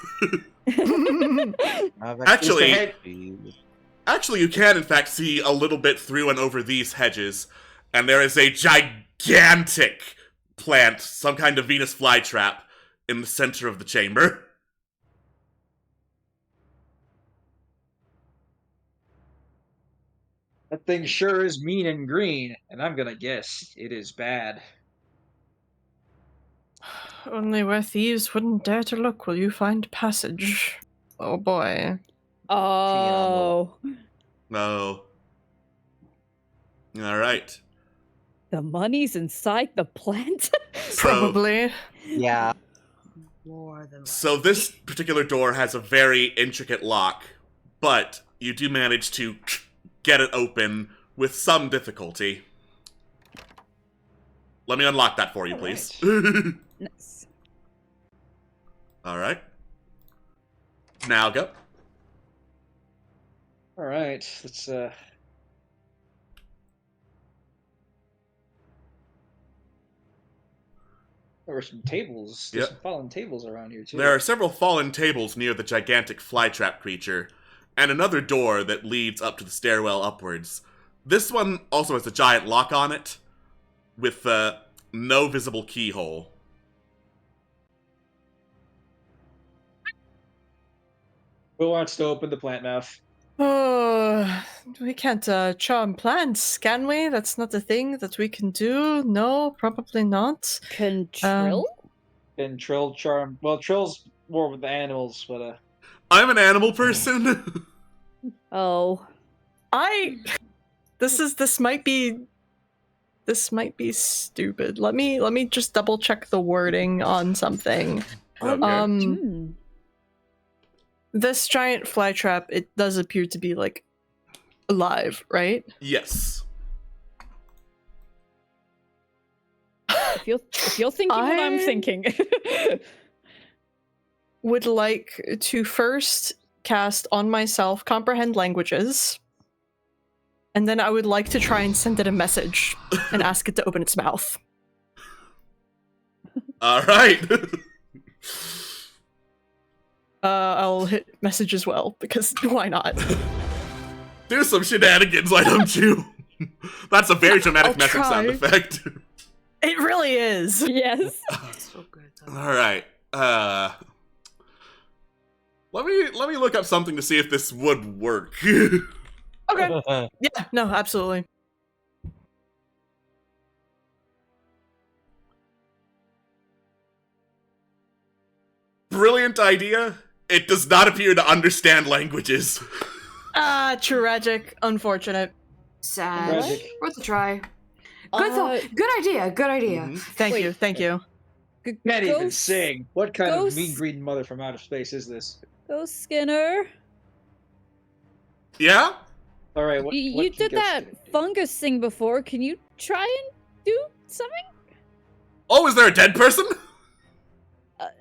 Actually, you can in fact see a little bit through and over these hedges, and there is a gigantic plant, some kind of Venus flytrap, in the center of the chamber. That thing sure is mean and green, and I'm gonna guess it is bad. Only where thieves wouldn't dare to look will you find passage. Oh boy. Oh. No. Alright. The money's inside the plant? Probably. Yeah. More than So this particular door has a very intricate lock, but you do manage to get it open with some difficulty. Let me unlock that for you, please. Nice. Alright. Now go. All right, let's There were some tables. There's Yep. some fallen tables around here too. There are several fallen tables near the gigantic flytrap creature, and another door that leads up to the stairwell upwards. This one also has a giant lock on it, with no visible keyhole. Who wants to open the plant mouth? Oh, we can't charm plants, can we? That's not a thing that we can do. No, probably not. Can Trill? And Trill charm. Well, Trill's more with the animals, but I'm an animal person. Oh. This might be stupid. Let me just double check the wording on something. Okay. This giant flytrap, it does appear to be like alive, right? Yes. If you're thinking what I'm I- thinking. Would like to first cast on myself comprehend languages, and then I would like to try and send it a message and ask it to open its mouth. Alright. I'll hit message as well, because why not? Do some shenanigans, why don't you? That's a very dramatic I'll message sound try. effect. It really is. Yes. so good. Though. Alright. Let me look up something to see if this would work. Okay. Yeah, no, absolutely. Brilliant idea. It does not appear to understand languages. Ah, tragic. Unfortunate. Sad. Tragic. Worth a try. Good thought. Good idea. Good idea. Mhm. Thank Wait. you, thank you. can't even sing. What kind go of mean s- green mother from outer space is this? Go Skinner. Yeah? All right, what You can did Ghost that Skinner do? fungus thing before. Can you try and do something? Oh, is there a dead person?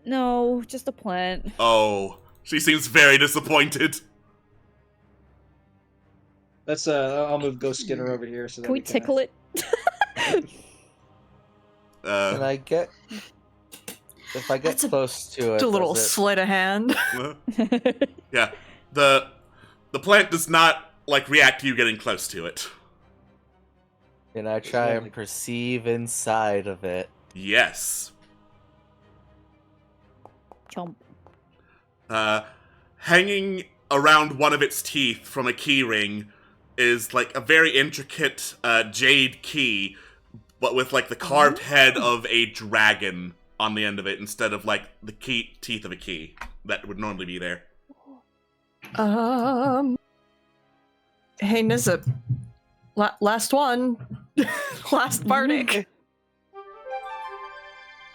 No, just a plant. Oh, she seems very disappointed. Let's I'll move Ghost Skinner over here so that Can we tickle it? Can I get? If I get That's a- close to it, Just a little does it- sleight of hand. Yeah. The plant does not like react to you getting close to it. Can I try that and like- perceive inside of it? Yes. Chomp. Hanging around one of its teeth from a key ring is like a very intricate jade key, but with like the carved head of a dragon on the end of it instead of like the teeth of a key that would normally be there. Hey, Nizip. Last one. Last Bardic.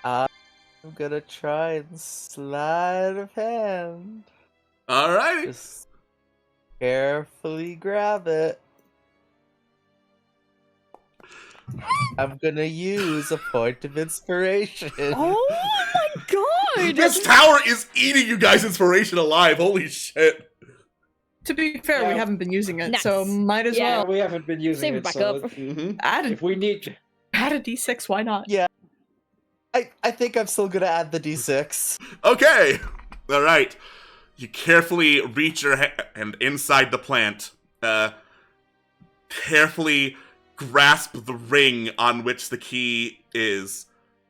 I'm gonna try and sleight of hand. Alrighty. Just carefully grab it. I'm gonna use a point of inspiration. Oh my This tower is eating you guys' inspiration alive. Holy shit. To be fair, we Yeah. haven't been using it, Nice. so might as Yeah. well We haven't been using Save it it, back so up. add if we need... add a d6. Why not? Yeah. I think I'm still gonna add the d6. Okay. All right. You carefully reach your hand inside the plant. Carefully grasp the ring on which the key is,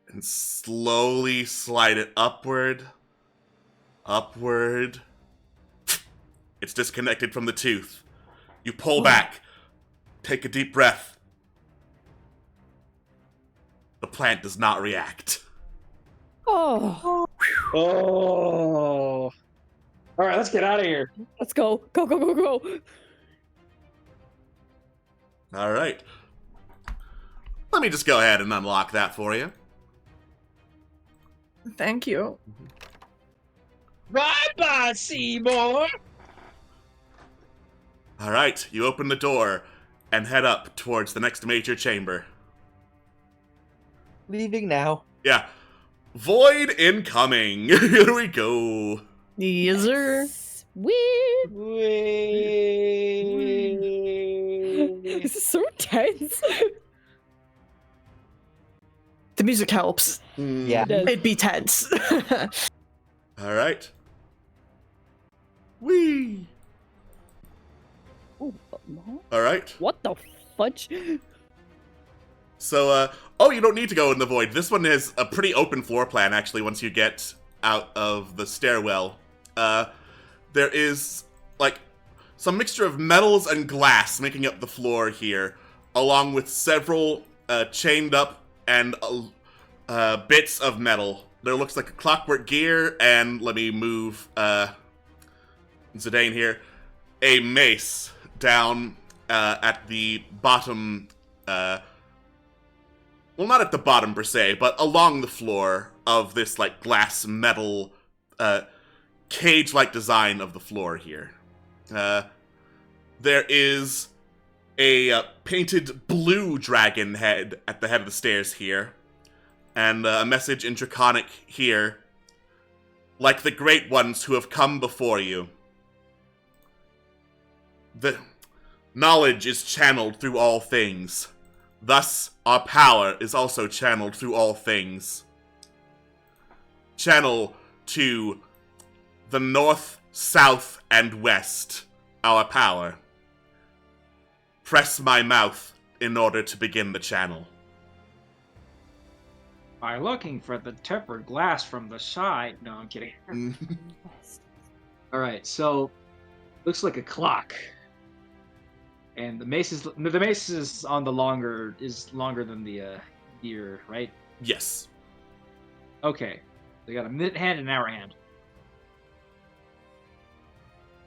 and slowly slide it upward. Upward. It's disconnected from the tooth. You pull back. Take a deep breath. The plant does not react. Oh, Oh. Alright, let's get out of here. let's go. Go, go, go, go. All right. Let me just go ahead and unlock that for you. Thank you. Bye-bye, Seymour! All right, you open the door and head up towards the next major chamber. Leaving now. Yeah. Void incoming. Here we go. Yes, sir. Weird. Whee! This is so tense. The music helps. Yeah. It'd be tense. All right. Whee. Ooh, All right. what the fudge? So, you don't need to go in the void. This one is a pretty open floor plan, actually, once you get out of the stairwell. There is, like, some mixture of metals and glass making up the floor here, along with several chained up and bits of metal. There looks like a clockwork gear, and let me move Zidane here, a mace down at the bottom, well, not at the bottom per se, but along the floor of this, like, glass metal cage-like design of the floor here. There is a painted blue dragon head at the head of the stairs here, and a message in Draconic here. Like the great ones who have come before you, the knowledge is channeled through all things. Thus, our power is also channeled through all things. Channel to the north, south, and west, our power. Press my mouth in order to begin the channel. By looking for the tempered glass from the side. No, I'm kidding. Alright, so looks like a clock. And the mace is on the longer than the gear, right? Yes. Okay. They got a minute hand and an hour hand.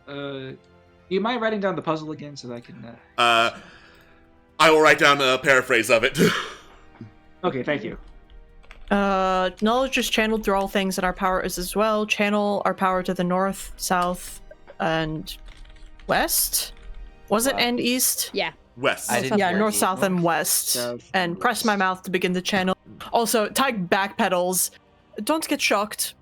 Do you mind writing down the puzzle again so that I can I will write down a paraphrase of it. Okay, thank you. Knowledge is channeled through all things, and our power is as well. Channel our power to the north, south, and west. Was it and east? Yeah. West. I didn't Yeah, hear north, you. south, and west. South, And press my west. mouth to begin the channel. Also, Tyke backpedals. Don't get shocked.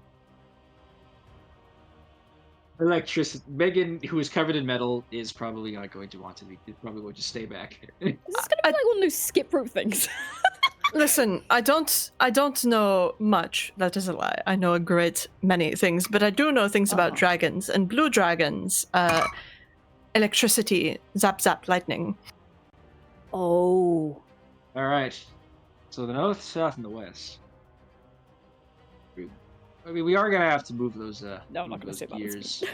Electricity. Megan, who is covered in metal, is probably not going to want to be. Is probably going to stay back. This is gonna be like one of those skip rope things. Listen, I don't know much. That is a lie. I know a great many things, but I do know things about dragons and blue dragons. Electricity, zap zap, lightning. Oh. All right. So the north, south, and the west. I mean, we are gonna have to move those. No, I'm not gonna say about this. gears.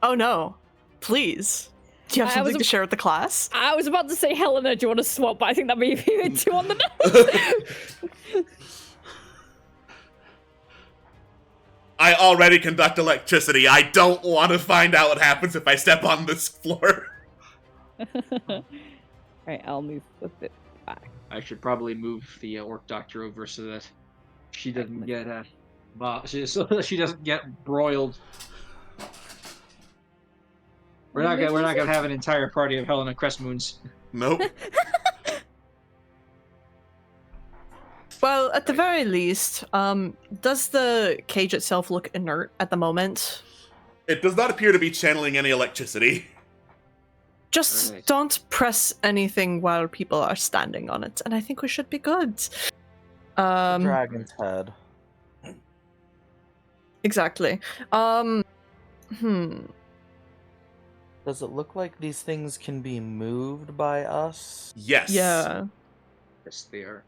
Oh no, please. Do you have I was something to share with the class? I was about to say, Helena, do you want to swap? But I think that may be a bit too on the nose. I already conduct electricity. I don't want to find out what happens if I step on this floor. Alright, I'll move a bit back. I should probably move the orc doctor over so that she doesn't get so that she doesn't get broiled. We're not gonna have an entire party of Helena Crestmoons. Nope. Well, at the Right. very least, does the cage itself look inert at the moment? It does not appear to be channeling any electricity. Just Right. don't press anything while people are standing on it, and I think we should be good. The dragon's head. Exactly. Does it look like these things can be moved by us? Yes. Yeah. Yes, they are.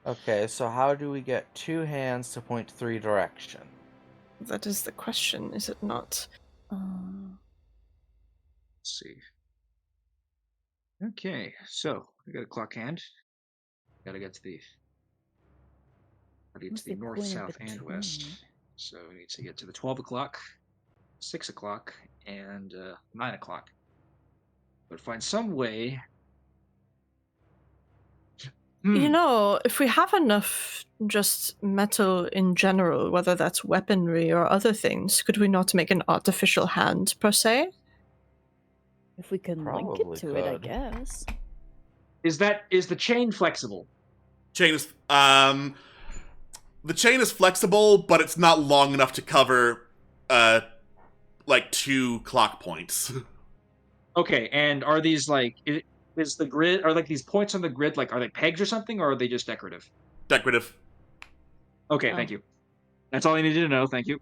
Okay, so how do we get 2 hands to point 3 direction? That is the question, is it not? Let's see. Okay, so we got a clock hand. Gotta get to the What's the north, point in south, and between? west. So we need to get to the 12 o'clock, 6 o'clock, and 9 o'clock. But find some way. You know, if we have enough just metal in general, whether that's weaponry or other things, could we not make an artificial hand, per se? If we can link Probably it to it, I could. guess. Is the chain flexible? Chain is the chain is flexible, but it's not long enough to cover like 2 clock points. Okay, and are these like is the grid, are like these points on the grid, like, are they pegs or something, or are they just decorative? Decorative. Okay, Oh. thank you. That's all I needed to know. Thank you.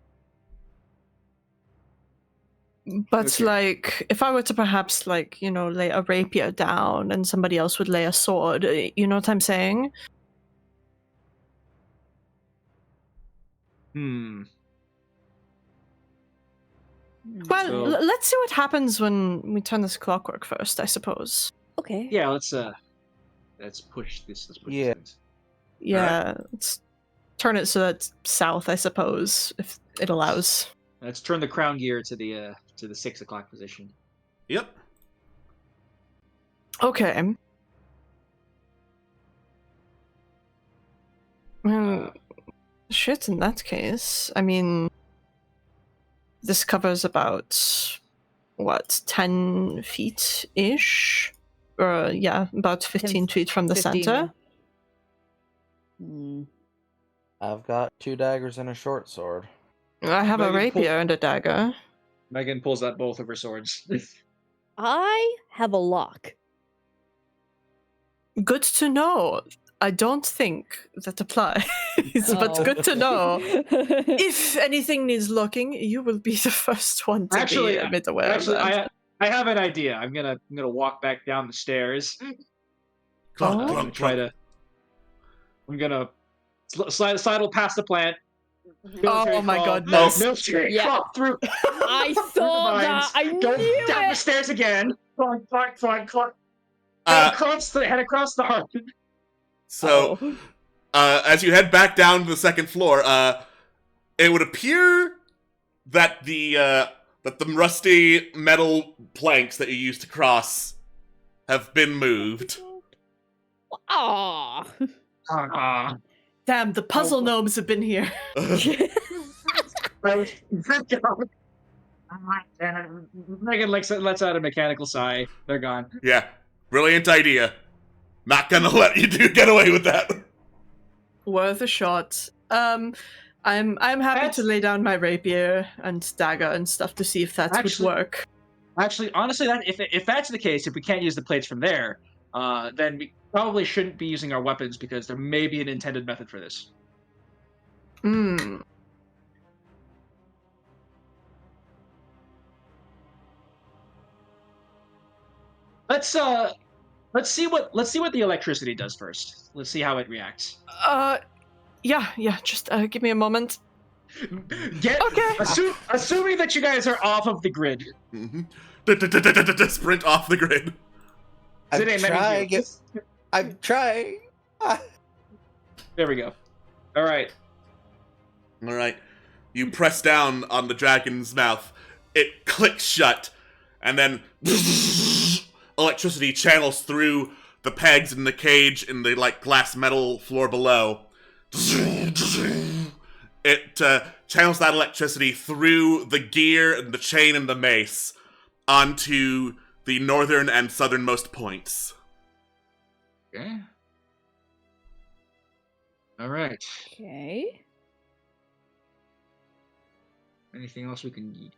But Okay. like, if I were to perhaps like, lay a rapier down and somebody else would lay a sword, you know what I'm saying? Hmm. Well, So- let's see what happens when we turn this clockwork first, I suppose. Okay. Yeah, let's push this. Let's push Yeah. this. Yeah, let's turn it so that's south, I suppose, if it allows. Let's turn the crown gear to the 6 o'clock position. Yep. Okay. Well, shit, in that case, I mean, this covers about, 10 feet-ish? Yeah, about 15 feet from the 15, center. yeah. Hmm. I've got 2 daggers and a short sword. I have a Megan, pull- rapier and a dagger. Megan pulls out both of her swords. I have a lock. Good to know. I don't think that applies, but Oh. good to know. If anything needs looking, you will be the first one to Actually, be a bit aware Actually, of that. I have an idea. I'm gonna walk back down the stairs. Clunk, Oh. I'm clunk, gonna try clunk. to. I'm gonna sidle past the plant. Oh my crawl, goodness. Military Yeah. crawl through. I through the saw vines, that. I go knew down the it. stairs again. Clunk, clunk, clunk, clunk. Uh, Head across the heart. so Oh. as you head back down to the second floor, it would appear that the rusty metal planks that you used to cross have been moved. Aw. Damn, the puzzle Oh. gnomes have been here. Megan lets out a mechanical sigh. They're gone. Yeah, brilliant idea. Not gonna let you get away with that. Worth a shot. I'm happy That's- to lay down my rapier and dagger and stuff to see if that Actually- would work. Actually, honestly, if that's the case, if we can't use the plates from there, then we probably shouldn't be using our weapons because there may be an intended method for this. Hmm. Let's see what the electricity does first. Let's see how it reacts. Yeah, just give me a moment. Okay. Assuming that you guys are off of the grid. Mhm. Sprint off the grid. I'm Zidane, that trying. means you. I'm trying. There we go. All right. All right. You press down on the dragon's mouth. It clicks shut, and then electricity channels through the pegs in the cage in the glass metal floor below. It channels that electricity through the gear and the chain and the mace onto the northern and southernmost points. Okay. All right. Okay. Anything else we can eat?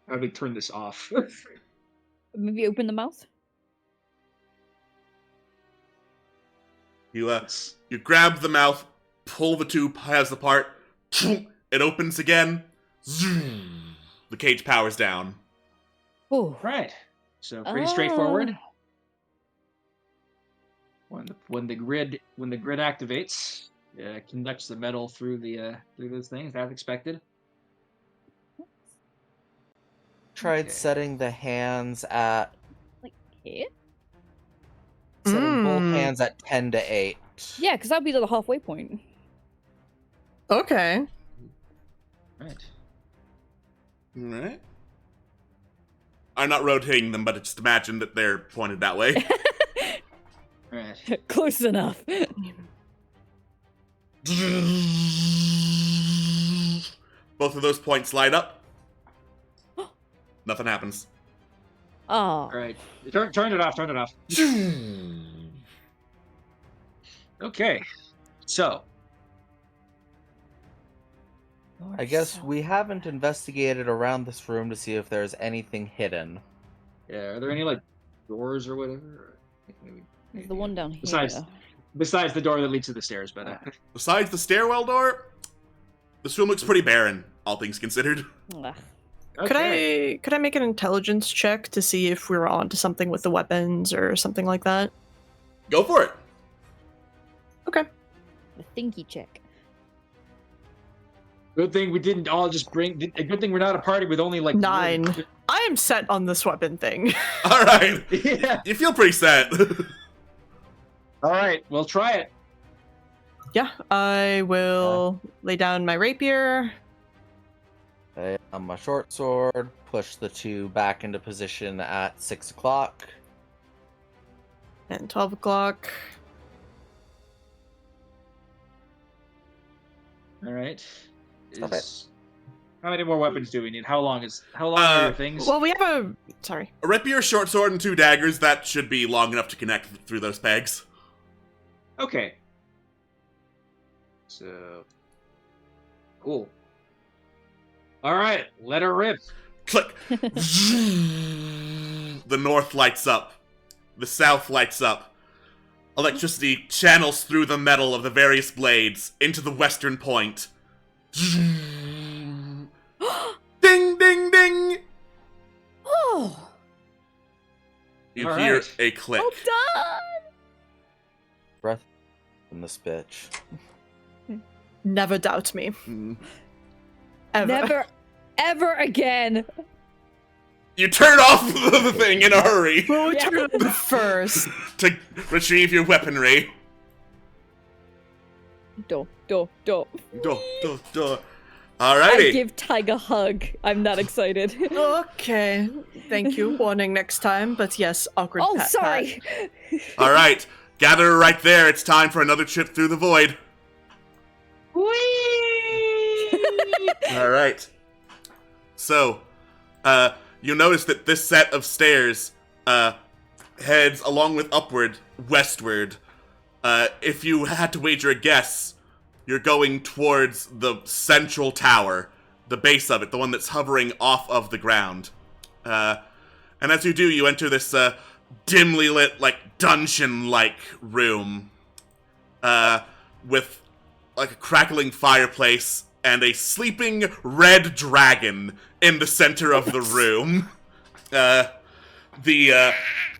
How do we turn this off? Maybe open the mouth. You grab the mouth, pull the two halves apart. It opens again. Zoom. The cage powers down. Oh. Right. So pretty straightforward. When the grid activates, it conducts the metal through those things as expected. Tried Okay. setting the hands at Like here? setting both hands at 10 to 8. Yeah, because that'd be the halfway point. Okay. Right. Alright. I'm not rotating them, but just imagine that they're pointed that way. Right. Close enough. Both of those points light up. Nothing happens. Oh. All right. Turn it off. Turn it off. Okay. So. I guess we haven't investigated around this room to see if there's anything hidden. Yeah. Are there any like doors or whatever? Maybe There's the one down here. Besides the door that leads to the stairs, but. Besides the stairwell door, this room looks pretty barren, all things considered. Ugh. Okay. Could I make an intelligence check to see if we were onto something with the weapons or something like that? Go for it. Okay. The thinky check. Good thing we didn't all just bring. A good thing we're not a party with only like 9. I am set on this weapon thing. All right. Yeah. You feel pretty set. All right. We'll try it. Yeah, I will lay down my rapier. Okay, on my short sword, push the two back into position at 6 o'clock. And 12 o'clock. All right. Stop it. How many more weapons do we need? How long are your things? Well, we have a... Sorry. A rapier, short sword, and 2 daggers. That should be long enough to connect through those pegs. Okay. So. Cool. All right. Let her rip. Click. The north lights up. The south lights up. Electricity channels through the metal of the various blades into the western point. Ding, ding, ding! Oh. You All hear right. a click. Well done. Breath in this bitch. Never doubt me. Mm. Ever. Never, ever again. You turn off the thing in a hurry Well, we Yeah. turn it on first. to retrieve your weaponry. Do. Duh, duh, duh. I Alrighty. give Tiger a hug. I'm not excited. Okay. Thank you. Warning next time. But yes, awkward Oh, pat, sorry. Alright. Gather right there. It's time for another trip through the void. Alright. So, you notice that this set of stairs heads along with upward, westward. If you had to wager a guess, you're going towards the central tower, the base of it, the one that's hovering off of the ground. And as you do, you enter this dimly lit, like, dungeon-like room with, like, a crackling fireplace and a sleeping red dragon in the center of the room. There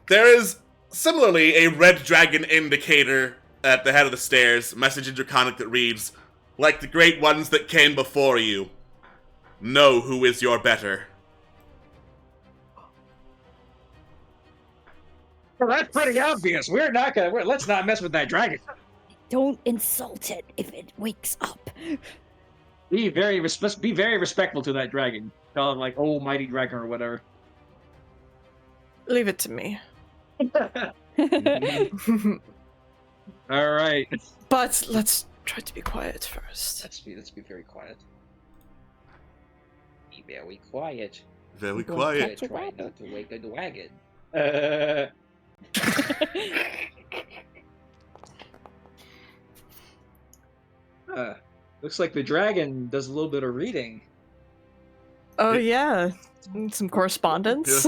is similarly a red dragon indicator at the head of the stairs, message in Draconic that reads, "Like the great ones that came before you, know who is your better." Well, that's pretty obvious. Let's not mess with that dragon. Don't insult it if it wakes up. Be very respectful to that dragon. Call him like, "Oh, mighty dragon" or whatever. Leave it to me. All right. But let's try to be quiet first. Let's be very quiet. Be very quiet. Very Don't quiet. touch it. Try not to wake the dragon. Uh, looks like the dragon does a little bit of reading. Oh yeah, some correspondence.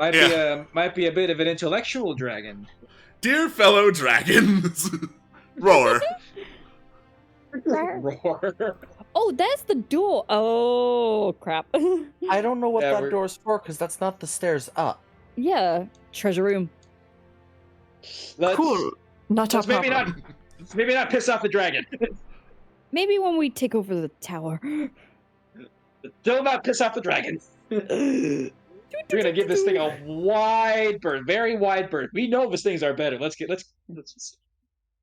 Yeah. Might be a bit of an intellectual dragon. Dear fellow dragons, roar. Roar. Oh, that's the door. Oh, crap. I don't know what Yeah, that we're- door's for, because that's not the stairs up. Yeah, treasure room. Let's, Cool. Not our Let's maybe problem. not piss off the dragon. Maybe when we take over the tower. Do not piss off the dragon. We're gonna give this thing a wide berth, very wide berth. We know these things are better. Let's just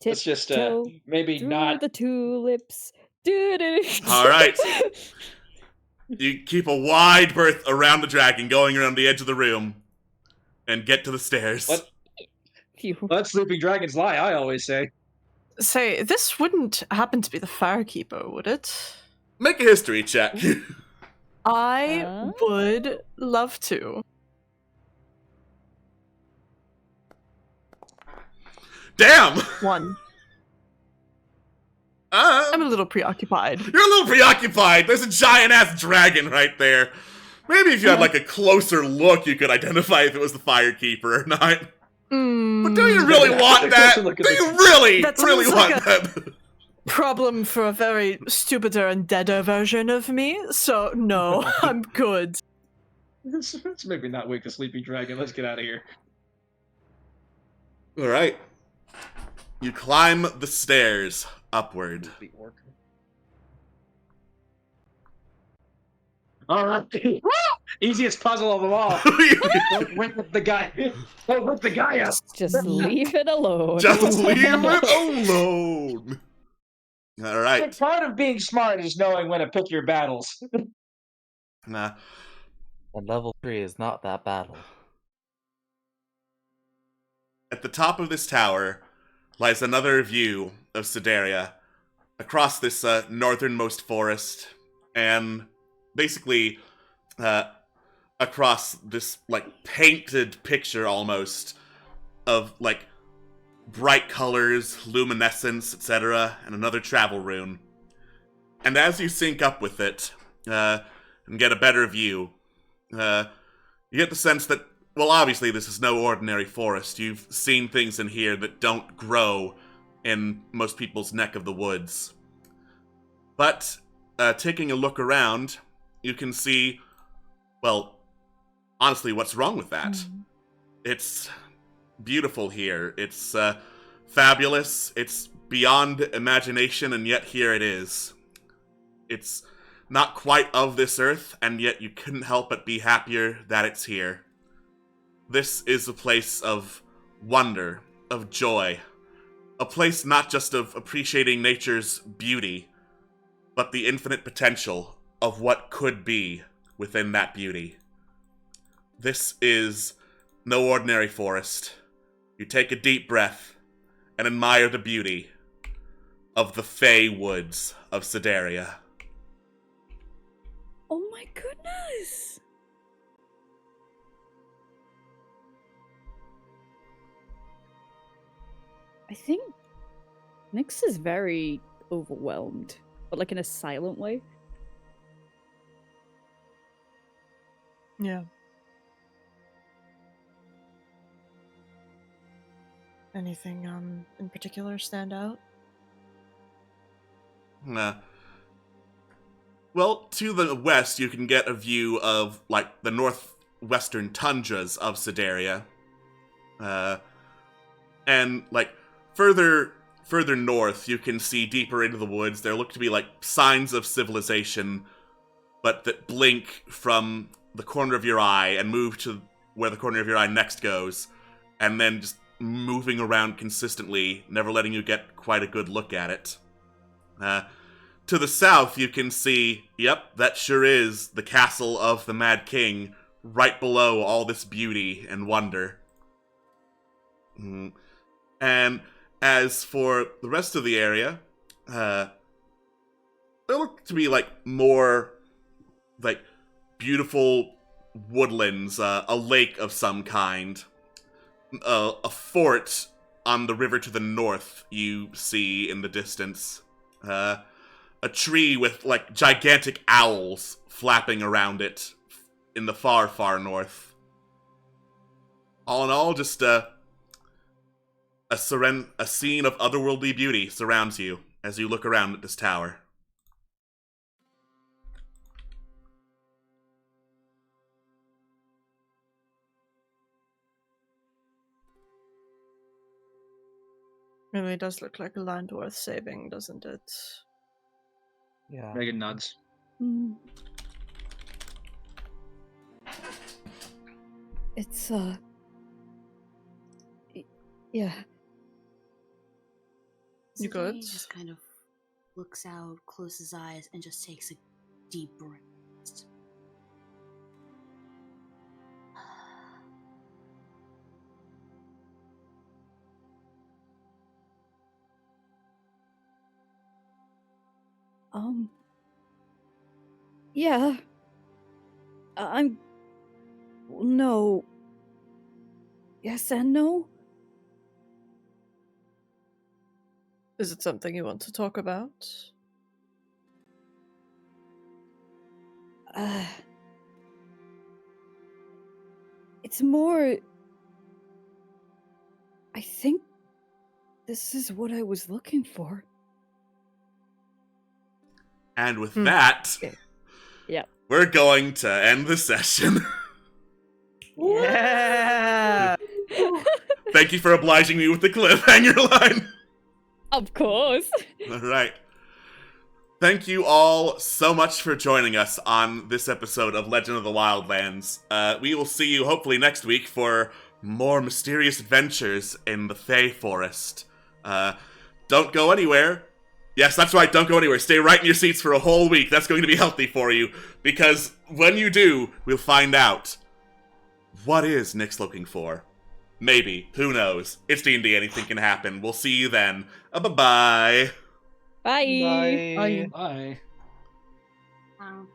Tiptoe maybe through not. the tulips. Doo-doo. All right. You keep a wide berth around the dragon, going around the edge of the room, and get to the stairs. What? Phew. Let sleeping dragons lie. I always say. Say, this wouldn't happen to be the Firekeeper, would it? Make a history check. I would love to. Damn! 1. I'm Uh, a little preoccupied. you're a little preoccupied. There's a giant-ass dragon right there. Maybe if you had, like, a closer look, you could identify if it was the Firekeeper or not. But do you really want that? Do Look at you this. really, That really sounds want like that? Problem for a very stupider and deader version of me, so no, I'm good. Let's maybe not wake the sleeping dragon. Let's get out of here. All right. You climb the stairs upward. The orc. All right. Easiest puzzle of them all. Don't wake the guy. Don't wake the guy up. Just leave it alone. Just leave it alone. All right. Part of being smart is knowing when to pick your battles. Nah. And level 3 is not that battle. At the top of this tower lies another view of Sideria across this northernmost forest, and basically across this like painted picture almost of like bright colors, luminescence, etc., and another travel rune. And as you sync up with it and get a better view, you get the sense that, well, obviously this is no ordinary forest. You've seen things in here that don't grow in most people's neck of the woods. But taking a look around, you can see, well, honestly, what's wrong with that? It's beautiful here. It's fabulous. It's beyond imagination, and yet here it is. It's not quite of this earth, and yet you couldn't help but be happier that it's here. This is a place of wonder, of joy. A place not just of appreciating nature's beauty, but the infinite potential of what could be within that beauty. This is no ordinary forest. You take a deep breath and admire the beauty of the Fey Woods of Sideria. Oh my goodness! I think Nyx is very overwhelmed, but like in a silent way. Yeah. Anything in particular stand out? Well, to the west, you can get a view of, like, the northwestern tundras of Sideria. And, like, further north, you can see deeper into the woods. There look to be, like, signs of civilization, but that blink from the corner of your eye and move to where the corner of your eye next goes, and then just moving around consistently, never letting you get quite a good look at it. To the south, you can see, yep, that sure is the castle of the Mad King, right below all this beauty and wonder. And as for the rest of the area, they look to be like more like beautiful woodlands, a lake of some kind. a fort on the river to the north you see in the distance. A tree with, like, gigantic owls flapping around it in the far, far north. All in all, just a scene of otherworldly beauty surrounds you as you look around at this tower. Really does look like a land worth saving, doesn't it? Yeah. Megan nods. Mm. It's yeah. You good? He just kind of looks out, closes his eyes, and just takes a deep breath. Yeah. I'm no. Yes and no. Is it something you want to talk about? It's more. I think this is what I was looking for. And with that, Yeah. we're going to end the session. Yeah! Thank you for obliging me with the cliffhanger line. Of course. All right. Thank you all so much for joining us on this episode of Legend of the Wildlands. We will see you hopefully next week for more mysterious adventures in the Fey Forest. Don't go anywhere. Yes, that's right, don't go anywhere. Stay right in your seats for a whole week. That's going to be healthy for you. Because when you do, we'll find out. What is Nyx looking for? Maybe. Who knows? It's D&D. Anything can happen. We'll see you then. Bye-bye. Bye. Bye. Bye. Wow.